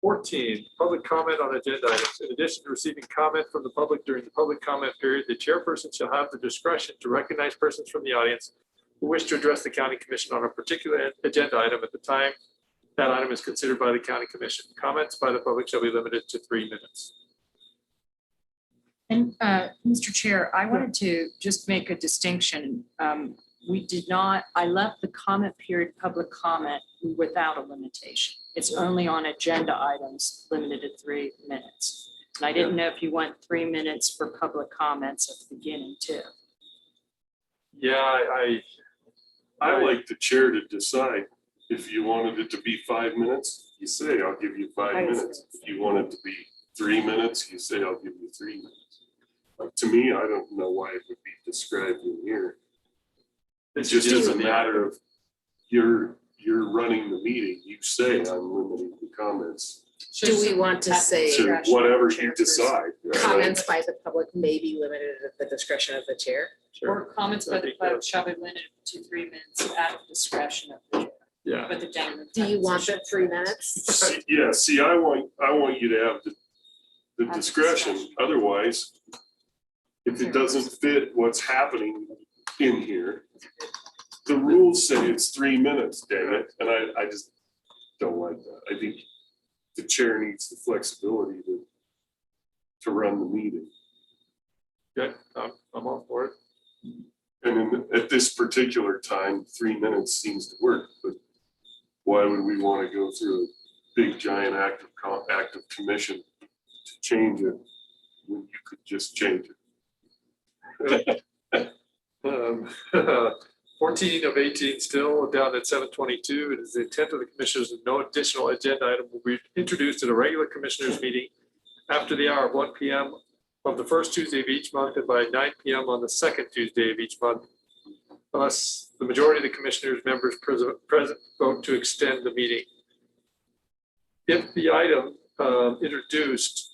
[SPEAKER 1] 14, public comment on agenda items. In addition to receiving comment from the public during the public comment period, the chairperson shall have the discretion to recognize persons from the audience who wish to address the county commission on a particular agenda item at the time that item is considered by the county commission. Comments by the public shall be limited to 3 minutes.
[SPEAKER 6] And Mr. Chair, I wanted to just make a distinction. I left the comment period, public comment without a limitation. It's only on agenda items limited to 3 minutes. And I didn't know if you want 3 minutes for public comments at the beginning too.
[SPEAKER 1] Yeah,
[SPEAKER 4] I like the chair to decide. If you wanted it to be 5 minutes, you say, I'll give you 5 minutes. If you want it to be 3 minutes, you say, I'll give you 3 minutes. Like, to me, I don't know why it would be described in here. It just is a matter of you're running the meeting. You say I'm limiting the comments
[SPEAKER 7] Do we want to say
[SPEAKER 4] to whatever you decide. right?
[SPEAKER 7] comments by the public may be limited at the discretion of the chair?
[SPEAKER 5] Or comments by the public shall be limited to 3 minutes at the discretion of the chair.
[SPEAKER 1] Yeah.
[SPEAKER 5] But the gentleman.
[SPEAKER 7] Do you want the 3 minutes?
[SPEAKER 4] Yeah, see, I want you to have the discretion. Otherwise, if it doesn't fit what's happening in here, the rules say it's 3 minutes, damn it, and I just don't like that. I think the chair needs the flexibility to run the meeting.
[SPEAKER 1] Yeah, I'm all for it.
[SPEAKER 4] And at this particular time, 3 minutes seems to work, but why would we want to go through a big giant act of commission to change it when you could just change it?
[SPEAKER 1] 14 of 18 still down at 7:22. It is the intent of the commissioners that no additional agenda item will be introduced at a regular commissioners meeting after the hour of 1 p.m. of the first Tuesday of each month and by 9 p.m. on the second Tuesday of each month, unless the majority of the commissioners members present vote to extend the meeting. If the item introduced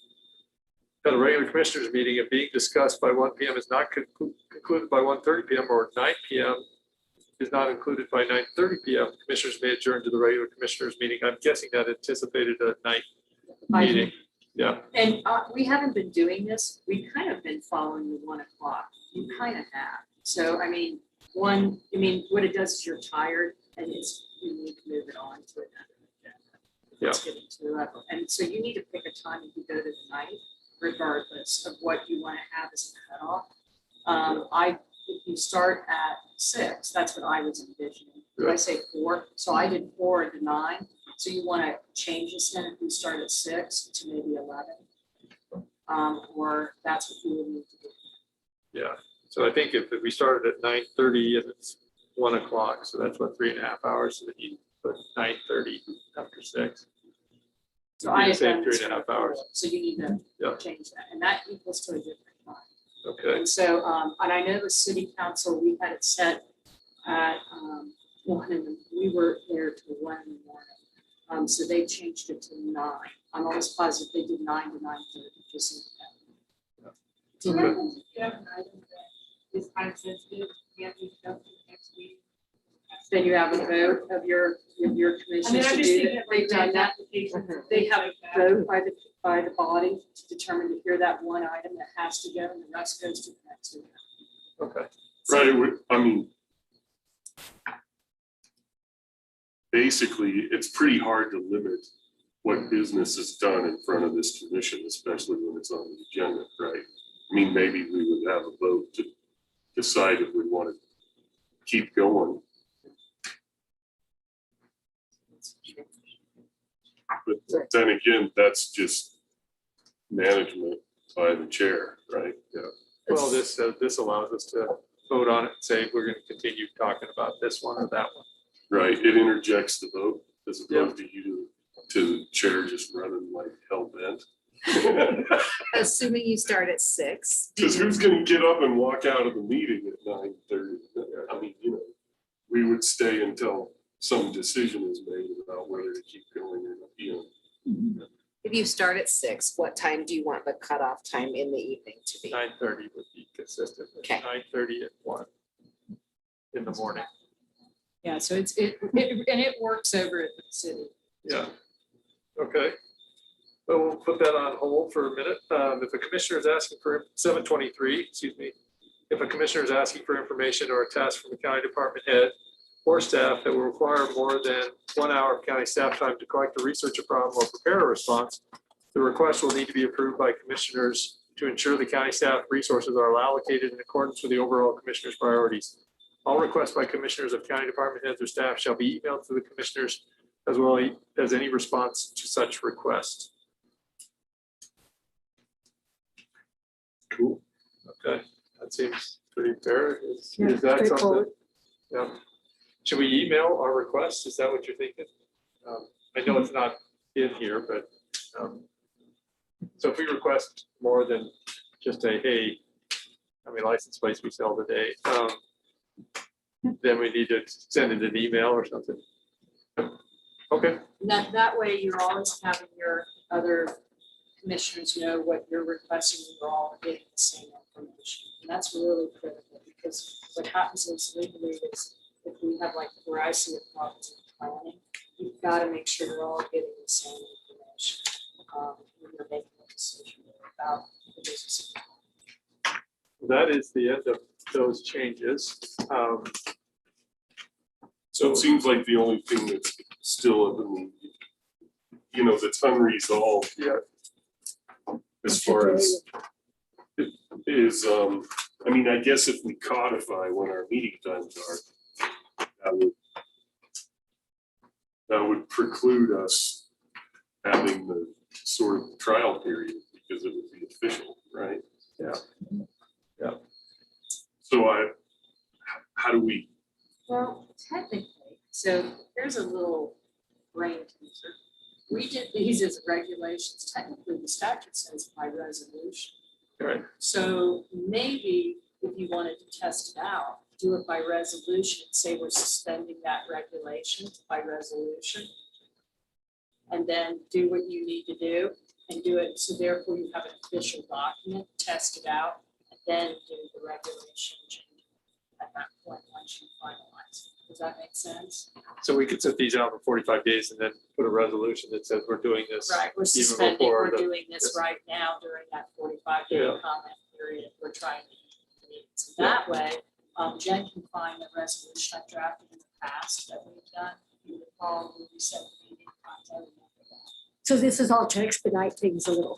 [SPEAKER 1] at a regular commissioners meeting and being discussed by 1 p.m. is not concluded by 1:30 p.m. or 9 p.m. is not included by 9:30 p.m., commissioners may adjourn to the regular commissioners meeting. I'm guessing that anticipated a night meeting. Yeah,
[SPEAKER 6] And we haven't been doing this. We've kind of been following the 1 o'clock. You kind of have. So, I mean, what it does is you're tired and you need to move it on to another agenda. Let's get into the level. And so you need to pick a time if you go to the night, regardless of what you want to have as a cutoff. If you start at 6, that's what I was envisioning. Did I say 4? So I did 4 to 9. So you want to change this then if we start at 6 to maybe 11? Or that's what you would need to do.
[SPEAKER 1] yeah. So I think if we started at 9:30 and it's 1 o'clock, so that's what 3.5 hours. So that you put 9:30 after 6.
[SPEAKER 6] So I had
[SPEAKER 1] Say
[SPEAKER 6] done this
[SPEAKER 1] 3.5
[SPEAKER 6] for
[SPEAKER 1] hours.
[SPEAKER 6] 4, so you need to
[SPEAKER 1] Yeah.
[SPEAKER 6] change that, and that equals to a different time.
[SPEAKER 1] Okay.
[SPEAKER 6] And so, and I know the city council, we had it set at 1 in the, we were there till 1 in the morning. So they changed it to 9. I'm almost positive they did 9 to 9:30, just so that.
[SPEAKER 3] So what happens if you have an item that is time sensitive, can't be done to the next meeting?
[SPEAKER 6] Then you have a vote of your
[SPEAKER 3] I
[SPEAKER 6] commission
[SPEAKER 3] mean, I'm
[SPEAKER 6] to
[SPEAKER 3] just
[SPEAKER 6] do
[SPEAKER 3] thinking
[SPEAKER 6] that.
[SPEAKER 3] of
[SPEAKER 6] They've
[SPEAKER 3] like
[SPEAKER 6] done
[SPEAKER 3] grant
[SPEAKER 6] that.
[SPEAKER 3] applications and
[SPEAKER 6] They
[SPEAKER 3] things
[SPEAKER 6] have
[SPEAKER 3] like
[SPEAKER 6] a
[SPEAKER 3] that.
[SPEAKER 6] vote by the body to determine to hear that one item that has to go and the rest goes to the next one.
[SPEAKER 1] Okay.
[SPEAKER 4] Right, I mean, basically, it's pretty hard to limit what business is done in front of this commission, especially when it's on the agenda, right? I mean, maybe we would have a vote to decide if we want to keep going. But then again, that's just management by the chair, right? Yeah.
[SPEAKER 1] Well, this allows us to vote on it and say, we're going to continue talking about this one or that one.
[SPEAKER 4] Right, it interjects the vote as opposed to you to the chair just running like hell bent.
[SPEAKER 7] Assuming you start at 6.
[SPEAKER 4] Because who's gonna get up and walk out of the meeting at 9:30? I mean, we would stay until some decision is made about whether to keep going or not,
[SPEAKER 7] If you start at 6, what time do you want the cutoff time in the evening to be?
[SPEAKER 1] 9:30 would be consistent.
[SPEAKER 7] Okay.
[SPEAKER 1] 9:30 at 1 in the morning.
[SPEAKER 6] Yeah, so it works over at the city.
[SPEAKER 1] Yeah. Okay. So we'll put that on hold for a minute. If a commissioner is asking for 7:23, excuse me, if a commissioner is asking for information or a task from the county department head or staff that will require more than 1 hour of county staff time to collect or research a problem or prepare a response, the request will need to be approved by commissioners to ensure the county staff resources are allocated in accordance with the overall commissioner's priorities. All requests by commissioners of county department heads or staff shall be emailed to the commissioners as well as any response to such request.
[SPEAKER 4] Cool.
[SPEAKER 1] Okay, that seems pretty fair. Is
[SPEAKER 2] Yeah,
[SPEAKER 1] that something?
[SPEAKER 2] straightforward.
[SPEAKER 1] Yeah. Should we email our request? Is that what you're thinking? I know it's not in here, but so if we request more than just a, hey, how many license plates we sell today? then we need to send it an email or something. Okay,
[SPEAKER 6] That way you're always having your other commissioners know what you're requesting, and you're all getting the same information. And that's really critical, because what happens is legally is if we have like where I see a problem in planning, you've got to make sure you're all getting the same information when you're making a decision about the business.
[SPEAKER 1] that is the end of those changes.
[SPEAKER 4] So it seems like the only thing that's still, that's unresolved yet, as far as is, I guess if we codify when our meeting times are, that would preclude us having the sort of trial period, because it would be official, right?
[SPEAKER 1] Yeah. Yeah.
[SPEAKER 4] So how do we?
[SPEAKER 6] Well, technically, so here's a little brain teaser. We did these as regulations. Technically, the statute says by resolution.
[SPEAKER 1] Right.
[SPEAKER 6] So maybe if you wanted to test it out, do it by resolution, say we're suspending that regulation by resolution. And then do what you need to do and do it. So therefore you have an official document, test it out, and then do the regulation change at that point once you finalize. Does that make sense?
[SPEAKER 1] So we could set these out for 45 days and then put a resolution that says we're doing this.
[SPEAKER 6] Right, we're
[SPEAKER 1] even
[SPEAKER 6] suspending,
[SPEAKER 1] before
[SPEAKER 6] we're
[SPEAKER 1] the-
[SPEAKER 6] doing this right now during that 45-day
[SPEAKER 1] Yeah.
[SPEAKER 6] comment period. We're trying to meet. So that way, Jen can find the resolution I drafted in the past that we've done. You recall, we set the meeting. I remember that.
[SPEAKER 2] So this is all to expedite things a little.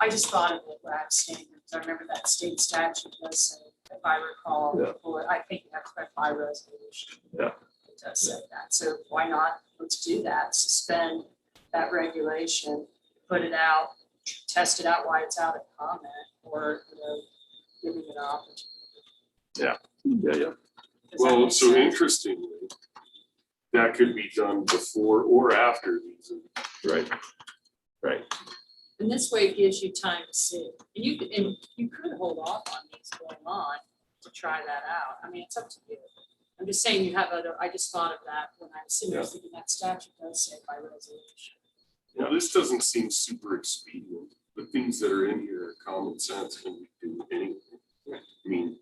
[SPEAKER 6] I just thought of it when I was saying, because I remember that state statute does say, if I recall,
[SPEAKER 1] Yeah.
[SPEAKER 6] or I think you have to correct by resolution.
[SPEAKER 1] Yeah.
[SPEAKER 6] It does say that. So why not? Let's do that. Suspend that regulation, put it out, test it out while it's out at comment, or, giving it an opportunity.
[SPEAKER 1] Yeah.
[SPEAKER 6] Does that
[SPEAKER 4] Well,
[SPEAKER 6] make
[SPEAKER 4] so
[SPEAKER 6] sense?
[SPEAKER 4] interestingly, that could be done before or after these.
[SPEAKER 1] Right. Right.
[SPEAKER 6] And this way it gives you time to see. And you could hold off on these going on to try that out. I mean, it's up to you. I'm just saying you have I just thought of that when I was sitting there thinking that statute does say by resolution.
[SPEAKER 4] Now, this doesn't seem super expedient. The things that are in here are common sense, and we do anyway. I mean,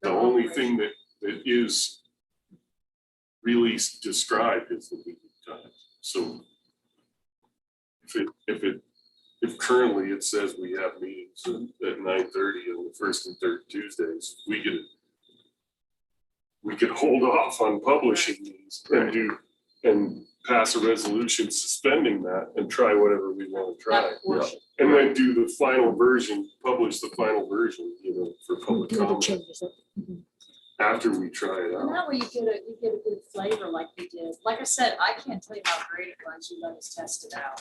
[SPEAKER 4] the only thing that is really described is the meeting time. So if currently it says we have meetings at 9:30 on the first and third Tuesdays, we could hold off on publishing these and pass a resolution suspending that and try whatever we want to try.
[SPEAKER 6] That portion.
[SPEAKER 4] And then do the final version, publish the final version, for public
[SPEAKER 2] Do the
[SPEAKER 4] comment
[SPEAKER 2] changes.
[SPEAKER 4] after we try it
[SPEAKER 6] And
[SPEAKER 4] out.
[SPEAKER 6] that way you get a good flavor like we did. Like I said, I can't tell you how great it was. You let us test it out.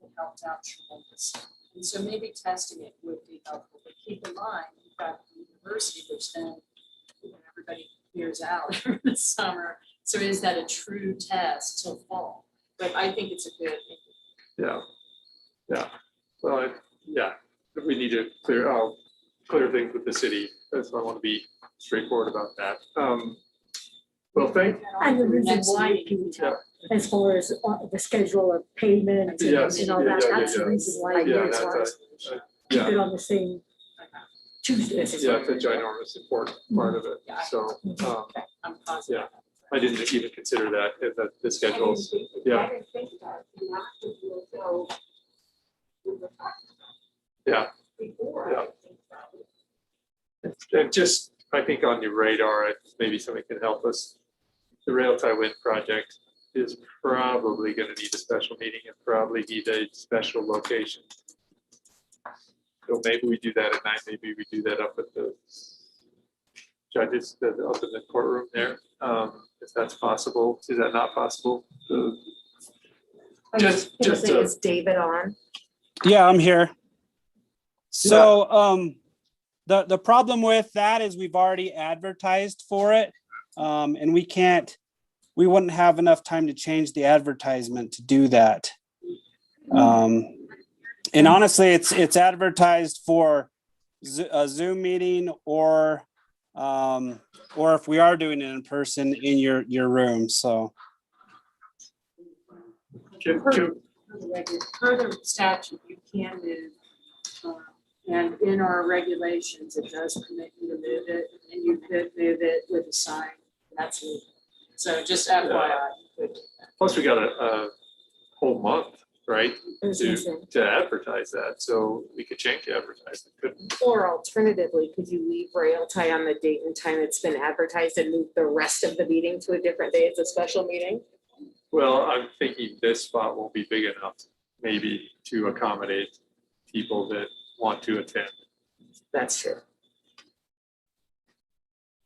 [SPEAKER 6] It helped out tremendously. And so maybe testing it would be helpful, but keep in mind, you've got the university, which then everybody clears out for the summer. So is that a true test till fall? But I think it's a good.
[SPEAKER 1] Yeah. Yeah. Well, yeah, if we need to clear things with the city, that's why I want to be straightforward about that. Well,
[SPEAKER 2] And the reason
[SPEAKER 6] Next
[SPEAKER 2] why,
[SPEAKER 6] meeting.
[SPEAKER 2] Peter, as far as the schedule of payment
[SPEAKER 1] Yes,
[SPEAKER 2] and all that,
[SPEAKER 1] yeah,
[SPEAKER 2] that's the
[SPEAKER 1] yeah.
[SPEAKER 2] reason why.
[SPEAKER 1] Yeah,
[SPEAKER 2] it's
[SPEAKER 1] that's
[SPEAKER 2] on- Keep
[SPEAKER 1] yeah.
[SPEAKER 2] it on the same Tuesday.
[SPEAKER 1] Yeah, it's a ginormous important part of it.
[SPEAKER 6] Yeah.
[SPEAKER 1] So
[SPEAKER 6] I'm positive.
[SPEAKER 1] Yeah. I didn't even consider that in the schedules. Yeah.
[SPEAKER 3] I didn't think about it, you know, we'll go. we were talking about
[SPEAKER 1] Yeah.
[SPEAKER 3] Before.
[SPEAKER 1] Yeah.
[SPEAKER 3] I think about it.
[SPEAKER 1] And just, I think on your radar, maybe somebody can help us. The Rail Tie Wind project is probably going to need a special meeting and probably need a special location. So maybe we do that at night, maybe we do that up at the judges, up in the courtroom there, if that's possible. Is that not possible? Just,
[SPEAKER 7] Is David on?
[SPEAKER 9] Yeah, I'm here. So the problem with that is we've already advertised for it. And we wouldn't have enough time to change the advertisement to do that. And honestly, it's advertised for a Zoom meeting or or if we are doing it in person in your room. So
[SPEAKER 6] Further statute, you can move. And in our regulations, it does permit you to move it, and you could move it with a sign. That's legal. So just FYI.
[SPEAKER 1] Plus, we got a whole month, right, to advertise that, so we could change the advertising, couldn't we?
[SPEAKER 7] Or alternatively, could you leave rail tie on the date and time it's been advertised and move the rest of the meeting to a different day? It's a special meeting.
[SPEAKER 1] Well, I'm thinking this spot won't be big enough, maybe, to accommodate people that want to attend.
[SPEAKER 7] That's true.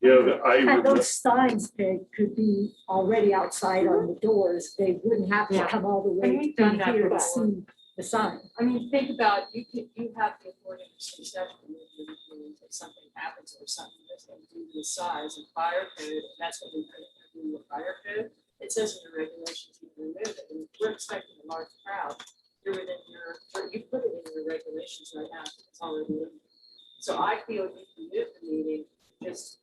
[SPEAKER 4] Yeah,
[SPEAKER 2] And those signs, Peg, could be already outside on the doors. They wouldn't have to
[SPEAKER 6] Yeah.
[SPEAKER 2] come all the
[SPEAKER 6] And
[SPEAKER 2] way
[SPEAKER 6] we've done that
[SPEAKER 2] in here to
[SPEAKER 6] before.
[SPEAKER 2] see the sign.
[SPEAKER 6] I mean, think about, you have the authority to say statute, if something happens or something that's going to do the size of fire code, and that's what we put in the fire code. It says in the regulations, you can remove it, and if we're expecting a large crowd, you're within you put it in your regulations right now, it's already in. So I feel you can move the meeting, just,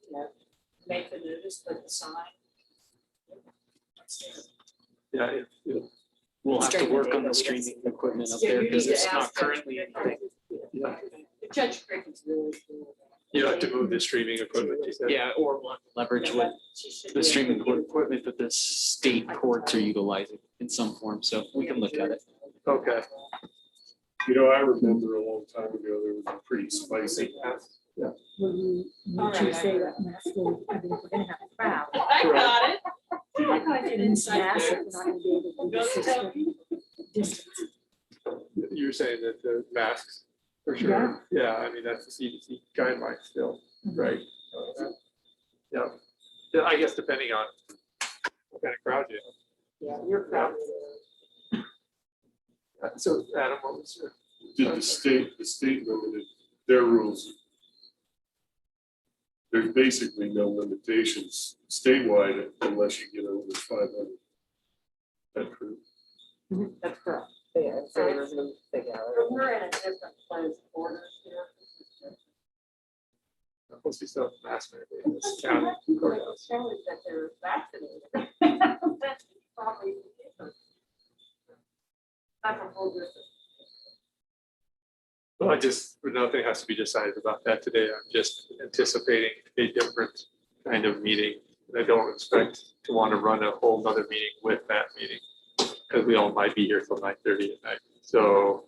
[SPEAKER 6] make the notice, put the sign.
[SPEAKER 1] Yeah,
[SPEAKER 8] We'll have to
[SPEAKER 7] Streaming
[SPEAKER 8] work on
[SPEAKER 7] data,
[SPEAKER 8] the
[SPEAKER 7] we
[SPEAKER 8] streaming equipment up
[SPEAKER 6] Yeah,
[SPEAKER 8] there
[SPEAKER 6] you
[SPEAKER 8] because
[SPEAKER 6] need to
[SPEAKER 8] it's
[SPEAKER 6] ask
[SPEAKER 8] not
[SPEAKER 6] Judge
[SPEAKER 8] currently.
[SPEAKER 6] Crick.
[SPEAKER 1] Yeah.
[SPEAKER 6] Judge Crick is really cool.
[SPEAKER 1] you have to move the streaming equipment, you said?
[SPEAKER 8] Yeah, or we'll have to leverage what the streaming equipment that the state courts are utilizing in some form, so we can look at it.
[SPEAKER 1] Okay.
[SPEAKER 4] I remember a long time ago, there was a pretty spicy.
[SPEAKER 2] Will you need to say that mask will, I mean, if we're gonna have a crowd.
[SPEAKER 6] I got it. I got it
[SPEAKER 2] And it's
[SPEAKER 6] inside
[SPEAKER 2] mask,
[SPEAKER 6] there.
[SPEAKER 2] we're not gonna be able to do social distance.
[SPEAKER 1] You're saying that the masks, for sure, yeah, I mean, that's the CDC guideline still, right? Yeah, yeah, I guess depending on what kind of crowd you
[SPEAKER 6] Yeah, you're proud.
[SPEAKER 1] have. So Adam, what was your?
[SPEAKER 4] Did the state limited their rules? There's basically no limitations statewide unless you get over 500. That's true.
[SPEAKER 6] That's correct.
[SPEAKER 7] Yeah, so they removed the gallery.
[SPEAKER 6] We're in a different place, borders here.
[SPEAKER 1] Supposed to be stuff mask mandate in this county courthouse.
[SPEAKER 6] Show is that they're vaccinated. That's probably different. That's a whole different.
[SPEAKER 1] Well, nothing has to be decided about that today. I'm just anticipating a different kind of meeting. I don't expect to want to run a whole nother meeting with that meeting. Because we all might be here till 9:30 at night. So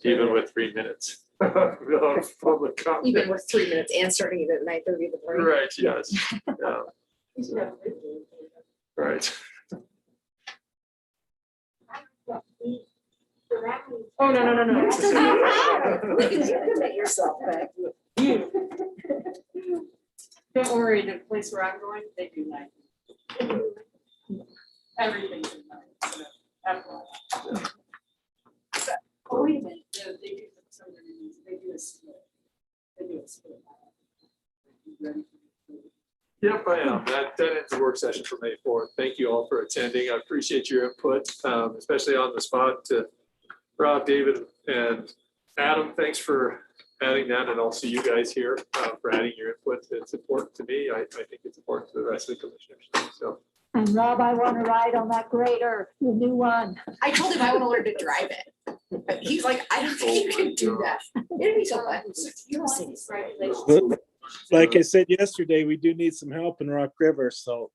[SPEAKER 1] even with 3 minutes of public comment.
[SPEAKER 7] Even with 3 minutes and starting it at 9:30 in the morning.
[SPEAKER 1] Right, yes. Yeah, right.
[SPEAKER 6] Oh, no.
[SPEAKER 2] Commit yourself back.
[SPEAKER 6] Don't worry, the place where I'm going, they do night. Everything's in night. So FYI. Oh, wait a minute, no, they do some of these, they do a split. They do a split. Ready?
[SPEAKER 1] Yep, I am. That ends the work session for May 4th. Thank you all for attending. I appreciate your input, especially on the spot to Rob, David, and Adam. Thanks for adding that, and I'll see you guys here for adding your input. It's important to me. I think it's important to the rest of the commissioners. So.
[SPEAKER 2] And Rob, I want to ride on that grader, the new one.
[SPEAKER 7] I told him I want to learn to drive it. But he's like, I don't think you can do that. It'd be so fun.
[SPEAKER 6] You want these regulations.
[SPEAKER 10] Like I said yesterday, we do need some help in Rock River, so